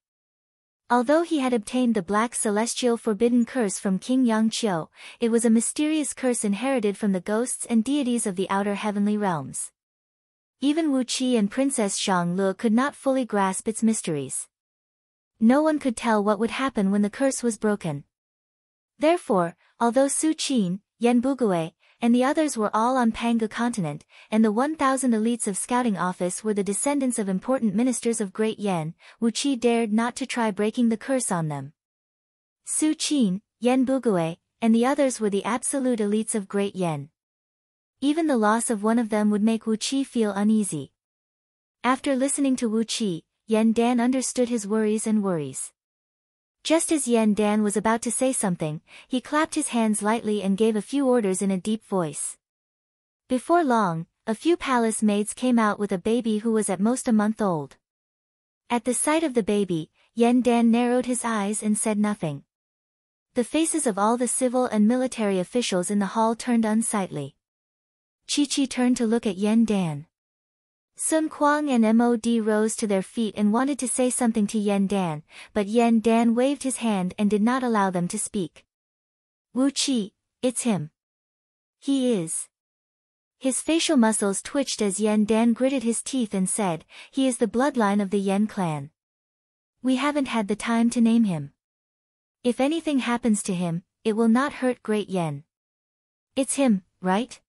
Although he had obtained the black celestial forbidden curse from King Yangqiu, it was a mysterious curse inherited from the ghosts and deities of the outer heavenly realms. Even Wu Qi and Princess Xianglu could not fully grasp its mysteries. No one could tell what would happen when the curse was broken. Therefore, although Su Qin, Yan Bugui, and the others were all on Panga continent, and the 1,000 elites of scouting office were the descendants of important ministers of Great Yan, Wu Qi dared not to try breaking the curse on them. Su Qin, Yan Bugui, and the others were the absolute elites of Great Yan. Even the loss of one of them would make Wu Qi feel uneasy. After listening to Wu Qi, Yan Dan understood his worries and worries. Just as Yan Dan was about to say something, he clapped his hands lightly and gave a few orders in a deep voice. Before long, a few palace maids came out with a baby who was at most a month old. At the sight of the baby, Yan Dan narrowed his eyes and said nothing. The faces of all the civil and military officials in the hall turned unsightly. Chi-Chi turned to look at Yan Dan. Sun Kuang and Mod rose to their feet and wanted to say something to Yan Dan, but Yan Dan waved his hand and did not allow them to speak. Wu Qi, it's him. He is. His facial muscles twitched as Yan Dan gritted his teeth and said, he is the bloodline of the Yan clan. We haven't had the time to name him. If anything happens to him, it will not hurt Great Yan. It's him, right?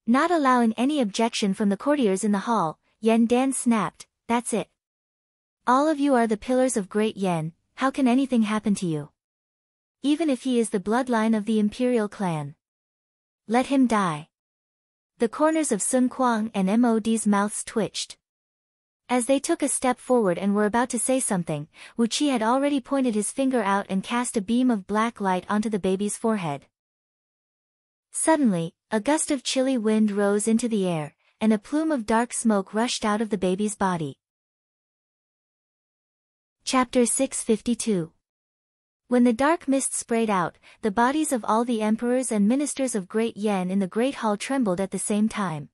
Not allowing any objection from the courtiers in the hall, Yan Dan snapped, that's it. All of you are the pillars of Great Yan, how can anything happen to you? Even if he is the bloodline of the imperial clan. Let him die. The corners of Sun Kuang and Mod's mouths twitched. As they took a step forward and were about to say something, Wu Qi had already pointed his finger out and cast a beam of black light onto the baby's forehead. Suddenly, a gust of chilly wind rose into the air, and a plume of dark smoke rushed out of the baby's body. Chapter 652. When the dark mist sprayed out, the bodies of all the emperors and ministers of Great Yan in the Great Hall trembled at the same time.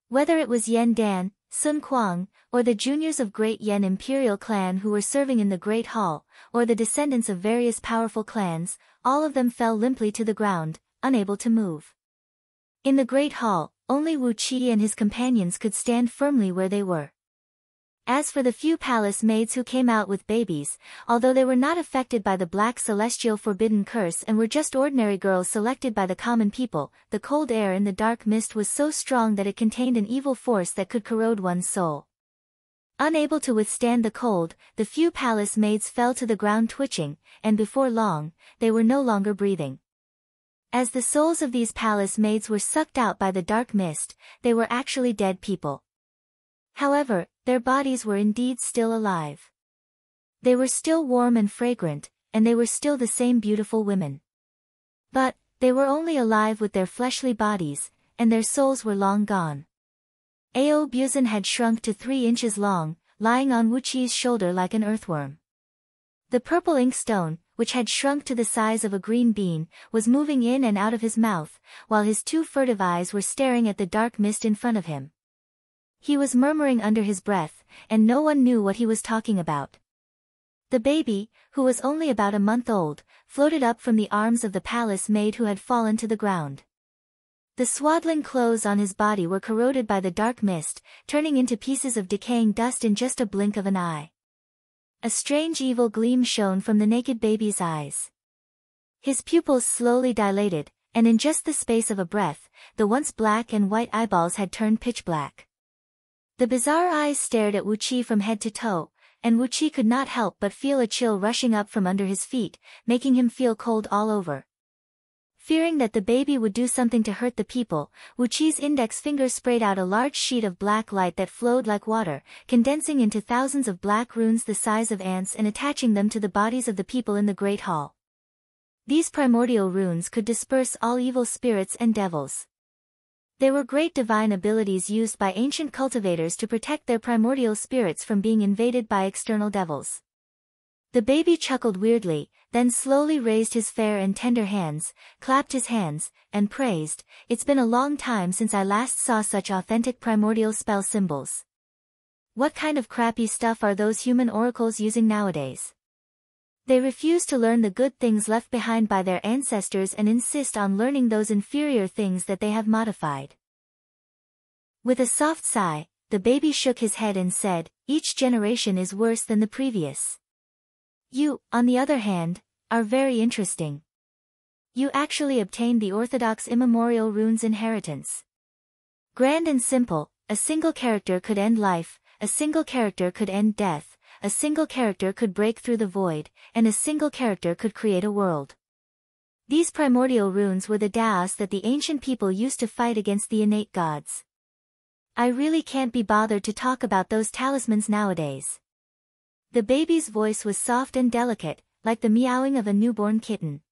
Whether it was Yan Dan, Sun Kuang, or the juniors of Great Yan imperial clan who were serving in the Great Hall, or the descendants of various powerful clans, all of them fell limply to the ground, unable to move. In the Great Hall, only Wu Qi and his companions could stand firmly where they were. As for the few palace maids who came out with babies, although they were not affected by the black celestial forbidden curse and were just ordinary girls selected by the common people, the cold air in the dark mist was so strong that it contained an evil force that could corrode one's soul. Unable to withstand the cold, the few palace maids fell to the ground twitching, and before long, they were no longer breathing. As the souls of these palace maids were sucked out by the dark mist, they were actually dead people. However, their bodies were indeed still alive. They were still warm and fragrant, and they were still the same beautiful women. But, they were only alive with their fleshly bodies, and their souls were long gone. Ao Buzan had shrunk to 3 inches long, lying on Wu Qi's shoulder like an earthworm. The purple ink stone, which had shrunk to the size of a green bean, was moving in and out of his mouth, while his 2 furtive eyes were staring at the dark mist in front of him. He was murmuring under his breath, and no one knew what he was talking about. The baby, who was only about a month old, floated up from the arms of the palace maid who had fallen to the ground. The swaddling clothes on his body were corroded by the dark mist, turning into pieces of decaying dust in just a blink of an eye. A strange evil gleam shone from the naked baby's eyes. His pupils slowly dilated, and in just the space of a breath, the once black and white eyeballs had turned pitch black. The bizarre eyes stared at Wu Qi from head to toe, and Wu Qi could not help but feel a chill rushing up from under his feet, making him feel cold all over. Fearing that the baby would do something to hurt the people, Wu Qi's index finger sprayed out a large sheet of black light that flowed like water, condensing into thousands of black runes the size of ants and attaching them to the bodies of the people in the Great Hall. These primordial runes could disperse all evil spirits and devils. They were great divine abilities used by ancient cultivators to protect their primordial spirits from being invaded by external devils. The baby chuckled weirdly, then slowly raised his fair and tender hands, clapped his hands, and praised, "It's been a long time since I last saw such authentic primordial spell symbols. What kind of crappy stuff are those human oracles using nowadays? They refuse to learn the good things left behind by their ancestors and insist on learning those inferior things that they have modified. With a soft sigh, the baby shook his head and said, "Each generation is worse than the previous. You, on the other hand, are very interesting. You actually obtained the orthodox immemorial runes inheritance. Grand and simple, a single character could end life, a single character could end death, a single character could break through the void, and a single character could create a world. These primordial runes were the Daos that the ancient people used to fight against the innate gods. I really can't be bothered to talk about those talismans nowadays." The baby's voice was soft and delicate, like the meowing of a newborn kitten.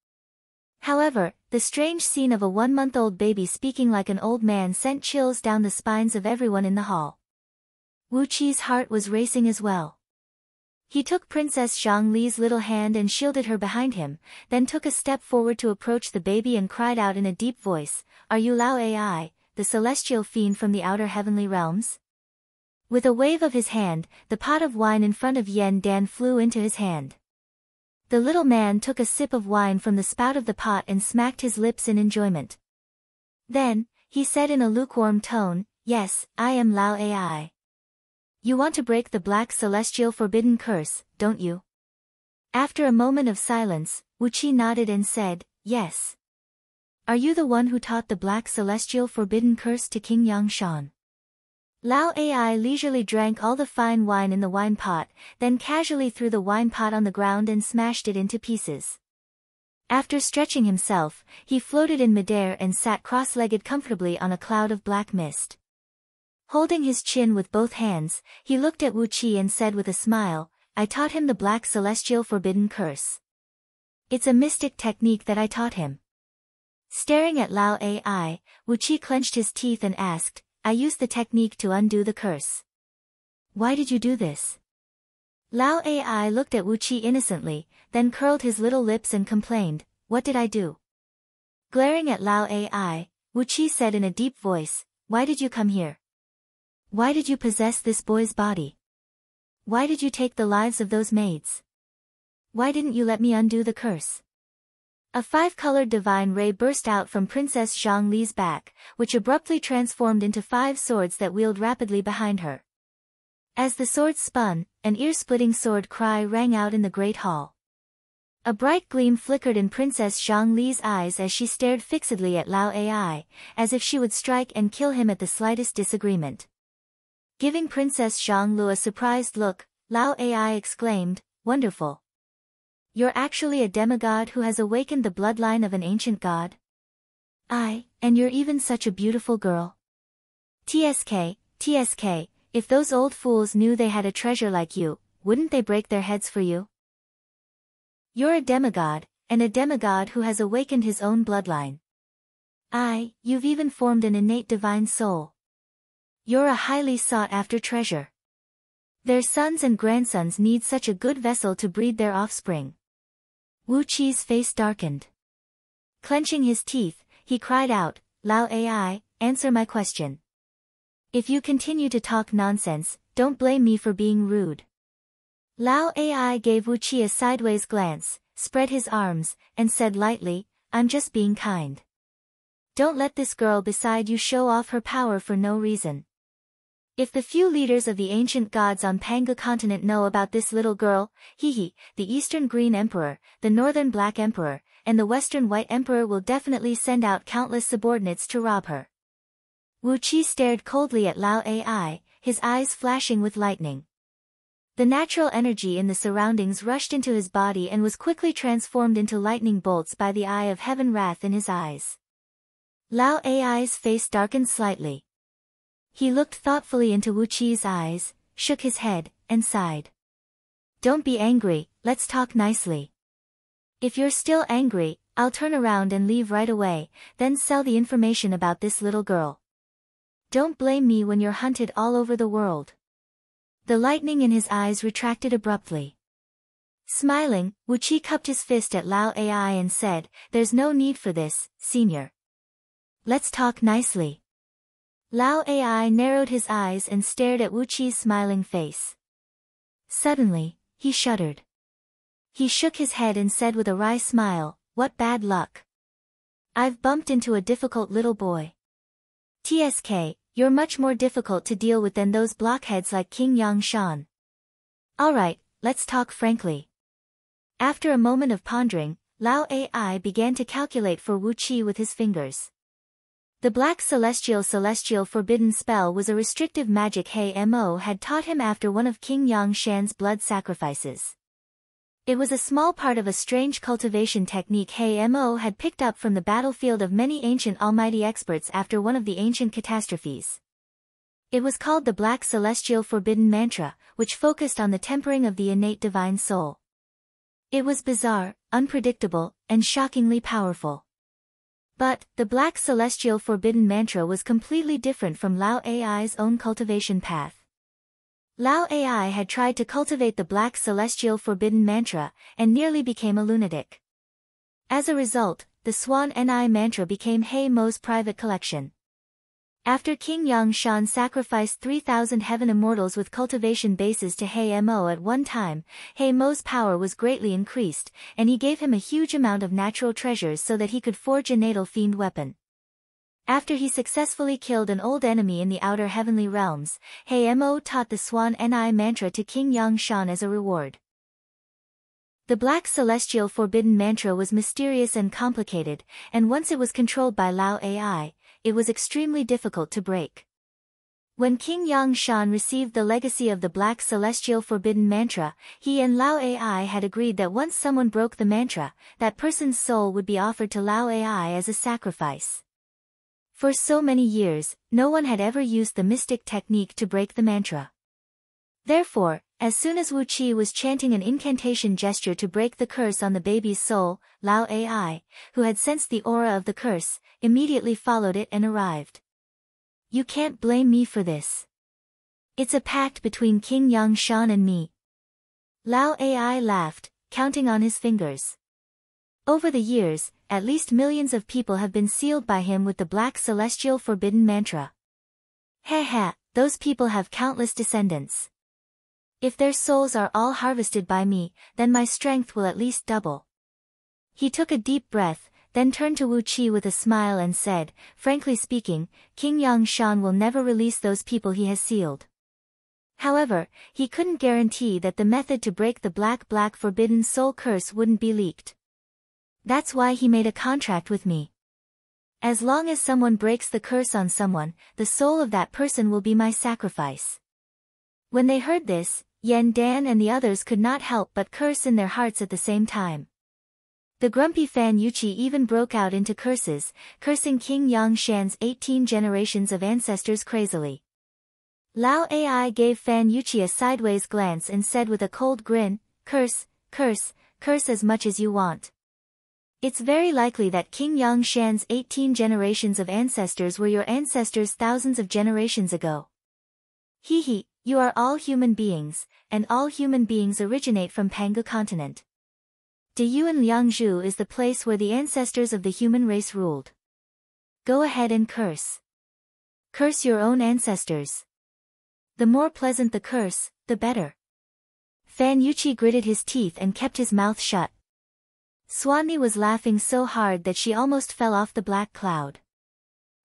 However, the strange scene of a 1-month-old baby speaking like an old man sent chills down the spines of everyone in the hall. Wu Qi's heart was racing as well. He took Princess Zhongli's little hand and shielded her behind him, then took a step forward to approach the baby and cried out in a deep voice, "Are you Lao Ai, the celestial fiend from the outer heavenly realms?" With a wave of his hand, the pot of wine in front of Yen Dan flew into his hand. The little man took a sip of wine from the spout of the pot and smacked his lips in enjoyment. Then, he said in a lukewarm tone, "Yes, I am Lao Ai. You want to break the black celestial forbidden curse, don't you?" After a moment of silence, Wu Qi nodded and said, "Yes. Are you the one who taught the black celestial forbidden curse to King Yangshan?" Lao Ai leisurely drank all the fine wine in the wine pot, then casually threw the wine pot on the ground and smashed it into pieces. After stretching himself, he floated in midair and sat cross-legged comfortably on a cloud of black mist. Holding his chin with both hands, he looked at Wu Qi and said with a smile, "I taught him the black celestial forbidden curse. It's a mystic technique that I taught him." Staring at Lao Ai, Wu Qi clenched his teeth and asked, "I used the technique to undo the curse. Why did you do this?" Lao Ai looked at Wu Qi innocently, then curled his little lips and complained, "What did I do?" Glaring at Lao Ai, Wu Qi said in a deep voice, "Why did you come here? Why did you possess this boy's body? Why did you take the lives of those maids? Why didn't you let me undo the curse?" A 5-colored divine ray burst out from Princess Zhongli's back, which abruptly transformed into 5 swords that wheeled rapidly behind her. As the swords spun, an ear-splitting sword cry rang out in the great hall. A bright gleam flickered in Princess Zhongli's eyes as she stared fixedly at Lao Ai, as if she would strike and kill him at the slightest disagreement. Giving Princess Zhonglu a surprised look, Lao Ai exclaimed, "Wonderful. You're actually a demigod who has awakened the bloodline of an ancient god? And you're even such a beautiful girl. TSK, if those old fools knew they had a treasure like you, wouldn't they break their heads for you? You're a demigod, and a demigod who has awakened his own bloodline. You've even formed an innate divine soul. You're a highly sought-after treasure. Their sons and grandsons need such a good vessel to breed their offspring." Wu Qi's face darkened. Clenching his teeth, he cried out, "Lao Ai, answer my question. If you continue to talk nonsense, don't blame me for being rude." Lao Ai gave Wu Qi a sideways glance, spread his arms, and said lightly, "I'm just being kind. Don't let this girl beside you show off her power for no reason. If the few leaders of the ancient gods on Panga continent know about this little girl, the Eastern Green Emperor, the Northern Black Emperor, and the Western White Emperor will definitely send out countless subordinates to rob her." Wu Qi stared coldly at Lao Ai, his eyes flashing with lightning. The natural energy in the surroundings rushed into his body and was quickly transformed into lightning bolts by the eye of heaven wrath in his eyes. Lao Ai's face darkened slightly. He looked thoughtfully into Wu Qi's eyes, shook his head, and sighed. "Don't be angry, let's talk nicely. If you're still angry, I'll turn around and leave right away, then sell the information about this little girl. Don't blame me when you're hunted all over the world." The lightning in his eyes retracted abruptly. Smiling, Wu Qi cupped his fist at Lao Ai and said, "There's no need for this, senior. Let's talk nicely." Lao Ai narrowed his eyes and stared at Wu Qi's smiling face. Suddenly, he shuddered. He shook his head and said with a wry smile, "What bad luck. I've bumped into a difficult little boy. TSK, you're much more difficult to deal with than those blockheads like King Yangshan. Alright, let's talk frankly." After a moment of pondering, Lao Ai began to calculate for Wu Qi with his fingers. The black celestial forbidden spell was a restrictive magic He Mo had taught him after one of King Yangshan's blood sacrifices. It was a small part of a strange cultivation technique He Mo had picked up from the battlefield of many ancient almighty experts after one of the ancient catastrophes. It was called the Black Celestial Forbidden Mantra, which focused on the tempering of the innate divine soul. It was bizarre, unpredictable, and shockingly powerful. But, the Black Celestial Forbidden Mantra was completely different from Lao Ai's own cultivation path. Lao Ai had tried to cultivate the Black Celestial Forbidden Mantra, and nearly became a lunatic. As a result, the Swan Ni Mantra became He Mo's private collection. After King Yangshan sacrificed 3,000 heaven immortals with cultivation bases to He Mo at one time, He Mo's power was greatly increased, and he gave him a huge amount of natural treasures so that he could forge a natal fiend weapon. After he successfully killed an old enemy in the outer heavenly realms, He Mo taught the Swan Ni Mantra to King Yangshan as a reward. The Black Celestial Forbidden Mantra was mysterious and complicated, and once it was controlled by Lao Ai, it was extremely difficult to break. When King Yangshan received the legacy of the Black Celestial Forbidden Mantra, he and Lao Ai had agreed that once someone broke the mantra, that person's soul would be offered to Lao Ai as a sacrifice. For so many years, no one had ever used the mystic technique to break the mantra. Therefore, as soon as Wu Qi was chanting an incantation gesture to break the curse on the baby's soul, Lao Ai, who had sensed the aura of the curse, immediately followed it and arrived. "You can't blame me for this. It's a pact between King Yangshan and me." Lao Ai laughed, counting on his fingers. Over the years, at least millions of people have been sealed by him with the Black Celestial Forbidden Mantra. Ha, those people have countless descendants. If their souls are all harvested by me, then my strength will at least double. He took a deep breath, then turned to Wu Qi with a smile and said, "Frankly speaking, King Yangshan will never release those people he has sealed. However, he couldn't guarantee that the method to break the black forbidden soul curse wouldn't be leaked. That's why he made a contract with me. As long as someone breaks the curse on someone, the soul of that person will be my sacrifice." When they heard this, Yan Dan and the others could not help but curse in their hearts at the same time. The grumpy Fan Yuqi even broke out into curses, cursing King Yangshan's 18 generations of ancestors crazily. Lao Ai gave Fan Yuqi a sideways glance and said with a cold grin, "Curse as much as you want. It's very likely that King Yangshan's 18 generations of ancestors were your ancestors thousands of generations ago. Hee, you are all human beings, and all human beings originate from Pangu continent. Deyuan Liangzhu is the place where the ancestors of the human race ruled. Go ahead and curse. Curse your own ancestors. The more pleasant the curse, the better." Fan Yuqi gritted his teeth and kept his mouth shut. Swanmi was laughing so hard that she almost fell off the black cloud.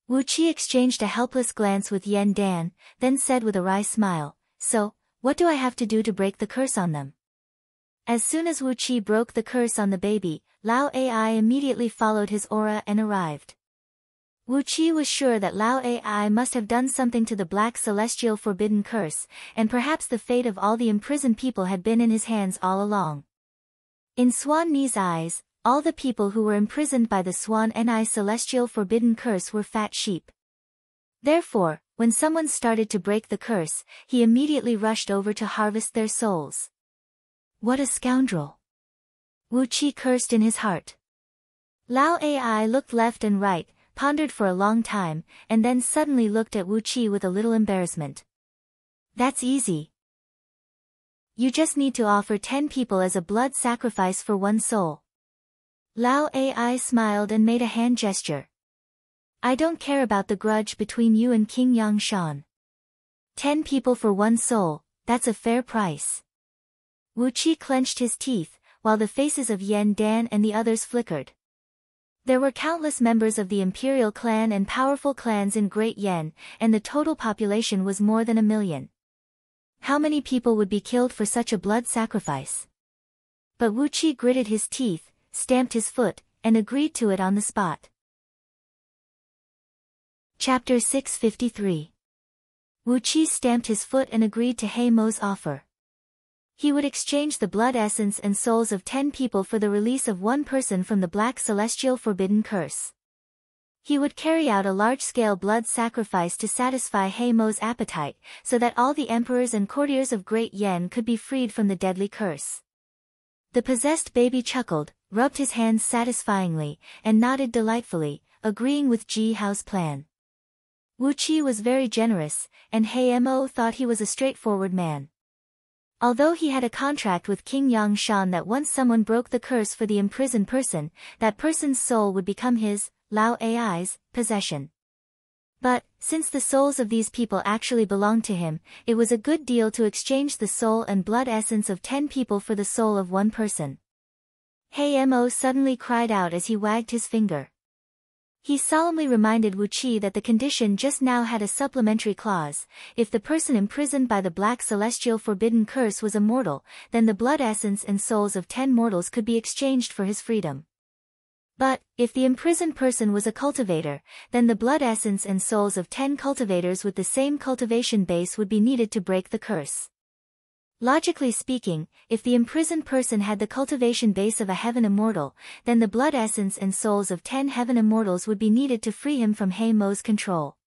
Wu Qi exchanged a helpless glance with Yan Dan, then said with a wry smile, "So, what do I have to do to break the curse on them?" As soon as Wu Qi broke the curse on the baby, Lao Ai immediately followed his aura and arrived. Wu Qi was sure that Lao Ai must have done something to the Black Celestial Forbidden Curse, and perhaps the fate of all the imprisoned people had been in his hands all along. In Swan Ni's eyes, all the people who were imprisoned by the Swan Ni Celestial Forbidden Curse were fat sheep. Therefore, when someone started to break the curse, he immediately rushed over to harvest their souls. What a scoundrel! Wu Qi cursed in his heart. Lao Ai looked left and right, pondered for a long time, and then suddenly looked at Wu Qi with a little embarrassment. "That's easy. You just need to offer 10 people as a blood sacrifice for one soul." Lao Ai smiled and made a hand gesture. "I don't care about the grudge between you and King Yangshan. 10 people for one soul, that's a fair price." Wu Qi clenched his teeth, while the faces of Yen Dan and the others flickered. There were countless members of the imperial clan and powerful clans in Great Yen, and the total population was more than 1 million. How many people would be killed for such a blood sacrifice? But Wu Qi gritted his teeth, stamped his foot, and agreed to it on the spot. Chapter 653. Wu Qi stamped his foot and agreed to He Mo's offer. He would exchange the blood essence and souls of 10 people for the release of 1 person from the Black Celestial Forbidden Curse. He would carry out a large-scale blood sacrifice to satisfy He Mo's appetite, so that all the emperors and courtiers of Great Yen could be freed from the deadly curse. The possessed baby chuckled, rubbed his hands satisfyingly, and nodded delightfully, agreeing with Ji Hao's plan. Wu Qi was very generous, and He Mo thought he was a straightforward man. Although he had a contract with King Yang Shan that once someone broke the curse for the imprisoned person, that person's soul would become his, Lao Ai's, possession. But, since the souls of these people actually belonged to him, it was a good deal to exchange the soul and blood essence of 10 people for the soul of 1 person. He Mo suddenly cried out as he wagged his finger. He solemnly reminded Wu Qi that the condition just now had a supplementary clause: if the person imprisoned by the Black Celestial Forbidden Curse was a mortal, then the blood essence and souls of 10 mortals could be exchanged for his freedom. But, if the imprisoned person was a cultivator, then the blood essence and souls of 10 cultivators with the same cultivation base would be needed to break the curse. Logically speaking, if the imprisoned person had the cultivation base of a heaven immortal, then the blood essence and souls of 10 heaven immortals would be needed to free him from He Mo's control.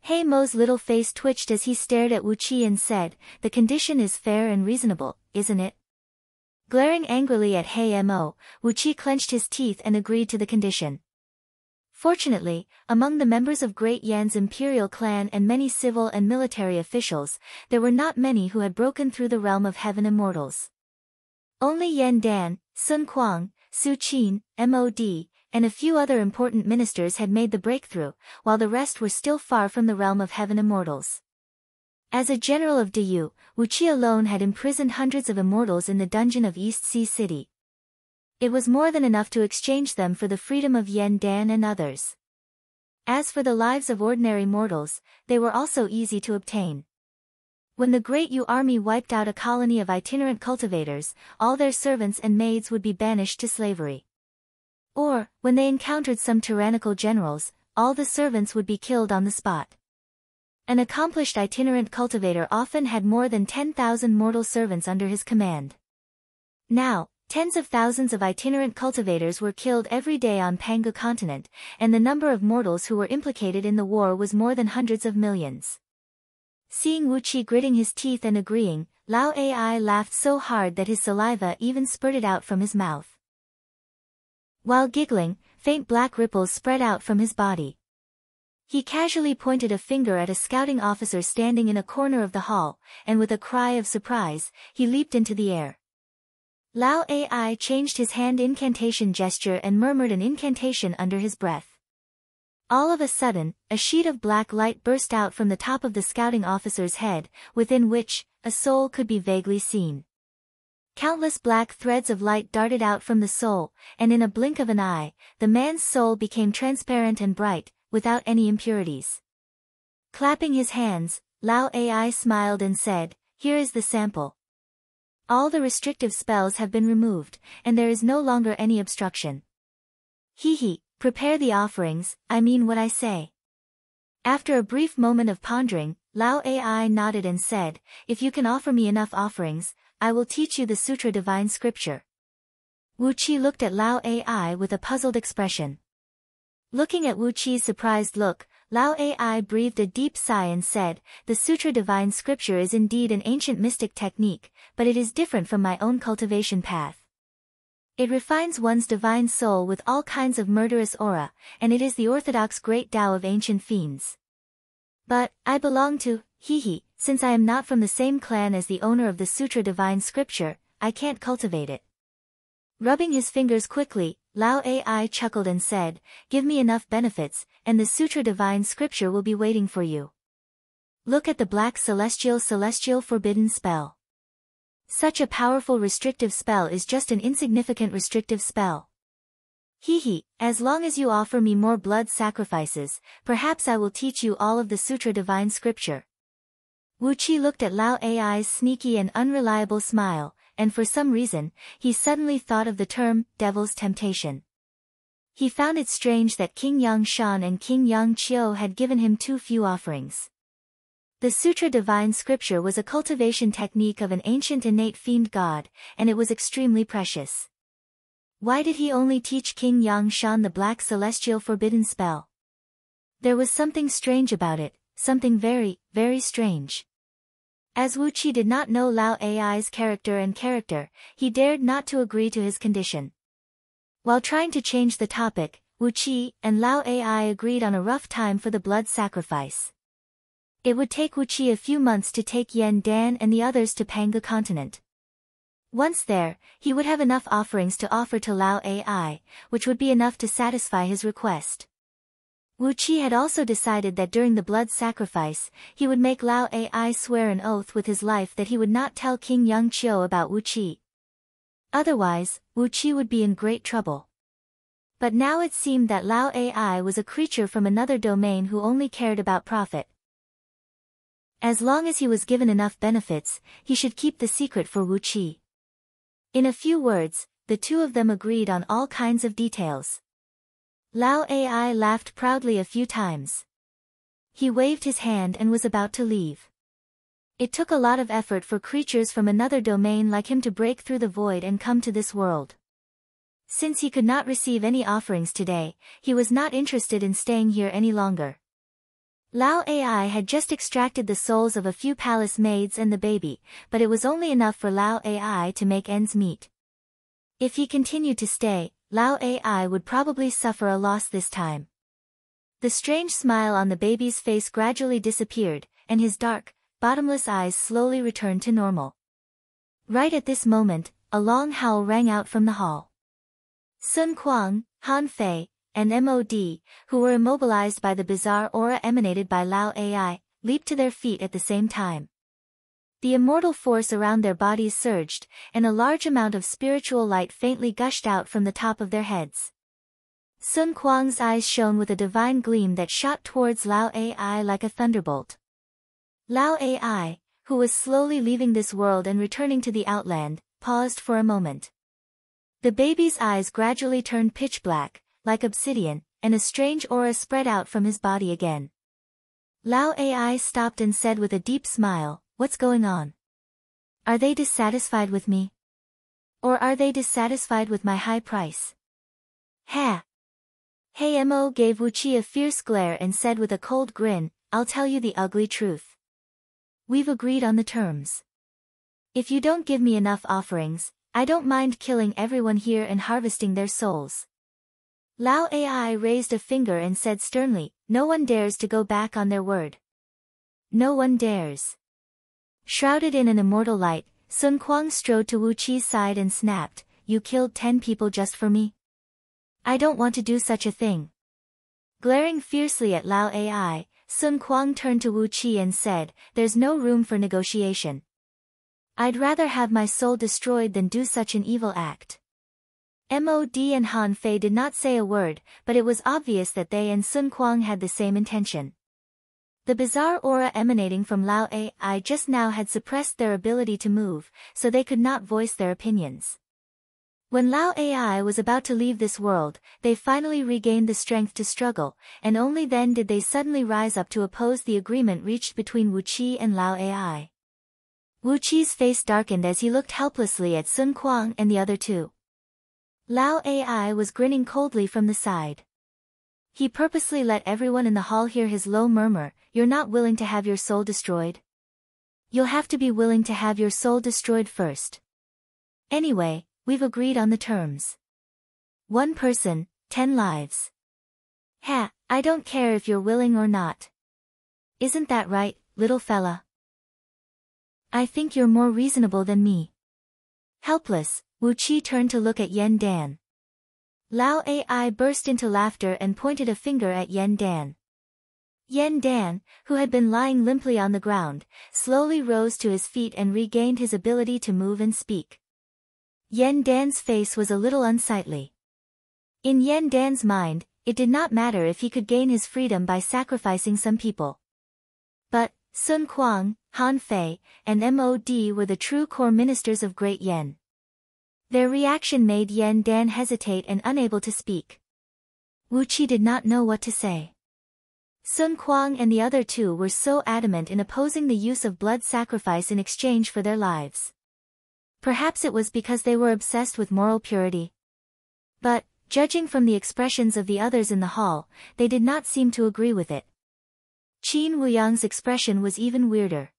He Mo's little face twitched as he stared at Wu Qi and said, "The condition is fair and reasonable, isn't it?" Glaring angrily at He Mo, Wu Qi clenched his teeth and agreed to the condition. Fortunately, among the members of Great Yan's imperial clan and many civil and military officials, there were not many who had broken through the realm of heaven immortals. Only Yen Dan, Sun Kuang, Su Qin, Mod, and a few other important ministers had made the breakthrough, while the rest were still far from the realm of heaven immortals. As a general of Diyu, Wu Qi alone had imprisoned hundreds of immortals in the dungeon of East Sea City. It was more than enough to exchange them for the freedom of Yen Dan and others. As for the lives of ordinary mortals, they were also easy to obtain. When the Great Yu army wiped out a colony of itinerant cultivators, all their servants and maids would be banished to slavery. Or, when they encountered some tyrannical generals, all the servants would be killed on the spot. An accomplished itinerant cultivator often had more than 10,000 mortal servants under his command. Now, tens of thousands of itinerant cultivators were killed every day on Pangu continent, and the number of mortals who were implicated in the war was more than hundreds of millions. Seeing Wu Qi gritting his teeth and agreeing, Lao Ai laughed so hard that his saliva even spurted out from his mouth. While giggling, faint black ripples spread out from his body. He casually pointed a finger at a scouting officer standing in a corner of the hall, and with a cry of surprise, he leaped into the air. Lao Ai changed his hand incantation gesture and murmured an incantation under his breath. All of a sudden, a sheet of black light burst out from the top of the scouting officer's head, within which, a soul could be vaguely seen. Countless black threads of light darted out from the soul, and in a blink of an eye, the man's soul became transparent and bright, without any impurities. Clapping his hands, Lao Ai smiled and said, "Here is the sample. All the restrictive spells have been removed, and there is no longer any obstruction. He, prepare the offerings, I mean what I say." After a brief moment of pondering, Lao Ai nodded and said, "If you can offer me enough offerings, I will teach you the Sutra Divine Scripture." Wu Qi looked at Lao Ai with a puzzled expression. Looking at Wu Qi's surprised look, Lao Ai breathed a deep sigh and said, "The Sutra Divine Scripture is indeed an ancient mystic technique, but it is different from my own cultivation path. It refines one's divine soul with all kinds of murderous aura, and it is the orthodox great Tao of ancient fiends. But, I belong to, since I am not from the same clan as the owner of the Sutra Divine Scripture, I can't cultivate it." Rubbing his fingers quickly, Lao Ai chuckled and said, "Give me enough benefits, and the Sutra Divine Scripture will be waiting for you. Look at the Black Celestial Forbidden Spell." Such a powerful restrictive spell is just an insignificant restrictive spell. Hee, as long as you offer me more blood sacrifices, perhaps I will teach you all of the Sutra divine scripture. Wu Qi looked at Lao Ai's sneaky and unreliable smile, and for some reason, he suddenly thought of the term, devil's temptation. He found it strange that King Yang Shan and King Yang Qiu had given him too few offerings. The Sutra divine scripture was a cultivation technique of an ancient innate fiend god, and it was extremely precious. Why did he only teach King Yang Shan the black celestial forbidden spell? There was something strange about it, something very, very strange. As Wu Qi did not know Lao Ai's character, he dared not to agree to his condition. While trying to change the topic, Wu Qi and Lao Ai agreed on a rough time for the blood sacrifice. It would take Wu Qi a few months to take Yan Dan and the others to Panga continent. Once there, he would have enough offerings to offer to Lao Ai, which would be enough to satisfy his request. Wu Qi had also decided that during the blood sacrifice, he would make Lao Ai swear an oath with his life that he would not tell King Yang Qiu about Wu Qi. Otherwise, Wu Qi would be in great trouble. But now it seemed that Lao Ai was a creature from another domain who only cared about profit. As long as he was given enough benefits, he should keep the secret for Wu Qi. In a few words, the two of them agreed on all kinds of details. Lao Ai laughed proudly a few times. He waved his hand and was about to leave. It took a lot of effort for creatures from another domain like him to break through the void and come to this world. Since he could not receive any offerings today, he was not interested in staying here any longer. Lao Ai had just extracted the souls of a few palace maids and the baby, but it was only enough for Lao Ai to make ends meet. If he continued to stay, Lao Ai would probably suffer a loss this time. The strange smile on the baby's face gradually disappeared, and his dark, bottomless eyes slowly returned to normal. Right at this moment, a long howl rang out from the hall. Sun Kuang, Han Fei, and MOD, who were immobilized by the bizarre aura emanated by Lao Ai, leaped to their feet at the same time. The immortal force around their bodies surged, and a large amount of spiritual light faintly gushed out from the top of their heads. Sun Kuang's eyes shone with a divine gleam that shot towards Lao Ai like a thunderbolt. Lao Ai, who was slowly leaving this world and returning to the outland, paused for a moment. The baby's eyes gradually turned pitch black, like obsidian, and a strange aura spread out from his body again. Lao Ai stopped and said with a deep smile, "What's going on? Are they dissatisfied with me? Or are they dissatisfied with my high price?" Ha! Hey Mo gave Wu Qi a fierce glare and said with a cold grin, "I'll tell you the ugly truth. We've agreed on the terms. If you don't give me enough offerings, I don't mind killing everyone here and harvesting their souls." Lao Ai raised a finger and said sternly, "No one dares to go back on their word. No one dares." Shrouded in an immortal light, Sun Kuang strode to Wu Qi's side and snapped, "You killed 10 people just for me? I don't want to do such a thing." Glaring fiercely at Lao Ai, Sun Kuang turned to Wu Qi and said, "There's no room for negotiation. I'd rather have my soul destroyed than do such an evil act." Mod and Han Fei did not say a word, but it was obvious that they and Sun Kuang had the same intention. The bizarre aura emanating from Lao Ai just now had suppressed their ability to move, so they could not voice their opinions. When Lao Ai was about to leave this world, they finally regained the strength to struggle, and only then did they suddenly rise up to oppose the agreement reached between Wu Qi and Lao Ai. Wu Qi's face darkened as he looked helplessly at Sun Kuang and the other two. Lao Ai was grinning coldly from the side. He purposely let everyone in the hall hear his low murmur, "You're not willing to have your soul destroyed? You'll have to be willing to have your soul destroyed first. Anyway, we've agreed on the terms. 1 person, 10 lives. Ha, I don't care if you're willing or not. Isn't that right, little fella? I think you're more reasonable than me." Helpless, Wu Qi turned to look at Yan Dan. Lao Ai burst into laughter and pointed a finger at Yan Dan. Yen Dan, who had been lying limply on the ground, slowly rose to his feet and regained his ability to move and speak. Yen Dan's face was a little unsightly. In Yen Dan's mind, it did not matter if he could gain his freedom by sacrificing some people. But Sun Kuang, Han Fei, and Mod were the true core ministers of Great Yen. Their reaction made Yen Dan hesitate and unable to speak. Wu Qi did not know what to say. Sun Kuang and the other two were so adamant in opposing the use of blood sacrifice in exchange for their lives. Perhaps it was because they were obsessed with moral purity. But, judging from the expressions of the others in the hall, they did not seem to agree with it. Qin Wuyang's expression was even weirder.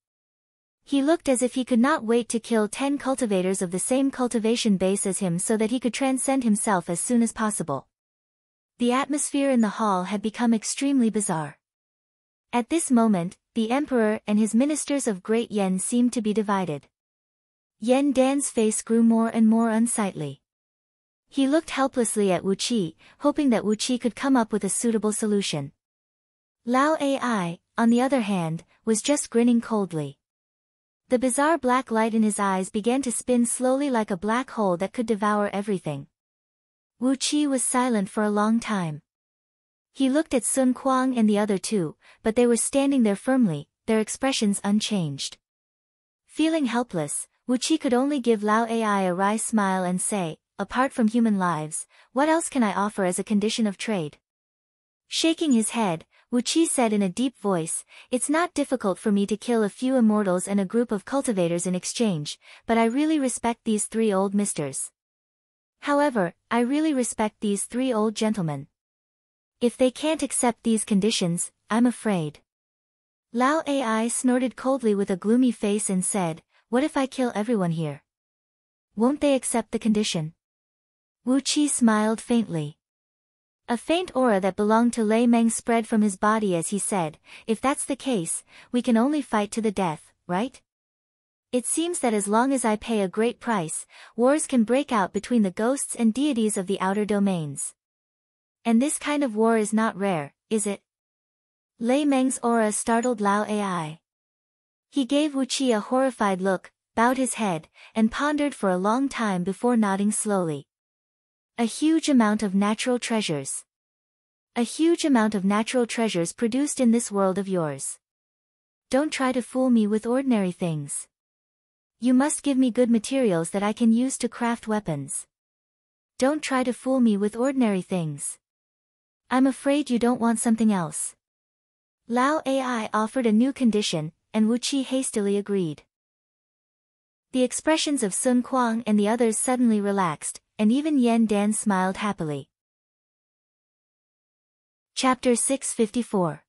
He looked as if he could not wait to kill 10 cultivators of the same cultivation base as him so that he could transcend himself as soon as possible. The atmosphere in the hall had become extremely bizarre. At this moment, the emperor and his ministers of Great Yen seemed to be divided. Yen Dan's face grew more and more unsightly. He looked helplessly at Wu Qi, hoping that Wu Qi could come up with a suitable solution. Lao Ai, on the other hand, was just grinning coldly. The bizarre black light in his eyes began to spin slowly like a black hole that could devour everything. Wu Qi was silent for a long time. He looked at Sun Kuang and the other two, but they were standing there firmly, their expressions unchanged. Feeling helpless, Wu Qi could only give Lao Ai a wry smile and say, "Apart from human lives, what else can I offer as a condition of trade?" Shaking his head, Wu Qi said in a deep voice, "It's not difficult for me to kill a few immortals and a group of cultivators in exchange, but I really respect these 3 old misters. However, I really respect these 3 old gentlemen. If they can't accept these conditions, I'm afraid." Lao Ai snorted coldly with a gloomy face and said, "What if I kill everyone here? Won't they accept the condition?" Wu Qi smiled faintly. A faint aura that belonged to Lei Meng spread from his body as he said, "If that's the case, we can only fight to the death, right? It seems that as long as I pay a great price, wars can break out between the ghosts and deities of the outer domains. And this kind of war is not rare, is it?" Lei Meng's aura startled Lao Ai. He gave Wu Qi a horrified look, bowed his head, and pondered for a long time before nodding slowly. "A huge amount of natural treasures. A huge amount of natural treasures produced in this world of yours. Don't try to fool me with ordinary things. You must give me good materials that I can use to craft weapons. Don't try to fool me with ordinary things. I'm afraid you don't want something else." Lao Ai offered a new condition, and Wu Qi hastily agreed. The expressions of Sun Kuang and the others suddenly relaxed, and even Yen Dan smiled happily. Chapter 654.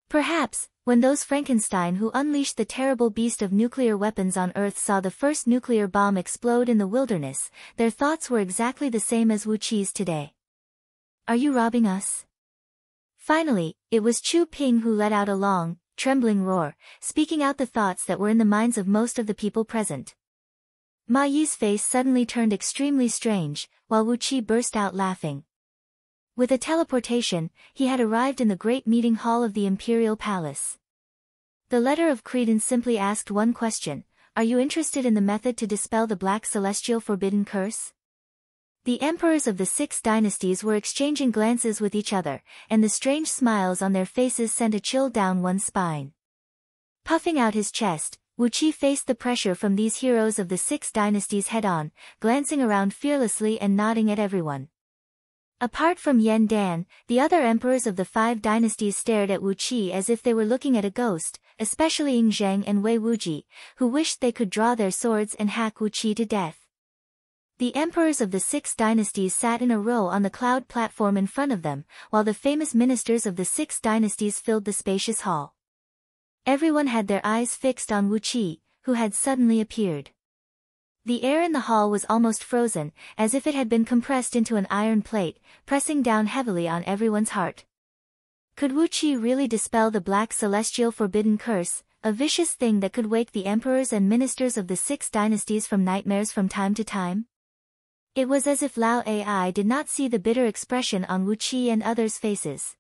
Perhaps, when those Frankenstein who unleashed the terrible beast of nuclear weapons on Earth saw the first nuclear bomb explode in the wilderness, their thoughts were exactly the same as Wu Qi's today. "Are you robbing us?" Finally, it was Chu Ping who let out a long, trembling roar, speaking out the thoughts that were in the minds of most of the people present. Ma Yi's face suddenly turned extremely strange, while Wu Qi burst out laughing. With a teleportation, he had arrived in the great meeting hall of the Imperial Palace. The letter of credence simply asked one question: "Are you interested in the method to dispel the Black Celestial Forbidden Curse?" The emperors of the 6 dynasties were exchanging glances with each other, and the strange smiles on their faces sent a chill down one's spine. Puffing out his chest, Wu Qi faced the pressure from these heroes of the 6 dynasties head-on, glancing around fearlessly and nodding at everyone. Apart from Yen Dan, the other emperors of the 5 dynasties stared at Wu Qi as if they were looking at a ghost, especially Ying Zheng and Wei Wuji, who wished they could draw their swords and hack Wu Qi to death. The emperors of the 6 dynasties sat in a row on the cloud platform in front of them, while the famous ministers of the 6 dynasties filled the spacious hall. Everyone had their eyes fixed on Wu Qi, who had suddenly appeared. The air in the hall was almost frozen, as if it had been compressed into an iron plate, pressing down heavily on everyone's heart. Could Wu Qi really dispel the Black Celestial Forbidden Curse, a vicious thing that could wake the emperors and ministers of the 6 dynasties from nightmares from time to time? It was as if Lao Ai did not see the bitter expression on Wu Qi and others' faces.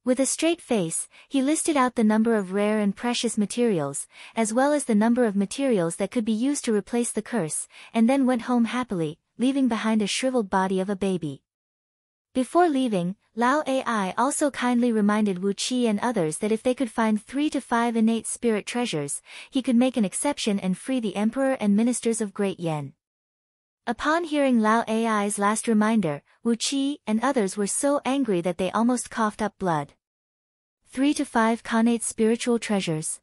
With a straight face, he listed out the number of rare and precious materials, as well as the number of materials that could be used to replace the curse, and then went home happily, leaving behind a shriveled body of a baby. Before leaving, Lao Ai also kindly reminded Wu Qi and others that if they could find 3 to 5 innate spirit treasures, he could make an exception and free the emperor and ministers of Great Yen. Upon hearing Lao Ai's last reminder, Wu Qi and others were so angry that they almost coughed up blood. 3 to 5 connate spiritual treasures.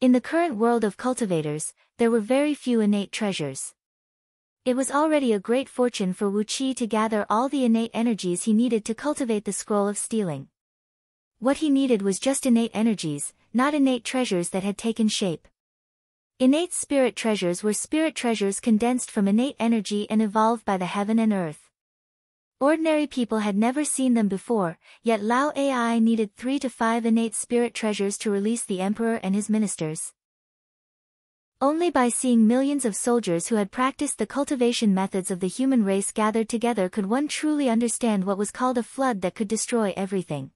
In the current world of cultivators, there were very few innate treasures. It was already a great fortune for Wu Qi to gather all the innate energies he needed to cultivate the scroll of stealing. What he needed was just innate energies, not innate treasures that had taken shape. Innate spirit treasures were spirit treasures condensed from innate energy and evolved by the heaven and earth. Ordinary people had never seen them before, yet Lao Ai needed 3 to 5 innate spirit treasures to release the emperor and his ministers. Only by seeing millions of soldiers who had practiced the cultivation methods of the human race gathered together could one truly understand what was called a flood that could destroy everything.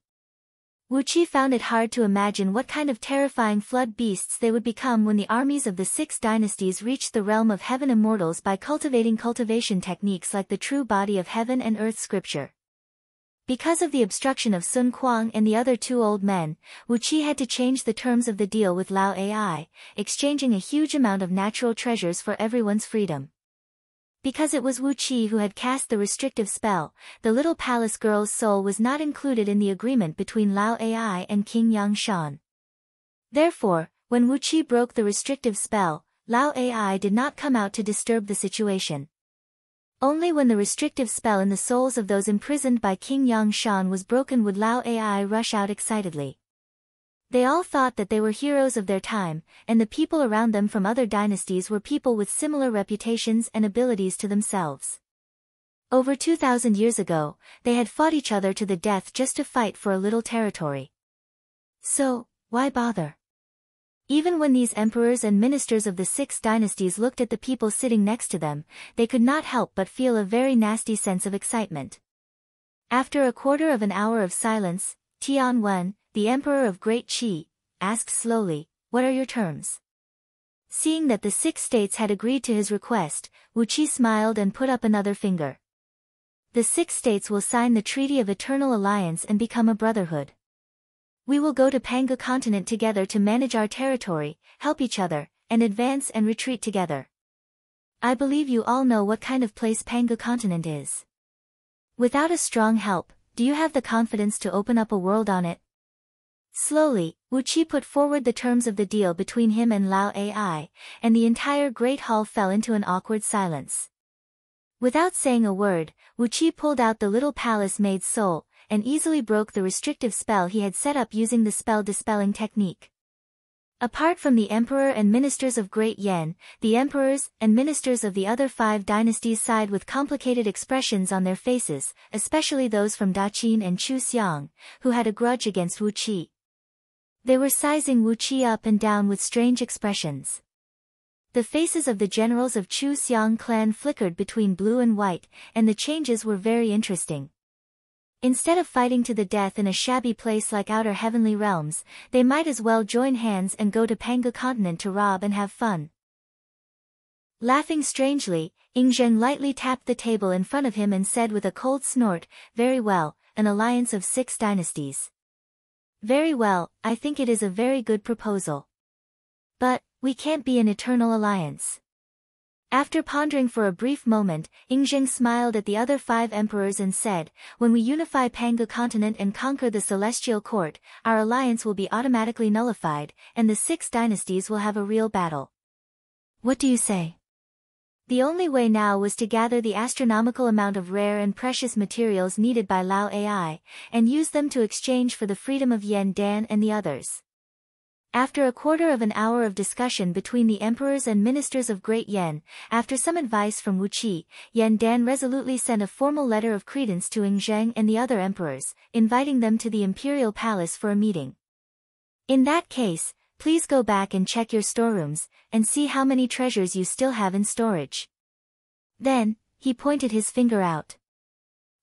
Wu Qi found it hard to imagine what kind of terrifying flood beasts they would become when the armies of the 6 dynasties reached the realm of heaven immortals by cultivating cultivation techniques like the true body of heaven and earth scripture. Because of the obstruction of Sun Kuang and the other 2 old men, Wu Qi had to change the terms of the deal with Lao Ai, exchanging a huge amount of natural treasures for everyone's freedom. Because it was Wu Qi who had cast the restrictive spell, the little palace girl's soul was not included in the agreement between Lao Ai and King Yangshan. Therefore, when Wu Qi broke the restrictive spell, Lao Ai did not come out to disturb the situation. Only when the restrictive spell in the souls of those imprisoned by King Yangshan was broken would Lao Ai rush out excitedly. They all thought that they were heroes of their time, and the people around them from other dynasties were people with similar reputations and abilities to themselves. Over 2,000 years ago, they had fought each other to the death just to fight for a little territory. So, why bother? Even when these emperors and ministers of the 6 dynasties looked at the people sitting next to them, they could not help but feel a very nasty sense of excitement. After a quarter of an hour of silence, Tian Wen, the emperor of Great Qi, asked slowly, "What are your terms?" Seeing that the 6 states had agreed to his request, Wu Qi smiled and put up another finger. The 6 states will sign the Treaty of Eternal Alliance and become a brotherhood. We will go to Panga continent together to manage our territory, help each other, and advance and retreat together. I believe you all know what kind of place Panga continent is. Without a strong help, do you have the confidence to open up a world on it? Slowly, Wu Qi put forward the terms of the deal between him and Lao Ai, and the entire great hall fell into an awkward silence. Without saying a word, Wu Qi pulled out the little palace-maid's soul, and easily broke the restrictive spell he had set up using the spell-dispelling technique. Apart from the emperor and ministers of Great Yen, the emperors and ministers of the other 5 dynasties sighed with complicated expressions on their faces, especially those from Daqin and Chu Xiang, who had a grudge against Wu Qi. They were sizing Wu Qi up and down with strange expressions. The faces of the generals of Chu Xiang clan flickered between blue and white, and the changes were very interesting. Instead of fighting to the death in a shabby place like outer heavenly realms, they might as well join hands and go to Panga continent to rob and have fun. Laughing strangely, Yingzheng lightly tapped the table in front of him and said with a cold snort, "Very well, an alliance of 6 dynasties. Very well, I think it is a very good proposal. But, we can't be an eternal alliance." After pondering for a brief moment, Yingzheng smiled at the other 5 emperors and said, "When we unify Panga continent and conquer the celestial court, our alliance will be automatically nullified, and the 6 dynasties will have a real battle. What do you say?" The only way now was to gather the astronomical amount of rare and precious materials needed by Lao Ai, and use them to exchange for the freedom of Yen Dan and the others. After a quarter of an hour of discussion between the emperors and ministers of Great Yen, after some advice from Wu Qi, Yen Dan resolutely sent a formal letter of credence to Yingzheng and the other emperors, inviting them to the imperial palace for a meeting. "In that case, please go back and check your storerooms, and see how many treasures you still have in storage." Then, he pointed his finger out.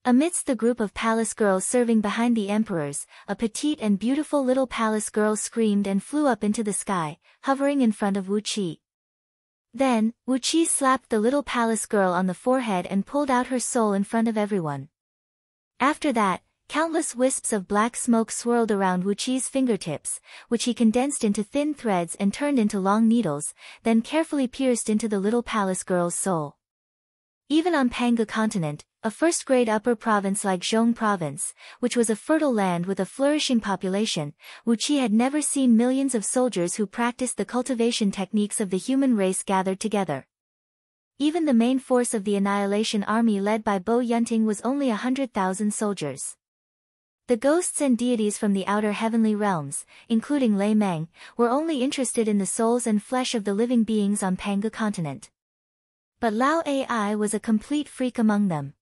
Amidst the group of palace girls serving behind the emperors, a petite and beautiful little palace girl screamed and flew up into the sky, hovering in front of Wu Qi. Then, Wu Qi slapped the little palace girl on the forehead and pulled out her soul in front of everyone. After that, countless wisps of black smoke swirled around Wu Qi's fingertips, which he condensed into thin threads and turned into long needles, then carefully pierced into the little palace girl's soul. Even on Panga continent, a first-grade upper province like Zhong province, which was a fertile land with a flourishing population, Wu Qi had never seen millions of soldiers who practiced the cultivation techniques of the human race gathered together. Even the main force of the Annihilation Army led by Bo Yunting was only 100,000 soldiers. The ghosts and deities from the outer heavenly realms, including Lei Meng, were only interested in the souls and flesh of the living beings on Panga continent. But Lao Ai was a complete freak among them.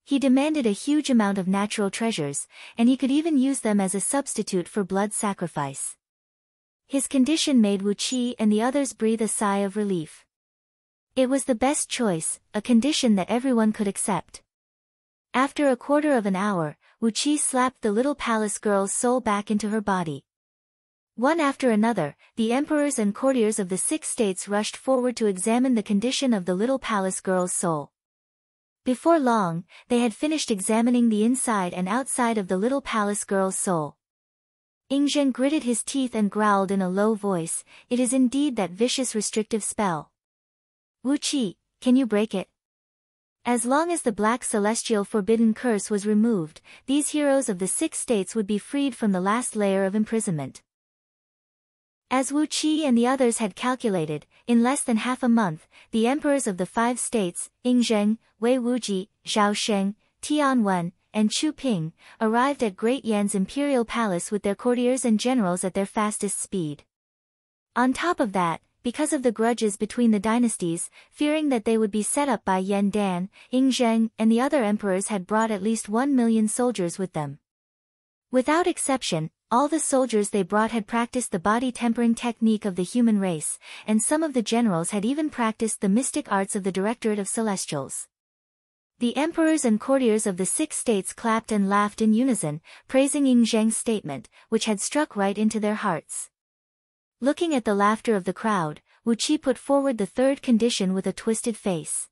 He demanded a huge amount of natural treasures, and he could even use them as a substitute for blood sacrifice. His condition made Wu Qi and the others breathe a sigh of relief. It was the best choice, a condition that everyone could accept. After a quarter of an hour, Wu Qi slapped the little palace girl's soul back into her body. One after another, the emperors and courtiers of the 6 states rushed forward to examine the condition of the little palace girl's soul. Before long, they had finished examining the inside and outside of the little palace girl's soul. Ingzhen gritted his teeth and growled in a low voice, "It is indeed that vicious restrictive spell. Wu Qi, can you break it?" As long as the black celestial forbidden curse was removed, these heroes of the 6 states would be freed from the last layer of imprisonment. As Wu Qi and the others had calculated, in less than half a month, the emperors of the 5 states, Ingzhen, Wei Wuji, Zhao Sheng, Tian Wen, and Chu Ping, arrived at Great Yan's imperial palace with their courtiers and generals at their fastest speed. On top of that, because of the grudges between the dynasties, fearing that they would be set up by Yan Dan, Ingzhen and the other emperors had brought at least 1 million soldiers with them. Without exception, all the soldiers they brought had practiced the body-tempering technique of the human race, and some of the generals had even practiced the mystic arts of the Directorate of Celestials. The emperors and courtiers of the 6 states clapped and laughed in unison, praising Ingzhen's statement, which had struck right into their hearts. Looking at the laughter of the crowd, Wu Qi put forward the 3rd condition with a twisted face.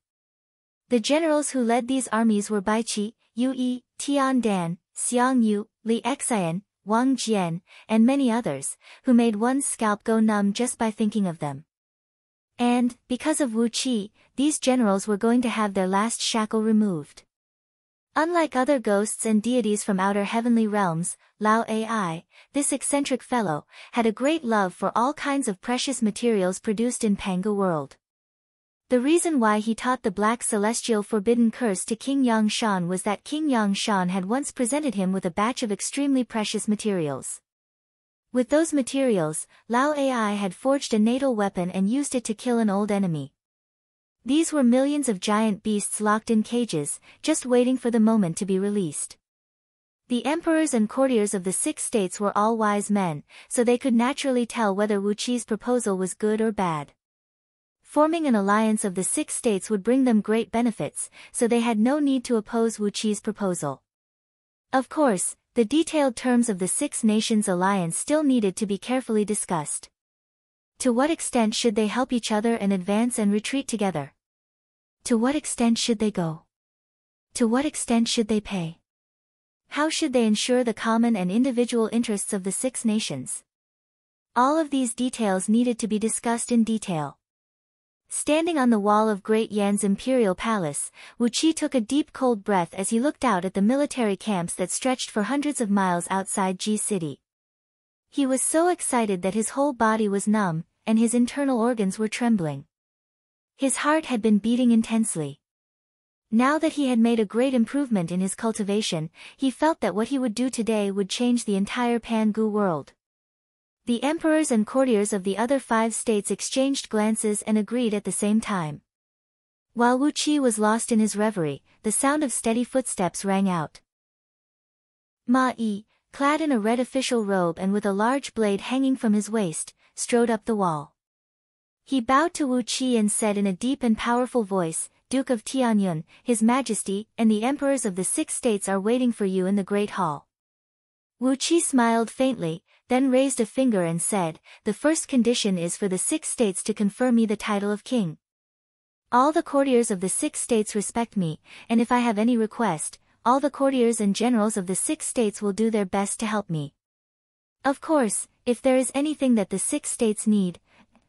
The generals who led these armies were Baiqi, Yu Yi, Tian Dan, Xiang Yu, Li Xian, Wang Jian, and many others, who made one's scalp go numb just by thinking of them. And, because of Wu Qi, these generals were going to have their last shackle removed. Unlike other ghosts and deities from outer heavenly realms, Lao Ai, this eccentric fellow, had a great love for all kinds of precious materials produced in Panga world. The reason why he taught the black celestial forbidden curse to King Yangshan was that King Yangshan had once presented him with a batch of extremely precious materials. With those materials, Lao Ai had forged a natal weapon and used it to kill an old enemy. These were millions of giant beasts locked in cages, just waiting for the moment to be released. The emperors and courtiers of the 6 states were all wise men, so they could naturally tell whether Wu Qi's proposal was good or bad. Forming an alliance of the 6 states would bring them great benefits, so they had no need to oppose Wu Qi's proposal. Of course, the detailed terms of the 6 nations alliance still needed to be carefully discussed. To what extent should they help each other and advance and retreat together? To what extent should they go? To what extent should they pay? How should they ensure the common and individual interests of the 6 nations? All of these details needed to be discussed in detail. Standing on the wall of Great Yan's imperial palace, Wu Qi took a deep cold breath as he looked out at the military camps that stretched for hundreds of miles outside Ji City. He was so excited that his whole body was numb, and his internal organs were trembling. His heart had been beating intensely. Now that he had made a great improvement in his cultivation, he felt that what he would do today would change the entire Pangu world. The emperors and courtiers of the other 5 states exchanged glances and agreed at the same time. While Wu Qi was lost in his reverie, the sound of steady footsteps rang out. Ma Yi, clad in a red official robe and with a large blade hanging from his waist, strode up the wall. He bowed to Wu Qi and said in a deep and powerful voice, Duke of Tianyun, His Majesty, and the emperors of the 6 states are waiting for you in the Great Hall. Wu Qi smiled faintly, then raised a finger and said, the first condition is for the 6 states to confer me the title of king. All the courtiers of the 6 states respect me, and if I have any request, all the courtiers and generals of the 6 states will do their best to help me. Of course, if there is anything that the 6 states need,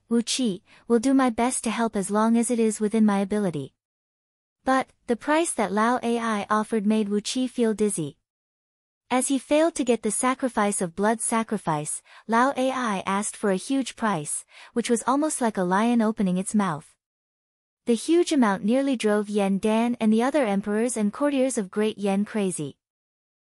Wu Qi will do my best to help as long as it is within my ability. But, the price that Lao Ai offered made Wu Qi feel dizzy. As he failed to get the sacrifice of blood sacrifice, Lao Ai asked for a huge price, which was almost like a lion opening its mouth. The huge amount nearly drove Yen Dan and the other emperors and courtiers of Great Yen crazy.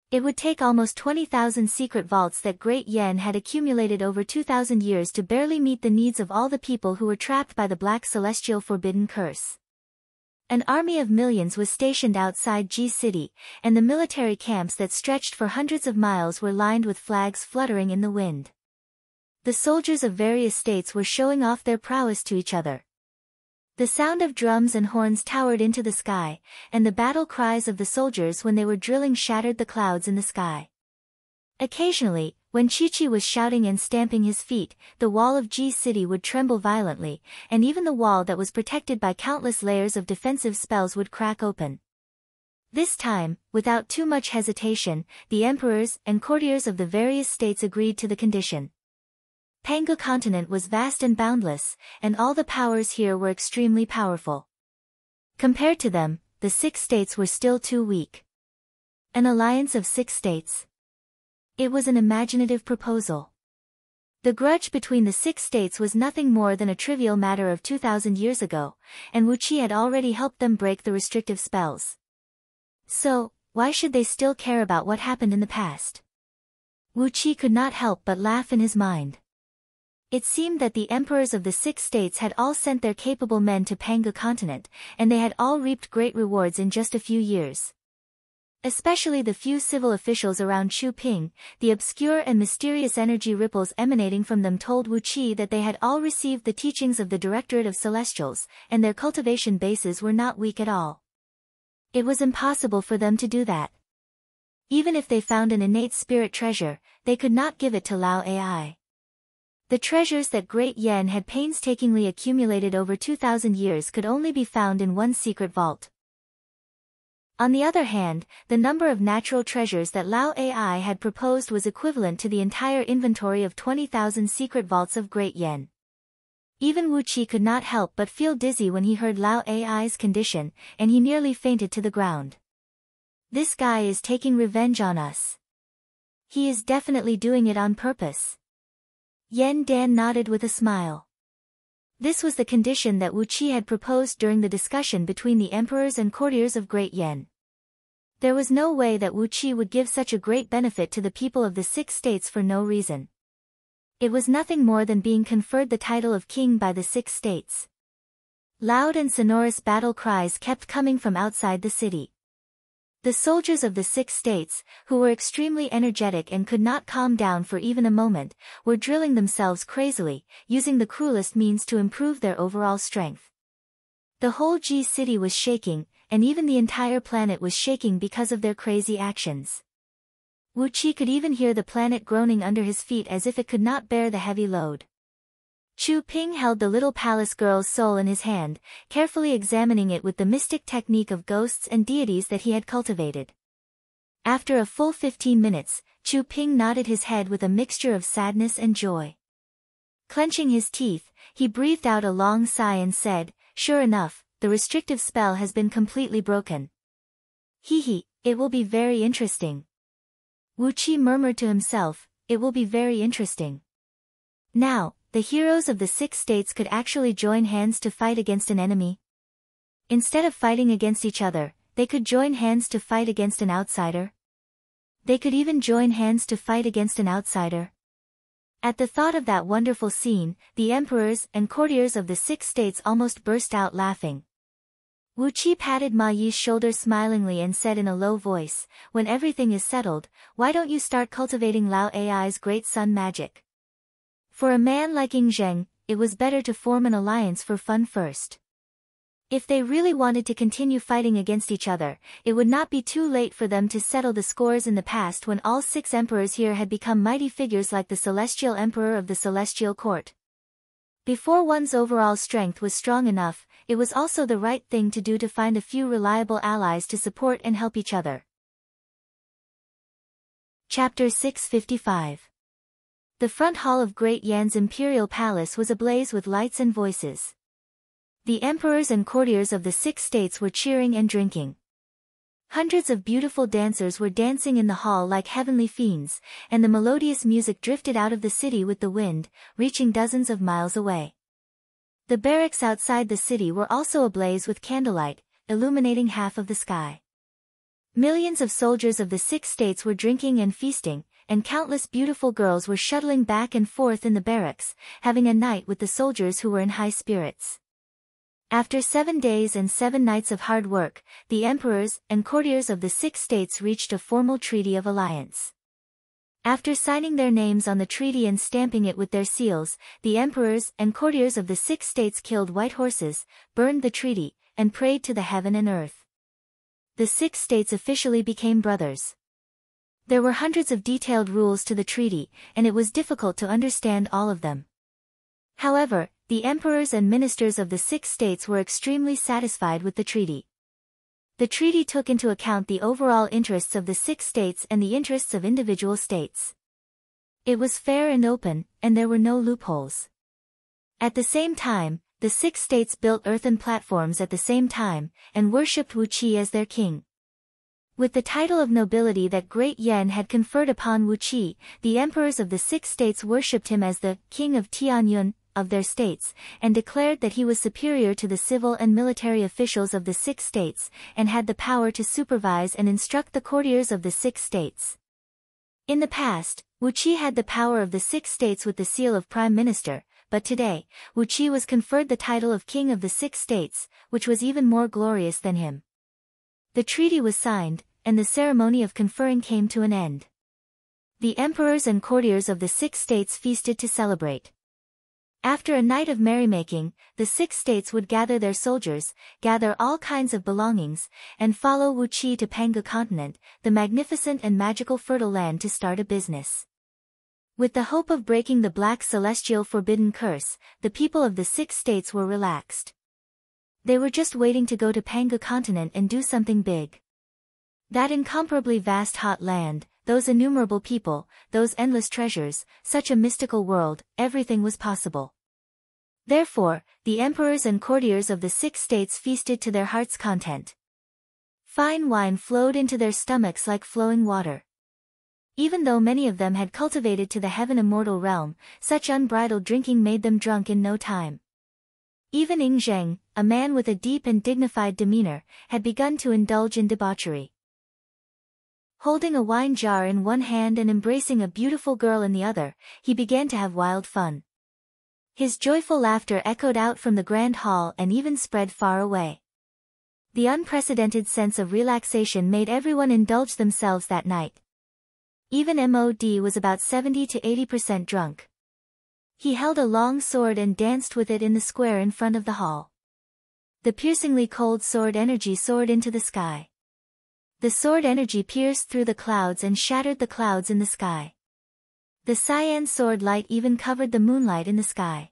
It would take almost 20,000 secret vaults that Great Yen had accumulated over 2,000 years to barely meet the needs of all the people who were trapped by the Black Celestial Forbidden Curse. An army of millions was stationed outside Ji City, and the military camps that stretched for hundreds of miles were lined with flags fluttering in the wind. The soldiers of various states were showing off their prowess to each other. The sound of drums and horns towered into the sky, and the battle cries of the soldiers when they were drilling shattered the clouds in the sky. Occasionally, when Chi-Chi was shouting and stamping his feet, the wall of Ji City would tremble violently, and even the wall that was protected by countless layers of defensive spells would crack open. This time, without too much hesitation, the emperors and courtiers of the various states agreed to the condition. Pangu continent was vast and boundless, and all the powers here were extremely powerful. Compared to them, the 6 states were still too weak. An alliance of 6 states. It was an imaginative proposal. The grudge between the 6 states was nothing more than a trivial matter of 2,000 years ago, and Wu Qi had already helped them break the restrictive spells. So, why should they still care about what happened in the past? Wu Qi could not help but laugh in his mind. It seemed that the emperors of the 6 states had all sent their capable men to Pangu continent, and they had all reaped great rewards in just a few years. Especially the few civil officials around Chu Ping, the obscure and mysterious energy ripples emanating from them told Wu Qi that they had all received the teachings of the Directorate of Celestials, and their cultivation bases were not weak at all. It was impossible for them to do that. Even if they found an innate spirit treasure, they could not give it to Lao Ai. The treasures that Great Yen had painstakingly accumulated over 2,000 years could only be found in one secret vault. On the other hand, the number of natural treasures that Lao Ai had proposed was equivalent to the entire inventory of 20,000 secret vaults of Great Yen. Even Wu Qi could not help but feel dizzy when he heard Lao Ai's condition, and he nearly fainted to the ground. This guy is taking revenge on us. He is definitely doing it on purpose. Yen Dan nodded with a smile. This was the condition that Wu Qi had proposed during the discussion between the emperors and courtiers of Great Yen. There was no way that Wu Qi would give such a great benefit to the people of the 6 states for no reason. It was nothing more than being conferred the title of king by the 6 states. Loud and sonorous battle cries kept coming from outside the city. The soldiers of the 6 states, who were extremely energetic and could not calm down for even a moment, were drilling themselves crazily, using the cruelest means to improve their overall strength. The whole Ji city was shaking, and even the entire planet was shaking because of their crazy actions. Wu Qi could even hear the planet groaning under his feet as if it could not bear the heavy load. Chu Ping held the little palace girl's soul in his hand, carefully examining it with the mystic technique of ghosts and deities that he had cultivated. After a full 15 minutes, Chu Ping nodded his head with a mixture of sadness and joy. Clenching his teeth, he breathed out a long sigh and said, "Sure enough, the restrictive spell has been completely broken. Hee, it will be very interesting." Wu Qi murmured to himself, "It will be very interesting." Now, the heroes of the 6 states could actually join hands to fight against an enemy. Instead of fighting against each other, they could join hands to fight against an outsider. They could even join hands to fight against an outsider. At the thought of that wonderful scene, the emperors and courtiers of the 6 states almost burst out laughing. Wu Qi patted Ma Yi's shoulder smilingly and said in a low voice, "When everything is settled, why don't you start cultivating Lao Ai's great sun magic? For a man like Ying Zheng, it was better to form an alliance for fun first." If they really wanted to continue fighting against each other, it would not be too late for them to settle the scores in the past when all 6 emperors here had become mighty figures like the Celestial Emperor of the Celestial Court. Before one's overall strength was strong enough, it was also the right thing to do to find a few reliable allies to support and help each other. Chapter 655. The front hall of Great Yan's imperial palace was ablaze with lights and voices. The emperors and courtiers of the 6 states were cheering and drinking. Hundreds of beautiful dancers were dancing in the hall like heavenly fiends, and the melodious music drifted out of the city with the wind, reaching dozens of miles away. The barracks outside the city were also ablaze with candlelight, illuminating half of the sky. Millions of soldiers of the 6 states were drinking and feasting, and countless beautiful girls were shuttling back and forth in the barracks, having a night with the soldiers who were in high spirits. After 7 days and 7 nights of hard work, the emperors and courtiers of the 6 states reached a formal treaty of alliance. After signing their names on the treaty and stamping it with their seals, the emperors and courtiers of the 6 states killed white horses, burned the treaty, and prayed to the heaven and earth. The 6 states officially became brothers. There were hundreds of detailed rules to the treaty, and it was difficult to understand all of them. However, the emperors and ministers of the 6 states were extremely satisfied with the treaty. The treaty took into account the overall interests of the 6 states and the interests of individual states. It was fair and open, and there were no loopholes. At the same time, the 6 states built earthen platforms at the same time, and worshipped Wu Qi as their king. With the title of nobility that Great Yan had conferred upon Wu Qi, the emperors of the 6 states worshipped him as the king of Tianyun of their states, and declared that he was superior to the civil and military officials of the 6 states, and had the power to supervise and instruct the courtiers of the 6 states. In the past, Wu Qi had the power of the 6 states with the seal of prime minister, but today, Wu Qi was conferred the title of king of the 6 states, which was even more glorious than him. The treaty was signed, and the ceremony of conferring came to an end. The emperors and courtiers of the 6 states feasted to celebrate. After a night of merrymaking, the 6 states would gather their soldiers, gather all kinds of belongings, and follow Wu Qi to Panga continent, the magnificent and magical fertile land, to start a business. With the hope of breaking the black celestial forbidden curse, the people of the 6 states were relaxed. They were just waiting to go to Panga continent and do something big. That incomparably vast hot land, those innumerable people, those endless treasures, such a mystical world, everything was possible. Therefore, the emperors and courtiers of the 6 states feasted to their heart's content. Fine wine flowed into their stomachs like flowing water. Even though many of them had cultivated to the heaven immortal realm, such unbridled drinking made them drunk in no time. Even Ing Zheng, a man with a deep and dignified demeanor, had begun to indulge in debauchery. Holding a wine jar in one hand and embracing a beautiful girl in the other, he began to have wild fun. His joyful laughter echoed out from the grand hall and even spread far away. The unprecedented sense of relaxation made everyone indulge themselves that night. Even Mod was about 70 to 80% drunk. He held a long sword and danced with it in the square in front of the hall. The piercingly cold sword energy soared into the sky. The sword energy pierced through the clouds and shattered the clouds in the sky. The cyan sword light even covered the moonlight in the sky.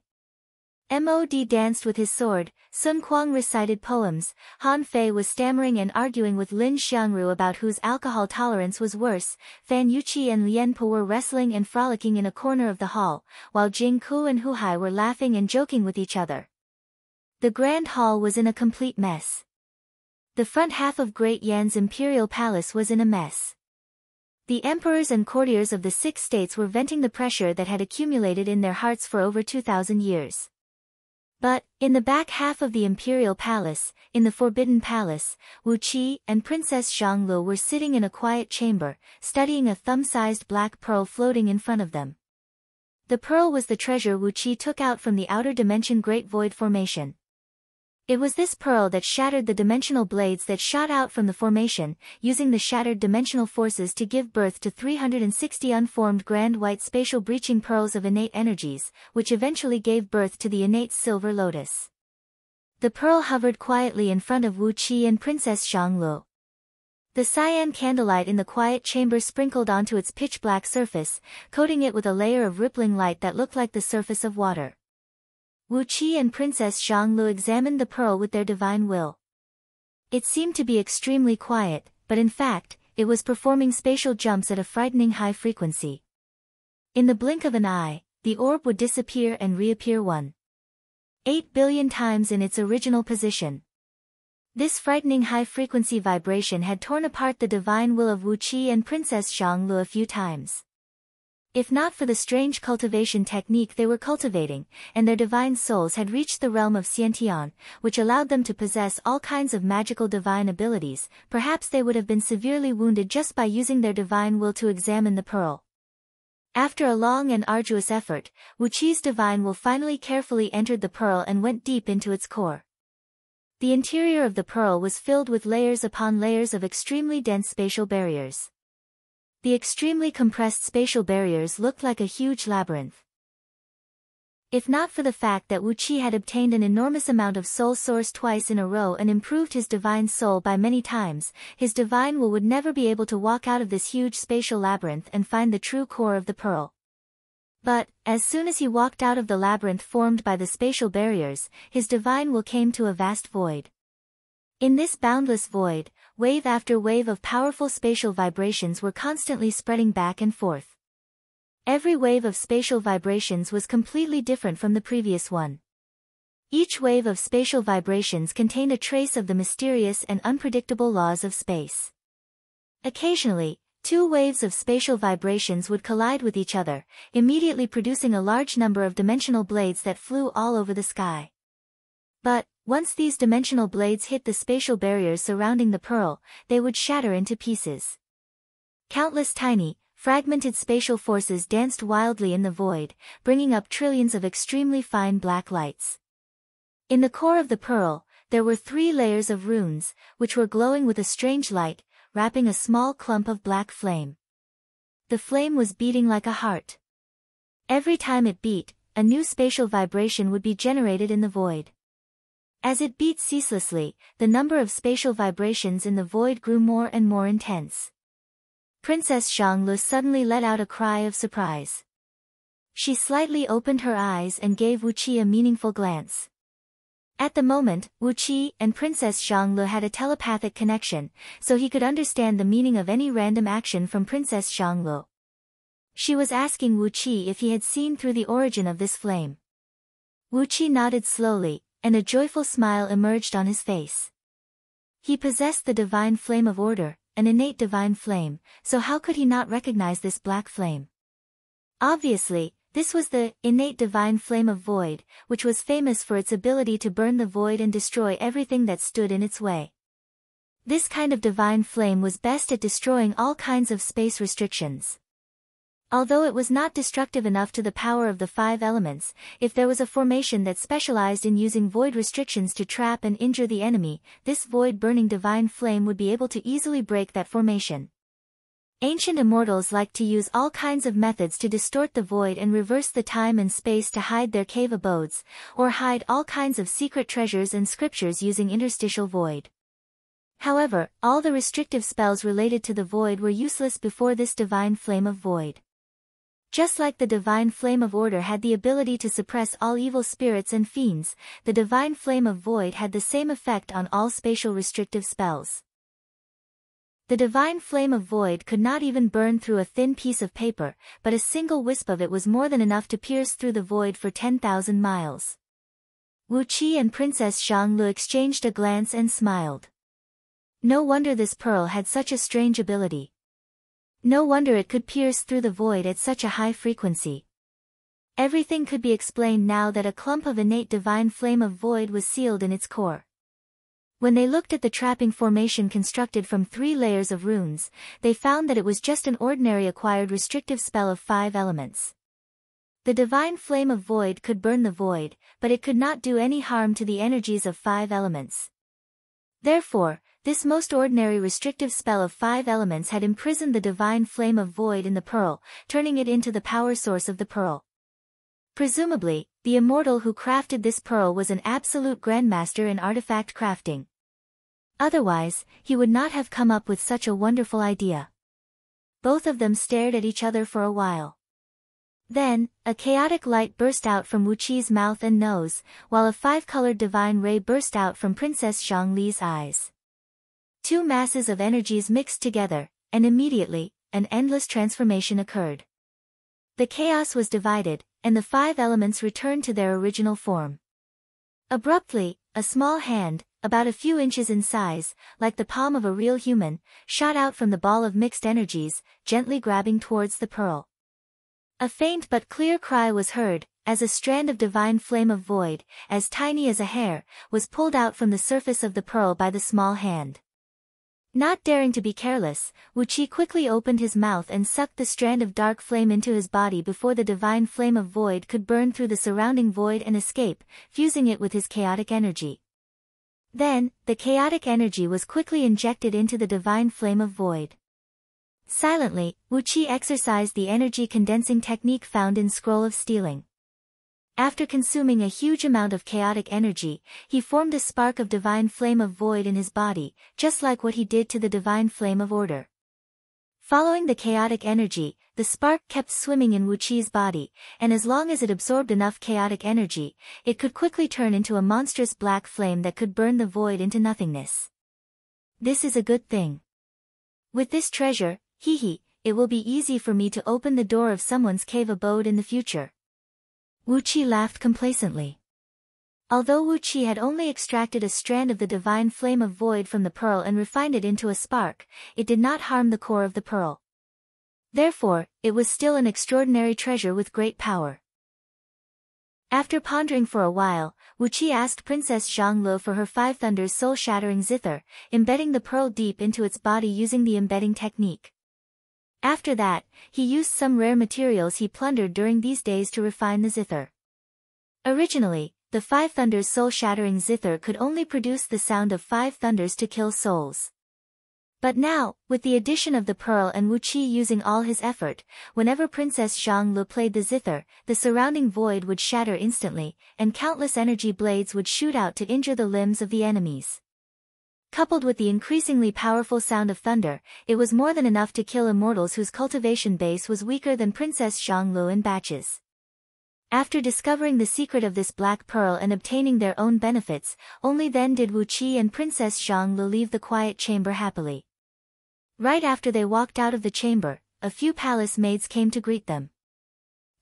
Mod danced with his sword, Sun Kuang recited poems, Han Fei was stammering and arguing with Lin Xiangru about whose alcohol tolerance was worse, Fan Yuqi and Lian Po were wrestling and frolicking in a corner of the hall, while Jing Ku and Hu Hai were laughing and joking with each other. The grand hall was in a complete mess. The front half of Great Yan's imperial palace was in a mess. The emperors and courtiers of the 6 states were venting the pressure that had accumulated in their hearts for over 2,000 years. But, in the back half of the imperial palace, in the Forbidden Palace, Wu Qi and Princess Zhanglu were sitting in a quiet chamber, studying a thumb-sized black pearl floating in front of them. The pearl was the treasure Wu Qi took out from the outer dimension Great Void Formation. It was this pearl that shattered the dimensional blades that shot out from the formation, using the shattered dimensional forces to give birth to 360 unformed grand white spatial breaching pearls of innate energies, which eventually gave birth to the innate silver lotus. The pearl hovered quietly in front of Wu Qi and Princess Xianglu. The cyan candlelight in the quiet chamber sprinkled onto its pitch-black surface, coating it with a layer of rippling light that looked like the surface of water. Wu Qi and Princess Xianglu examined the pearl with their divine will. It seemed to be extremely quiet, but in fact, it was performing spatial jumps at a frightening high frequency. In the blink of an eye, the orb would disappear and reappear 1.8 billion times in its original position. This frightening high-frequency vibration had torn apart the divine will of Wu Qi and Princess Xianglu a few times. If not for the strange cultivation technique they were cultivating, and their divine souls had reached the realm of Xiantian, which allowed them to possess all kinds of magical divine abilities, perhaps they would have been severely wounded just by using their divine will to examine the pearl. After a long and arduous effort, Wu Qi's divine will finally carefully entered the pearl and went deep into its core. The interior of the pearl was filled with layers upon layers of extremely dense spatial barriers. The extremely compressed spatial barriers looked like a huge labyrinth. If not for the fact that Wu Qi had obtained an enormous amount of soul source twice in a row and improved his divine soul by many times, his divine will would never be able to walk out of this huge spatial labyrinth and find the true core of the pearl. But, as soon as he walked out of the labyrinth formed by the spatial barriers, his divine will came to a vast void. In this boundless void, wave after wave of powerful spatial vibrations were constantly spreading back and forth. Every wave of spatial vibrations was completely different from the previous one. Each wave of spatial vibrations contained a trace of the mysterious and unpredictable laws of space. Occasionally, two waves of spatial vibrations would collide with each other, immediately producing a large number of dimensional blades that flew all over the sky. But, once these dimensional blades hit the spatial barriers surrounding the pearl, they would shatter into pieces. Countless tiny, fragmented spatial forces danced wildly in the void, bringing up trillions of extremely fine black lights. In the core of the pearl, there were 3 layers of runes, which were glowing with a strange light, wrapping a small clump of black flame. The flame was beating like a heart. Every time it beat, a new spatial vibration would be generated in the void. As it beat ceaselessly, the number of spatial vibrations in the void grew more and more intense. Princess Xianglu suddenly let out a cry of surprise. She slightly opened her eyes and gave Wu Qi a meaningful glance. At the moment, Wu Qi and Princess Xianglu had a telepathic connection, so he could understand the meaning of any random action from Princess Xianglu. She was asking Wu Qi if he had seen through the origin of this flame. Wu Qi nodded slowly, and a joyful smile emerged on his face. He possessed the divine flame of order, an innate divine flame, so how could he not recognize this black flame? Obviously, this was the innate divine flame of void, which was famous for its ability to burn the void and destroy everything that stood in its way. This kind of divine flame was best at destroying all kinds of space restrictions. Although it was not destructive enough to the power of the 5 elements, if there was a formation that specialized in using void restrictions to trap and injure the enemy, this void-burning divine flame would be able to easily break that formation. Ancient immortals liked to use all kinds of methods to distort the void and reverse the time and space to hide their cave abodes, or hide all kinds of secret treasures and scriptures using interstitial void. However, all the restrictive spells related to the void were useless before this divine flame of void. Just like the divine flame of order had the ability to suppress all evil spirits and fiends, the divine flame of void had the same effect on all spatial restrictive spells. The divine flame of void could not even burn through a thin piece of paper, but a single wisp of it was more than enough to pierce through the void for 10,000 miles. Wu Qi and Princess Xianglu exchanged a glance and smiled. No wonder this pearl had such a strange ability. No wonder it could pierce through the void at such a high frequency. Everything could be explained now that a clump of innate divine flame of void was sealed in its core. When they looked at the trapping formation constructed from 3 layers of runes, they found that it was just an ordinary acquired restrictive spell of 5 elements. The divine flame of void could burn the void, but it could not do any harm to the energies of 5 elements. Therefore, this most ordinary restrictive spell of 5 elements had imprisoned the divine flame of void in the pearl, turning it into the power source of the pearl. Presumably, the immortal who crafted this pearl was an absolute grandmaster in artifact crafting. Otherwise, he would not have come up with such a wonderful idea. Both of them stared at each other for a while. Then, a chaotic light burst out from Wuqi's mouth and nose, while a five-colored divine ray burst out from Princess Zhongli's eyes. Two masses of energies mixed together, and immediately, an endless transformation occurred. The chaos was divided, and the five elements returned to their original form. Abruptly, a small hand, about a few inches in size, like the palm of a real human, shot out from the ball of mixed energies, gently grabbing towards the pearl. A faint but clear cry was heard, as a strand of divine flame of void, as tiny as a hair, was pulled out from the surface of the pearl by the small hand. Not daring to be careless, Wuqi quickly opened his mouth and sucked the strand of dark flame into his body before the divine flame of void could burn through the surrounding void and escape, fusing it with his chaotic energy. Then, the chaotic energy was quickly injected into the divine flame of void. Silently, Wuqi exercised the energy condensing technique found in Scroll of Stealing. After consuming a huge amount of chaotic energy, he formed a spark of divine flame of void in his body, just like what he did to the divine flame of order. Following the chaotic energy, the spark kept swimming in Wuqi's body, and as long as it absorbed enough chaotic energy, it could quickly turn into a monstrous black flame that could burn the void into nothingness. This is a good thing. With this treasure, it will be easy for me to open the door of someone's cave abode in the future. Wuqi laughed complacently. Although Wuqi had only extracted a strand of the divine flame of void from the pearl and refined it into a spark, it did not harm the core of the pearl. Therefore, it was still an extraordinary treasure with great power. After pondering for a while, Wuqi asked Princess Zhonglu for her five thunders soul-shattering zither, embedding the pearl deep into its body using the embedding technique. After that, he used some rare materials he plundered during these days to refine the zither. Originally, the five thunders soul-shattering zither could only produce the sound of five thunders to kill souls. But now, with the addition of the pearl and Wuqi using all his effort, whenever Princess Zhonglu played the zither, the surrounding void would shatter instantly, and countless energy blades would shoot out to injure the limbs of the enemies. Coupled with the increasingly powerful sound of thunder, it was more than enough to kill immortals whose cultivation base was weaker than Princess Zhonglu in batches. After discovering the secret of this black pearl and obtaining their own benefits, only then did Wuqi and Princess Zhonglu leave the quiet chamber happily. Right after they walked out of the chamber, a few palace maids came to greet them.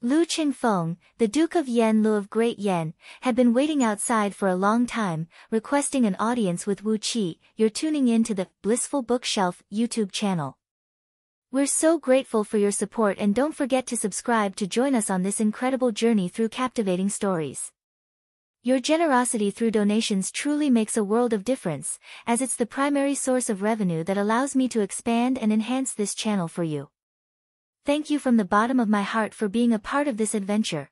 Lu Qingfeng, the Duke of Yanlu of Great Yan, had been waiting outside for a long time, requesting an audience with Wuqi. You're tuning in to the Blissful Bookshelf YouTube channel. We're so grateful for your support, and don't forget to subscribe to join us on this incredible journey through captivating stories. Your generosity through donations truly makes a world of difference, as it's the primary source of revenue that allows me to expand and enhance this channel for you. Thank you from the bottom of my heart for being a part of this adventure.